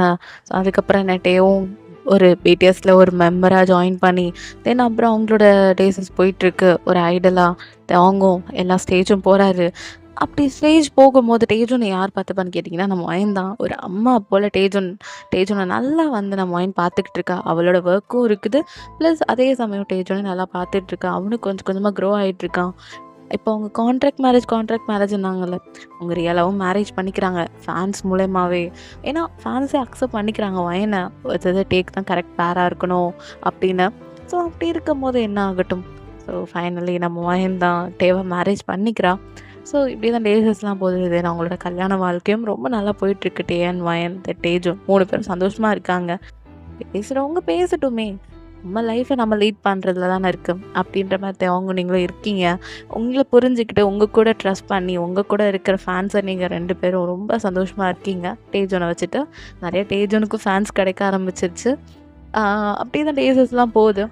[SPEAKER 1] ஸோ அதுக்கப்புறம் என்ன டேவும் ஒரு பிடிஎஸ்ல ஒரு மெம்பராக ஜாயின் பண்ணி தென் அப்புறம் அவங்களோட டேஸஸ் போயிட்டுருக்கு ஒரு ஐடலாக. அவங்களும் எல்லா ஸ்டேஜும் போகிறாரு. அப்படி ஸ்டேஜ் போகும்போது டேஜுனை யார் பார்த்துப்பான்னு கேட்டிங்கன்னா நம்ம மயன் தான். ஒரு அம்மா போல் டேஜுனை நல்லா வந்து நம்ம மயன் பார்த்துக்கிட்டு இருக்கா. அவளோட ஒர்க்கும் இருக்குது, ப்ளஸ் அதே சமயம் டேஜுனை நல்லா பார்த்துட்ருக்கா. அவனும் கொஞ்சம் கொஞ்சமாக க்ரோ ஆகிட்டுருக்கான். இப்போ அவங்க கான்ட்ராக்ட் மேரேஜ்னாங்கல்ல, அவங்க ரியலாகவும் மேரேஜ் பண்ணிக்கிறாங்க ஃபேன்ஸ் மூலயமாவே. ஏன்னா ஃபேன்ஸே அக்செப்ட் பண்ணிக்கிறாங்க வயனை டேக் தான் கரெக்ட் பேராக இருக்கணும் அப்படின்னு. ஸோ அப்படி இருக்கும்போது என்ன ஆகட்டும். ஸோ ஃபைனலி நம்ம வயன் தான் டேவை மேரேஜ் பண்ணிக்கிறா. ஸோ இப்படி தான் டேஸஸ்லாம் போகுது. தென் அவங்களோட கல்யாண வாழ்க்கையும் ரொம்ப நல்லா போயிட்டுருக்கு. டே அண்ட் வயன் டேஜும் 3 பேரும் சந்தோஷமாக இருக்காங்க. பேசுகிறவங்க பேசட்டுமே, நம்ம லைஃப்பை நம்ம லீட் பண்ணுறதுல தானே இருக்குது அப்படின்ற மாதிரி அவங்க நீங்களும் இருக்கீங்க. உங்களை புரிஞ்சுக்கிட்டு உங்கள் கூட ட்ரஸ்ட் பண்ணி உங்கள் கூட இருக்கிற ஃபேன்ஸை நீங்கள் 2 பேரும் ரொம்ப சந்தோஷமாக இருக்கீங்க. டேஜோனை வச்சுட்டு நிறைய டேஜோனுக்கும் ஃபேன்ஸ் கிடைக்க ஆரம்பிச்சிருச்சு. அப்படியே தான் டேஸஸ்லாம் போகுது.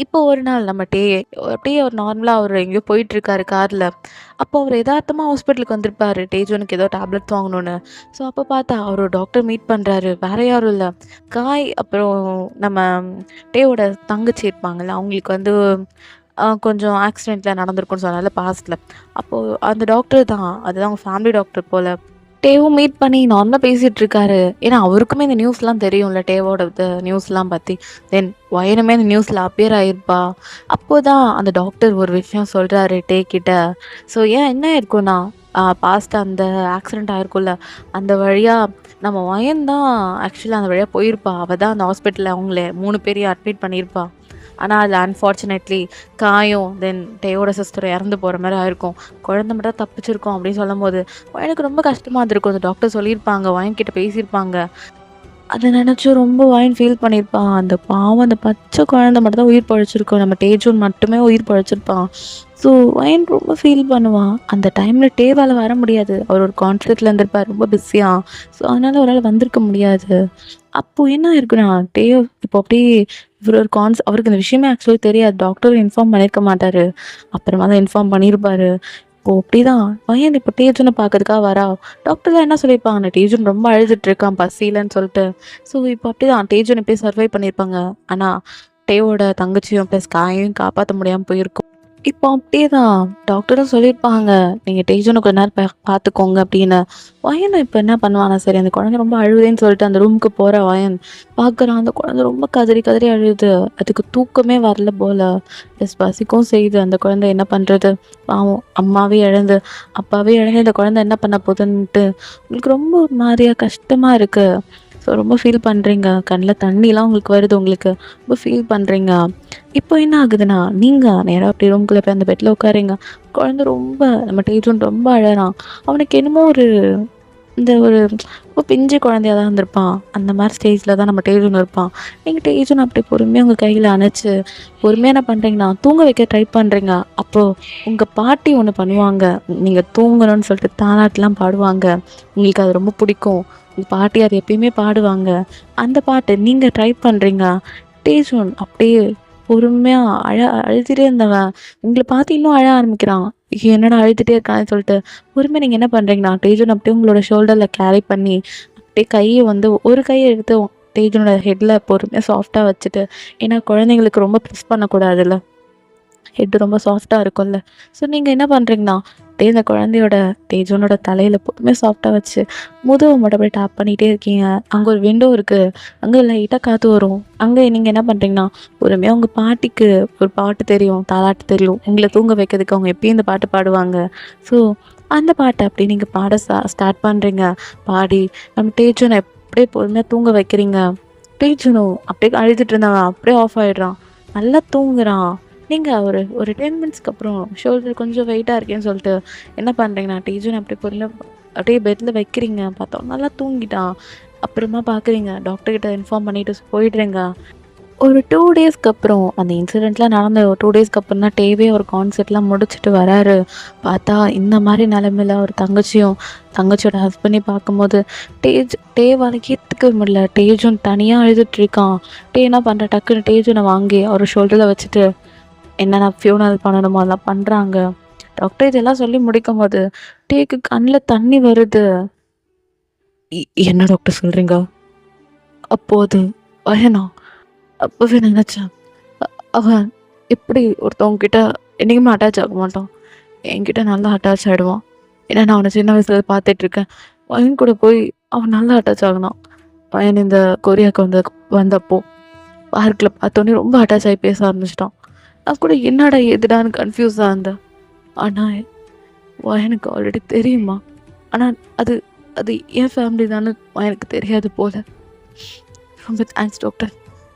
[SPEAKER 1] இப்போ ஒரு நாள் நம்ம அப்படியே அவர் நார்மலாக அவர் எங்கேயோ போயிட்டுருக்காரு காரில். அப்போ அவர் எதார்த்தமாக ஹாஸ்பிட்டலுக்கு வந்திருப்பார் டேஜோனுக்கு ஏதோ டேப்லெட்ஸ் வாங்கணுன்னு. ஸோ அப்போ பார்த்தா அவர் ஒரு டாக்டர் மீட் பண்ணுறாரு. வேறு யாரும் இல்லை, காய் அப்புறம் நம்ம டேவோட தங்கச்சி இருப்பாங்கள்ல, அவங்களுக்கு வந்து கொஞ்சம் ஆக்சிடெண்ட்டில் நடந்திருக்குன்னு சொன்னால பாஸ்ட்டில். அப்போது அந்த டாக்டர் தான், அதுதான் அவங்க ஃபேமிலி டாக்டர் போல். டேவும் மீட் பண்ணி நார்மலாக பேசிகிட்டு இருக்காரு. ஏன்னா அவருக்குமே இந்த நியூஸ்லாம் தெரியும்ல, டேவோட நியூஸ்லாம் பற்றி. தென் வயனுமே இந்த நியூஸில் அப்பியர் ஆகிருப்பா. அப்போ தான் அந்த டாக்டர் ஒரு விஷயம் சொல்கிறாரு டே கிட்ட. ஸோ என்ன இருக்குன்னா பாஸ்ட் அந்த ஆக்சிடெண்ட் ஆகிருக்கும்ல, அந்த வழியாக நம்ம வயன் தான் ஆக்சுவலாக அந்த வழியாக போயிருப்பா. அவள் தான் அந்த ஹாஸ்பிட்டலில் அவங்கள 3 பேரையும் அட்மிட் பண்ணியிருப்பா. ஆனால் அதில் அன்ஃபார்ச்சுனேட்லி காயும் தென் டேயோட சிஸ்டர் இறந்து போகிற மாதிரி ஆயிருக்கும். குழந்தை மட்டும் தப்பிச்சிருக்கோம் அப்படின்னு சொல்லும்போது எனக்கு ரொம்ப கஷ்டமாக இருந்திருக்கும். அந்த டாக்டர் சொல்லியிருப்பாங்க, வயன்கிட்ட பேசியிருப்பாங்க. அதை நினச்சி ரொம்ப வயன் ஃபீல் பண்ணியிருப்பான். அந்த பாவம் அந்த பச்சை குழந்தை மட்டும் தான் உயிர் பழைச்சிருக்கோம், நம்ம டேஜூன் மட்டுமே உயிர் பழைச்சிருப்பான். ஸோ வயன் ரொம்ப ஃபீல் பண்ணுவான். அந்த டைமில் டேவால் வர முடியாது, அவர் ஒரு கான்சர்ட்டில் இருந்திருப்பார், ரொம்ப பிஸியாக. ஸோ அதனால் அவரால் வந்திருக்க முடியாது. அப்போது என்ன இருக்குண்ணா டேவ் இப்போ அப்படியே இவர் ஒரு அவருக்கு இந்த விஷயமே ஆக்சுவலி தெரியாது. டாக்டர் இன்ஃபார்ம் பண்ணியிருக்க மாட்டார், அப்புறமா தான் இன்ஃபார்ம் பண்ணியிருப்பார். இப்போது அப்படி தான் பையன் இப்போ டேஜுனை பார்க்கறதுக்காக வரா. டாக்டர்லாம் என்ன சொல்லியிருப்பாங்க, டேஜுன் ரொம்ப அழுதுட்டு இருக்கான் பசியிலன்னு சொல்லிட்டு. ஸோ இப்போ அப்படி தான் டேஜுனை போய் சர்வை பண்ணியிருப்பாங்க. ஆனால் டேவோட தங்கச்சியும் ப்ளஸ் காயையும் காப்பாற்ற முடியாமல் போயிருக்கும். இப்போ அப்படியே தான் டாக்டரும் சொல்லியிருப்பாங்க, நீங்கள் டேஜுனை கொஞ்ச நேரம் பார்த்துக்கோங்க அப்படின்னு. வயன் இப்போ என்ன பண்ணுவானா, சரி அந்த குழந்தை ரொம்ப அழுகுதேன்னு சொல்லிட்டு அந்த ரூமுக்கு போகிற வயன் பார்க்குறான். அந்த குழந்தை ரொம்ப கதறி கதறி அழுது, அதுக்கு தூக்கமே வரல போல், ப்ளஸ் பசிக்கும் செய்யுது. அந்த குழந்தை என்ன பண்ணுறது, பாவம் அம்மாவே இழந்து அப்பாவே இழந்து இந்த குழந்தை என்ன பண்ண போகுதுன்ட்டு உங்களுக்கு ரொம்ப ஒரு மாதிரியாக கஷ்டமாக இருக்குது. ஸோ ரொம்ப ஃபீல் பண்ணுறீங்க, கண்ணில் தண்ணிலாம் உங்களுக்கு வருது, உங்களுக்கு ரொம்ப ஃபீல் பண்ணுறீங்க. இப்போ என்ன ஆகுதுன்னா நீங்கள் நேராக அப்படி ரூம்குள்ளே போய் அந்த பெட்டில் உட்காருங்க. குழந்தை ரொம்ப நம்ம டேஜுன் ரொம்ப அழறான். அவனுக்கு என்னமோ ஒரு ரொம்ப பிஞ்சு குழந்தையாக தான் இருந்திருப்பான். அந்த மாதிரி ஸ்டேஜில் தான் நம்ம டேஜுன் இருப்பான். நீங்கள் டேஜுன் அப்படி பொறுமையாக உங்கள் கையில் அணைச்சி பொறுமையாக என்ன பண்ணுறீங்கன்னா தூங்க வைக்க ட்ரை பண்ணுறீங்க. அப்போது உங்கள் பாட்டி ஒன்று பண்ணுவாங்க, நீங்கள் தூங்கணும்னு சொல்லிட்டு தாலாட்டெலாம் பாடுவாங்க. உங்களுக்கு அது ரொம்ப பிடிக்கும். உங்கள் பாட்டி அது எப்பயுமே பாடுவாங்க. அந்த பாட்டு நீங்கள் ட்ரை பண்ணுறீங்க. டேஜுன் அப்படியே பொறுமையாக அழுதுகிட்டே இருந்தவன் உங்களை பார்த்து இன்னும் அழ ஆரம்பிக்கிறான். என்னடா அழுதுகிட்டே இருக்கான்னு சொல்லிட்டு பொறுமையாக நீங்கள் என்ன பண்ணுறீங்கன்னா டேஜுன் அப்படியே உங்களோட ஷோல்டரில் கேரி பண்ணி அப்படியே கையை வந்து ஒரு கையை எடுத்து டேஜுனோட ஹெட்டில் பொறுமையாக சாஃப்டாக வச்சுட்டு, ஏன்னா குழந்தைங்களுக்கு ரொம்ப ப்ரெஸ் பண்ணக்கூடாதுல்ல, ஹெட்டு ரொம்ப சாஃப்டாக இருக்கும்ல. ஸோ நீங்கள் என்ன பண்ணுறீங்கன்னா இந்த குழந்தையோட டேஜுனோட தலையில் பொறுமையாக சாஃப்டாக வச்சு முதுவை மட்டும் அப்படியே டேப் பண்ணிகிட்டே இருக்கீங்க. அங்கே ஒரு விண்டோ இருக்குது, அங்கே லைட்டாக காற்று வரும். அங்கே நீங்கள் என்ன பண்ணுறீங்கன்னா பொறுமையாக உங்கள் பாட்டிக்கு ஒரு பாட்டு தெரியும், தாலாட்டு தெரியும், உங்களை தூங்க வைக்கிறதுக்கு அவங்க எப்பயும் இந்த பாட்டு பாடுவாங்க. ஸோ அந்த பாட்டை அப்படியே நீங்கள் பாட ஸ்டார்ட் பண்ணுறீங்க. பாடி நம்ம டேஜுனை அப்படியே பொறுமையாக தூங்க வைக்கிறீங்க. டேஜுனும் அப்படியே அழுதுட்டு இருந்தவன் அப்படியே ஆஃப் ஆகிடுறான், நல்லா தூங்குறான். நீங்கள் ஒரு 10 மினிட்ஸ்க்கு அப்புறம் ஷோல்டர் கொஞ்சம் வெயிட்டாக இருக்கேன்னு சொல்லிட்டு என்ன பண்ணுறீங்கன்னா டீஜுன் அப்படி பொருள் அப்படியே பெட்டில் வைக்கிறீங்க. பார்த்தோம் நல்லா தூங்கிட்டான். அப்புறமா பார்க்குறீங்க டாக்டர்கிட்ட இன்ஃபார்ம் பண்ணிவிட்டு போயிடுறீங்க. ஒரு 2 டேஸ்க்கு அப்புறம் அந்த இன்சிடெண்ட்லாம் நடந்த ஒரு 2 டேஸ்க்கு அப்புறம் தான் டேவே ஒரு கான்சர்ட்லாம் முடிச்சுட்டு வராரு. பார்த்தா இந்த மாதிரி நிலமையில ஒரு தங்கச்சியோட ஹஸ்பண்டையும் பார்க்கும்போது டேவால் ஏற்றுக்க முடியல. டேஜுன் தனியாக அழுதுட்ருக்கான். என்ன பண்ணுற, டக்குன்னு டேஜுனை வாங்கி அவர் ஷோல்டரில் வச்சுட்டு என்னென்ன ஃபியூனரல் பண்ணணுமோ அதெல்லாம் பண்ணுறாங்க. டாக்டர் இதெல்லாம் சொல்லி முடிக்கும்போது டேக்கு கண்ணில் தண்ணி வருது. என்ன டாக்டர் சொல்கிறீங்க? அப்போது பயனா? அப்போவே நினச்சேன், அவன் எப்படி ஒருத்தவங்க கிட்ட என்றைக்குமே அட்டாச் ஆக மாட்டான், என்கிட்ட நல்லா அட்டாச் ஆகிடுவான். ஏன்னா நான் அவனை சின்ன வயசுல பார்த்துட்ருக்கேன். பையன் கூட போய் அவன் நல்லா அட்டாச் ஆகினான். பையன் இந்த கொரியாவுக்கு வந்தப்போ பார்க்கில் பார்த்தோன்னே ரொம்ப அட்டாச் ஆகி பேச ஆரம்பிச்சிட்டான். நான் கூட என்னடா எதுடான்னு கன்ஃபியூஸாக இருந்தேன். ஆனால் எனக்கு ஆல்ரெடி தெரியுமா, ஆனால் அது அது என் ஃபேமிலி தானே எனக்கு தெரியாது போல. ரொம்ப தேங்க்ஸ் டாக்டர்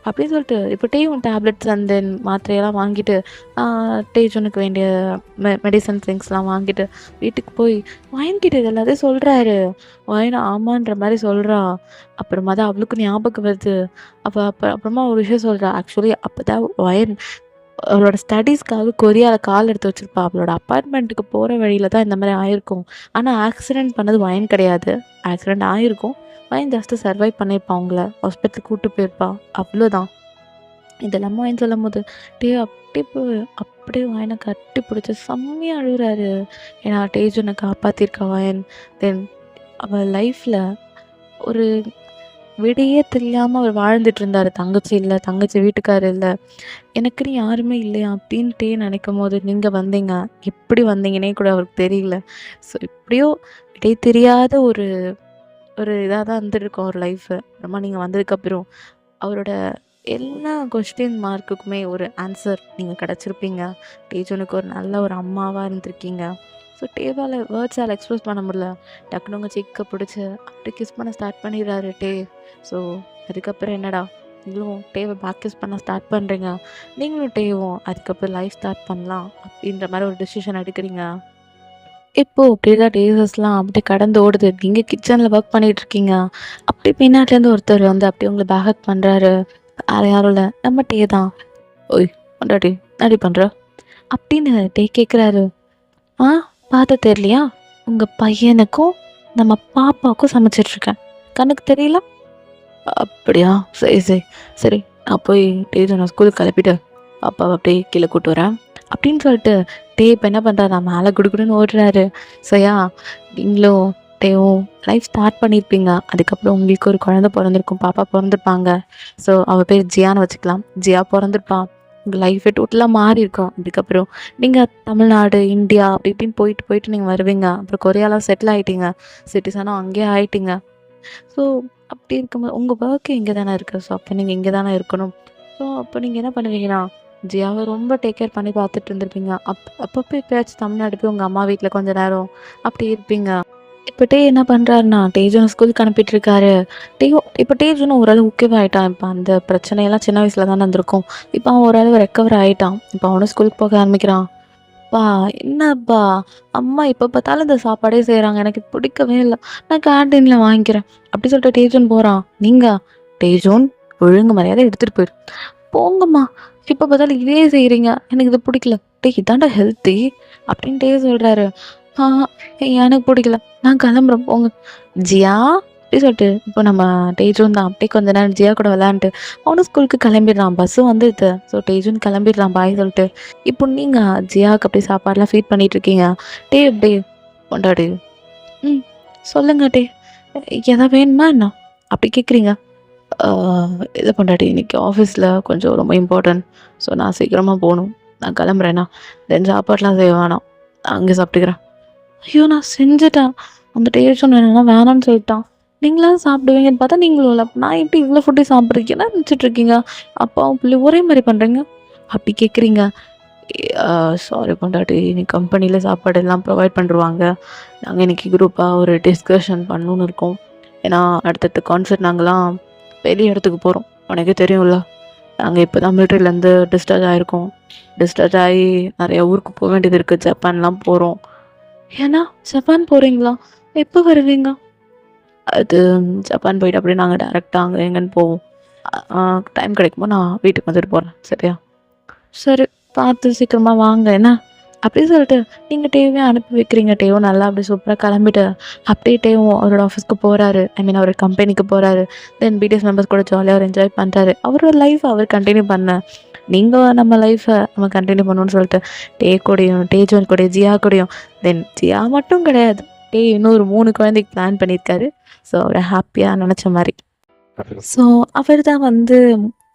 [SPEAKER 1] அப்படின்னு சொல்லிட்டு இப்போ டேயும் டேப்லெட்ஸ் அண்ட் தென் மாத்திரையெல்லாம் வாங்கிட்டு டேஜனுக்கு வேண்டிய மெடிசன் திங்ஸ்லாம் வாங்கிட்டு வீட்டுக்கு போய் வாங்கிட்டு இது எல்லாத்தையும் சொல்கிறாரு. வாயினா ஆமான்ற மாதிரி சொல்கிறா. அப்புறமா தான் அவளுக்கு ஞாபகம் வருது. அப்புறமா ஒரு விஷயம் சொல்கிறா. ஆக்சுவலி அப்போ தான் வயன் அவளோட ஸ்டடீஸ்க்காக கொரியாவில் கால் எடுத்து வச்சுருப்பா. அவளோட அப்பார்ட்மெண்ட்டுக்கு போகிற வழியில் தான் இந்த மாதிரி ஆயிருக்கும். ஆனால் ஆக்சிடெண்ட் பண்ணது வயன் கிடையாது. ஆக்சிடெண்ட் ஆகிருக்கும். வயன் ஜஸ்ட்டு சர்வைவ் பண்ணியிருப்பான். அவங்கள ஹாஸ்பிட்டலுக்கு கூப்பிட்டு போயிருப்பா. அவ்வளோதான். இதெல்லாம் வயன் சொல்லும் போது அப்படியே வயனை கட்டி பிடிச்சி செம்மையாக அழுகுறாரு. ஏன்னா டேஜனை காப்பாற்றிருக்கா வயன். தென் அவள் லைஃப்பில் ஒரு விடையே தெரியாமல் அவர் வாழ்ந்துட்டு இருந்தார். தங்கச்சி இல்லை, தங்கச்சி வீட்டுக்காரர் இல்லை, எனக்குன்னு யாருமே இல்லையா அப்படின்ட்டே நினைக்கும் போது நீங்கள் வந்தீங்க. எப்படி வந்தீங்கன்னே கூட அவருக்கு தெரியல. ஸோ இப்படியோ விடை தெரியாத ஒரு இதாக தான் இருந்துருக்கோம் ஒரு லைஃபு. அப்புறமா நீங்கள் வந்ததுக்கப்புறம் அவரோட எல்லா கொஸ்டின் மார்க்குக்குமே ஒரு ஆன்சர் நீங்கள் கிடச்சிருப்பீங்க. டேஜனுக்கு ஒரு நல்ல ஒரு அம்மாவாக இருந்திருக்கீங்க. ஸோ டேவால் வேர்ட்ஸால் எக்ஸ்ப்ரெஸ் பண்ண முடியல. டக்குனு உங்கள் சிக்கை பிடிச்சி அப்படி கிஸ் பண்ண ஸ்டார்ட் பண்ணிடுறாரு டே. ஸோ அதுக்கப்புறம் என்னடா நீங்களும் டேவை பேக் கிஸ் பண்ண ஸ்டார்ட் பண்ணுறீங்க. நீங்களும் டேவும் அதுக்கப்புறம் லைஃப் ஸ்டார்ட் பண்ணலாம் அப்படின்ற மாதிரி ஒரு டெசிஷன் எடுக்கிறீங்க. இப்போது அப்படியே தான் டேஸஸ்லாம் அப்படியே கடந்து ஓடுது. நீங்கள் கிச்சனில் ஒர்க் பண்ணிகிட்ருக்கீங்க. அப்படியே பின்னாட்டிலேருந்து ஒருத்தர் வந்து அப்படியே உங்களை பேக்கப் பண்ணுறாரு. வேறு யாரும் இல்லை, நம்ம டே தான். ஓய் பொண்டாட்டி என்னடி பண்ணுற அப்படின்னு டே கேட்குறாரு. ஆ பார்த்து தெரியலையா? உங்கள் பையனுக்கும் நம்ம பாப்பாவுக்கும் சமைச்சிட்ருக்கேன், கண்ணுக்கு தெரியல? அப்படியா, சரி சரி சரி, நான் போய் டேஜ் நான் ஸ்கூலுக்கு கிளப்பிட்டு பாப்பாவை அப்படியே கீழே கூப்பிட்டு வரேன் அப்படின்னு சொல்லிட்டு டே இப்போ என்ன பண்ணுறாரு, நான் மேலே குடுக்குடுன்னு ஓடுறாரு. சரியா, நீங்களும் டேவும் லைஃப் ஸ்டார்ட் பண்ணியிருப்பீங்க. அதுக்கப்புறம் உங்களுக்கு ஒரு குழந்தை பிறந்திருக்கும், பாப்பா பிறந்திருப்பாங்க. ஸோ அவள் பேர் ஜியான்னு வச்சுக்கலாம். ஜியா பிறந்திருப்பான். உங்கள் லைஃபே டோட்டலாக மாறி இருக்கும். அதுக்கப்புறம் நீங்கள் தமிழ்நாடு, இந்தியா அப்படி இப்படின்னு போயிட்டு போயிட்டு நீங்கள் வருவீங்க. அப்புறம் கொரியாவில் செட்டில் ஆகிட்டீங்க, சிட்டிசனும் அங்கேயே ஆகிட்டீங்க. ஸோ அப்படி இருக்கும்போது உங்கள் ஒர்க்கு இங்கே தானே இருக்குது. ஸோ அப்போ நீங்கள் இங்கே தானே இருக்கணும். ஸோ அப்போ நீங்கள் என்ன பண்ணுவீங்கன்னா, ஜியாவை ரொம்ப டேக் கேர் பண்ணி பார்த்துட்டு இருந்திருப்பீங்க. அப்பப்போ எப்போயாச்சும் தமிழ்நாடு போய் உங்கள் அம்மா வீட்டில் கொஞ்சம் நேரம் அப்படி இருப்பீங்க. இப்போ டே என்ன பண்ணுறாருன்னா, டேஜுனை ஸ்கூலுக்கு அனுப்பிட்டு இருக்காரு. இப்போ டேஜுனும் ஓரளவு ஓகேவா ஆகிட்டான். இப்போ அந்த பிரச்சனையெல்லாம் சின்ன வயசில் தானே இருந்திருக்கும். இப்போ அவன் ஓரளவு ரெக்கவர் ஆகிட்டான். இப்போ அவனும் ஸ்கூலுக்கு போக ஆரம்பிக்கிறான். அப்பா என்னப்பா, அம்மா எப்போ பார்த்தாலும் இந்த சாப்பாடே செய்கிறாங்க, எனக்கு பிடிக்கவே இல்லை, நான் கேன்டீனில் வாங்கிக்கிறேன் அப்படி சொல்லிட்டு டேஜூன் போகிறான். நீங்கள் டேஜூன் ஒழுங்கு மரியாதை எடுத்துகிட்டு போயிரு. போங்கம்மா, இப்போ பார்த்தாலும் இதே செய்கிறீங்க, எனக்கு இது பிடிக்கல. இதாண்டா ஹெல்த்தி அப்படின்னு டே சொல்கிறாரு. ஆ எனக்கு பிடிக்கல, நான் கிளம்புறேன் போங்க. ஜியா அப்படி சொல்லிட்டு இப்போ நம்ம டேஜூன் தான் அப்படியே கொஞ்ச நேரம் ஜியா கூட விளையாண்டுட்டு அவனும் ஸ்கூலுக்கு கிளம்பிடுறான். பஸ்ஸும் வந்துடுது. ஸோ டேஜூன் கிளம்பிடுறான் பாய் சொல்லிட்டு. இப்போ நீங்கள் ஜியாவுக்கு அப்படியே சாப்பாடெலாம் ஃபீட் பண்ணிகிட்ருக்கீங்க. டே அப்படியே கொண்டாடு. சொல்லுங்க டே, எதா வேணுமா என்ன அப்படி கேட்குறீங்க? இதை பொண்டாட்டி, இன்றைக்கி ஆஃபீஸில் கொஞ்சம் ரொம்ப இம்பார்ட்டன்ட். ஸோ நான் சீக்கிரமாக போகணும், நான் கிளம்புறேன்னா தென் சாப்பாடெலாம் செய்ய வேணாம், அங்கே சாப்பிட்டுக்கிறேன். ஐயோ நான் செஞ்சுட்டேன், அந்த டேஸ்ட் என்னென்னா வேணாம்னு சொல்லிட்டான். நீங்களாம் சாப்பிடுவீங்கன்னு பார்த்தா நீங்களும் இல்லை, நான் எப்படி இவ்வளோ ஃபுட்டு சாப்பிட்றீங்கன்னா நினச்சிட்ருக்கீங்க, அப்பாவும் பிள்ளை ஒரே மாதிரி பண்ணுறீங்க அப்படி கேட்குறீங்க. சாரி பொண்டாட்டி, இன்னைக்கு கம்பெனியில் சாப்பாடு எல்லாம் ப்ரொவைட் பண்ணிருவாங்க. நாங்கள் இன்றைக்கி குரூப்பாக ஒரு டிஸ்கஷன் பண்ணணுன்னு இருக்கோம். ஏன்னா அடுத்தடுத்த கான்சர்ட் நாங்களாம் வெளிய இடத்துக்கு போகிறோம், உனக்கே தெரியும்ல. நாங்கள் இப்போ தான் மிலிட்ரிலேருந்து டிஸ்சார்ஜ் ஆகிருக்கோம். டிஸ்சார்ஜ் ஆகி நிறைய ஊருக்கு போக வேண்டியது இருக்குது. ஜப்பான்லாம் போகிறோம். ஏன்னா ஜப்பான் போகிறீங்களா? எப்போ வருவீங்க? அது ஜப்பான் போயிட்டு அப்படியே நாங்கள் டேரெக்டாக அங்கே எங்கேன்னு போவோம். டைம் கிடைக்குமோ நான் வீட்டுக்கு வந்துட்டு போகிறேன். சரியா? சரி, பார்த்து சீக்கிரமாக வாங்க என்ன. அப்படி சொல்லிட்டு நீங்கள் டேவையும் அனுப்பி வைக்கிறீங்க. டேவும் நல்லா அப்படி சூப்பராக கிளம்பிட்டு அப்படியே டேவும் அவரோட ஆஃபீஸ்க்கு போகிறாரு. ஐ மீன் அவர் கம்பெனிக்கு போகிறாரு. தென் பிடிஎஸ் மெம்பர்ஸ் கூட ஜாலியாக அவர் என்ஜாய் பண்ணுறாரு. அவரோட லைஃப் அவர் கண்டினியூ பண்ண நீங்கள் நம்ம லைஃப்பை நம்ம கண்டினியூ பண்ணணும்னு சொல்லிட்டு டே கூடயும் டேஜோன் கூட ஜியா கூடயும் தென் ஜியா மட்டும் கிடையாது, டே இன்னும் ஒரு 3 குழந்தைக்கு பிளான் பண்ணியிருக்காரு. ஸோ அவர் ஹாப்பியாக நினச்ச மாதிரி. ஸோ அவர் தான் வந்து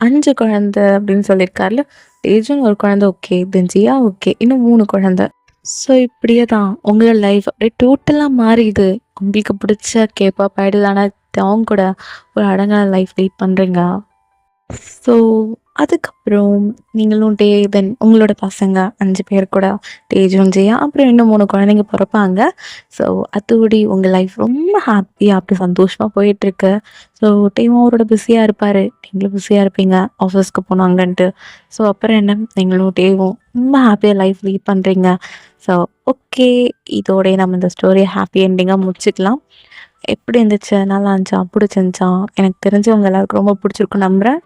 [SPEAKER 1] 5 குழந்தை அப்படின்னு சொல்லியிருக்காருல. டேஜுன் ஒரு குழந்தை ஓகே, தென் ஜியா ஓகே, இன்னும் 3 குழந்தை. ஸோ இப்படியே தான் உங்களோட லைஃப் அப்படியே டோட்டலாக மாறிடுது. உங்களுக்கு பிடிச்ச கேப்பாப் ஐடல் ஆனால் அவங்க கூட ஒரு அடங்கான லைஃப் லீட் பண்ணுறீங்க. ஸோ அதுக்கப்புறம் நீங்களும் தென் உங்களோட பசங்க 5 பேர் கூட டேஜுன் ஜியா அப்புறம் இன்னும் 3 குழந்தைங்க பிறப்பாங்க. ஸோ அதோடி உங்கள் லைஃப் ரொம்ப ஹாப்பியாக அப்படி சந்தோஷமாக போயிட்டுருக்கு. ஸோ டேவும் அவரோட பிஸியாக இருப்பார், நீங்களும் பிஸியாக இருப்பீங்க ஆஃபீஸ்க்கு போனாங்கன்ட்டு. ஸோ அப்புறம் என்ன, நீங்களும் டேவும் ரொம்ப ஹாப்பியாக லைஃப் லீட் பண்ணுறீங்க. ஸோ ஓகே, இதோடய நம்ம இந்த ஸ்டோரியை ஹாப்பி எண்டிங்காக முடிச்சுக்கலாம். எப்படி இருந்துச்சு, நல்லா இருந்துச்சா, பிடிச்சிருந்துச்சா? எனக்கு தெரிஞ்சவங்க எல்லாருக்கும் ரொம்ப பிடிச்சிருக்கும் நம்புகிறேன்.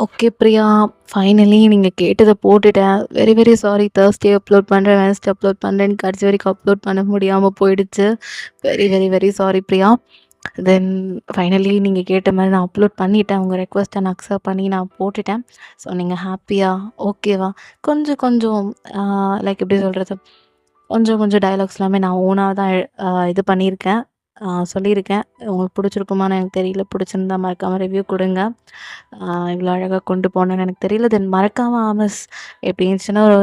[SPEAKER 1] ஓகே பிரியா, ஃபைனலி நீங்கள் கேட்டதை போட்டுட்டேன். Very very sorry. Thursday upload பண்ணுறேன், வெனஸ்டே அப்லோட் பண்ணுறேன்னு கடைசி வரைக்கும் அப்லோட் பண்ண முடியாமல் போயிடுச்சு. Very very very sorry Priya. Then finally நீங்கள் கேட்ட மாதிரி நான் அப்லோட் பண்ணிட்டேன். உங்கள் ரெக்வஸ்ட்டை நான் அக்செப்ட் பண்ணி நான் போட்டுட்டேன். ஸோ நீங்கள் ஹாப்பியா, ஓகேவா? கொஞ்சம் கொஞ்சம் லைக் எப்படி சொல்கிறது, கொஞ்சம் கொஞ்சம் டயலாக்ஸ் எல்லாமே நான் ஓனாக தான் இது பண்ணியிருக்கேன், சொல்லியிருக்கேன். உங்களுக்கு பிடிச்சிருக்குமான்னு எனக்கு தெரியல. பிடிச்சிருந்தா மறக்காமல் ரிவ்யூ கொடுங்க. இவ்வளோ அழகாக கொண்டு போனேன்னு எனக்கு தெரியல. தென் மறக்காமல் ஆமஸ் எப்படி இருந்துச்சுன்னா ஒரு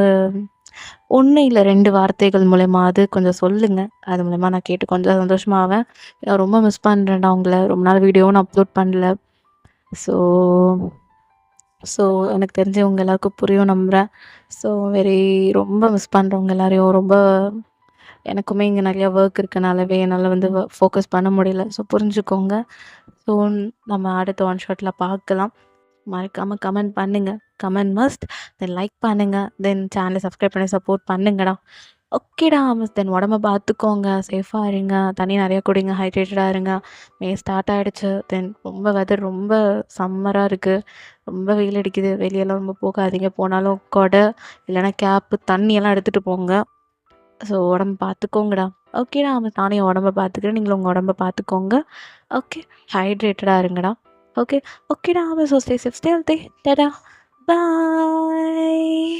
[SPEAKER 1] 1 இல்லை 2 வார்த்தைகள் மூலயமாவது கொஞ்சம் சொல்லுங்கள். அது மூலயமா நான் கேட்டு கொஞ்சம் சந்தோஷமாவேன். நான் ரொம்ப மிஸ் பண்ணுறேன்டா உங்களை. ரொம்ப நாள் வீடியோவும் நான் அப்லோட் பண்ணல. ஸோ ஸோ எனக்கு தெரிஞ்சு உங்கள் எல்லாருக்கும் புரியும் நம்புகிறேன். ஸோ ரொம்ப மிஸ் பண்ணுறவங்க எல்லாரையும். ரொம்ப எனக்குமே இங்கே நிறையா ஒர்க் இருக்கனாலவே என்னால் வந்து ஃபோக்கஸ் பண்ண முடியல. ஸோ புரிஞ்சுக்கோங்க. ஸோ நம்ம அடுத்த ஒன் ஷாட்டில் பார்க்கலாம். மறக்காமல் கமெண்ட் பண்ணுங்கள். Comment must. தென் லைக் பண்ணுங்கள். தென் சேனலை சப்ஸ்கிரைப் பண்ணி சப்போர்ட் பண்ணுங்கடா. ஓகேடா மிஸ். தென் உடம்ப பார்த்துக்கோங்க, சேஃபாக இருங்க, தண்ணி நிறையா குடிங்க, ஹைட்ரேட்டடாக இருங்க. மே ஸ்டார்ட் ஆகிடுச்சு. தென் ரொம்ப வெதர் ரொம்ப சம்மராக இருக்குது. ரொம்ப வெயில் அடிக்குது. வெளியெல்லாம் ரொம்ப போகாதீங்க. போனாலும் கொடை இல்லைன்னா கேப்பு தண்ணியெல்லாம் எடுத்துகிட்டு போங்க. ஸோ உடம்ப பார்த்துக்கோங்கடா. ஓகேடா மிஸ். நானும் என் உடம்ப பார்த்துக்கிறேன், நீங்களும் உங்கள் உடம்ப பார்த்துக்கோங்க. ஓகே, ஹைட்ரேட்டடாக இருங்கடா. ஓகே ஓகேடா miss. So stay safe, stay healthy. Tata, பாய்.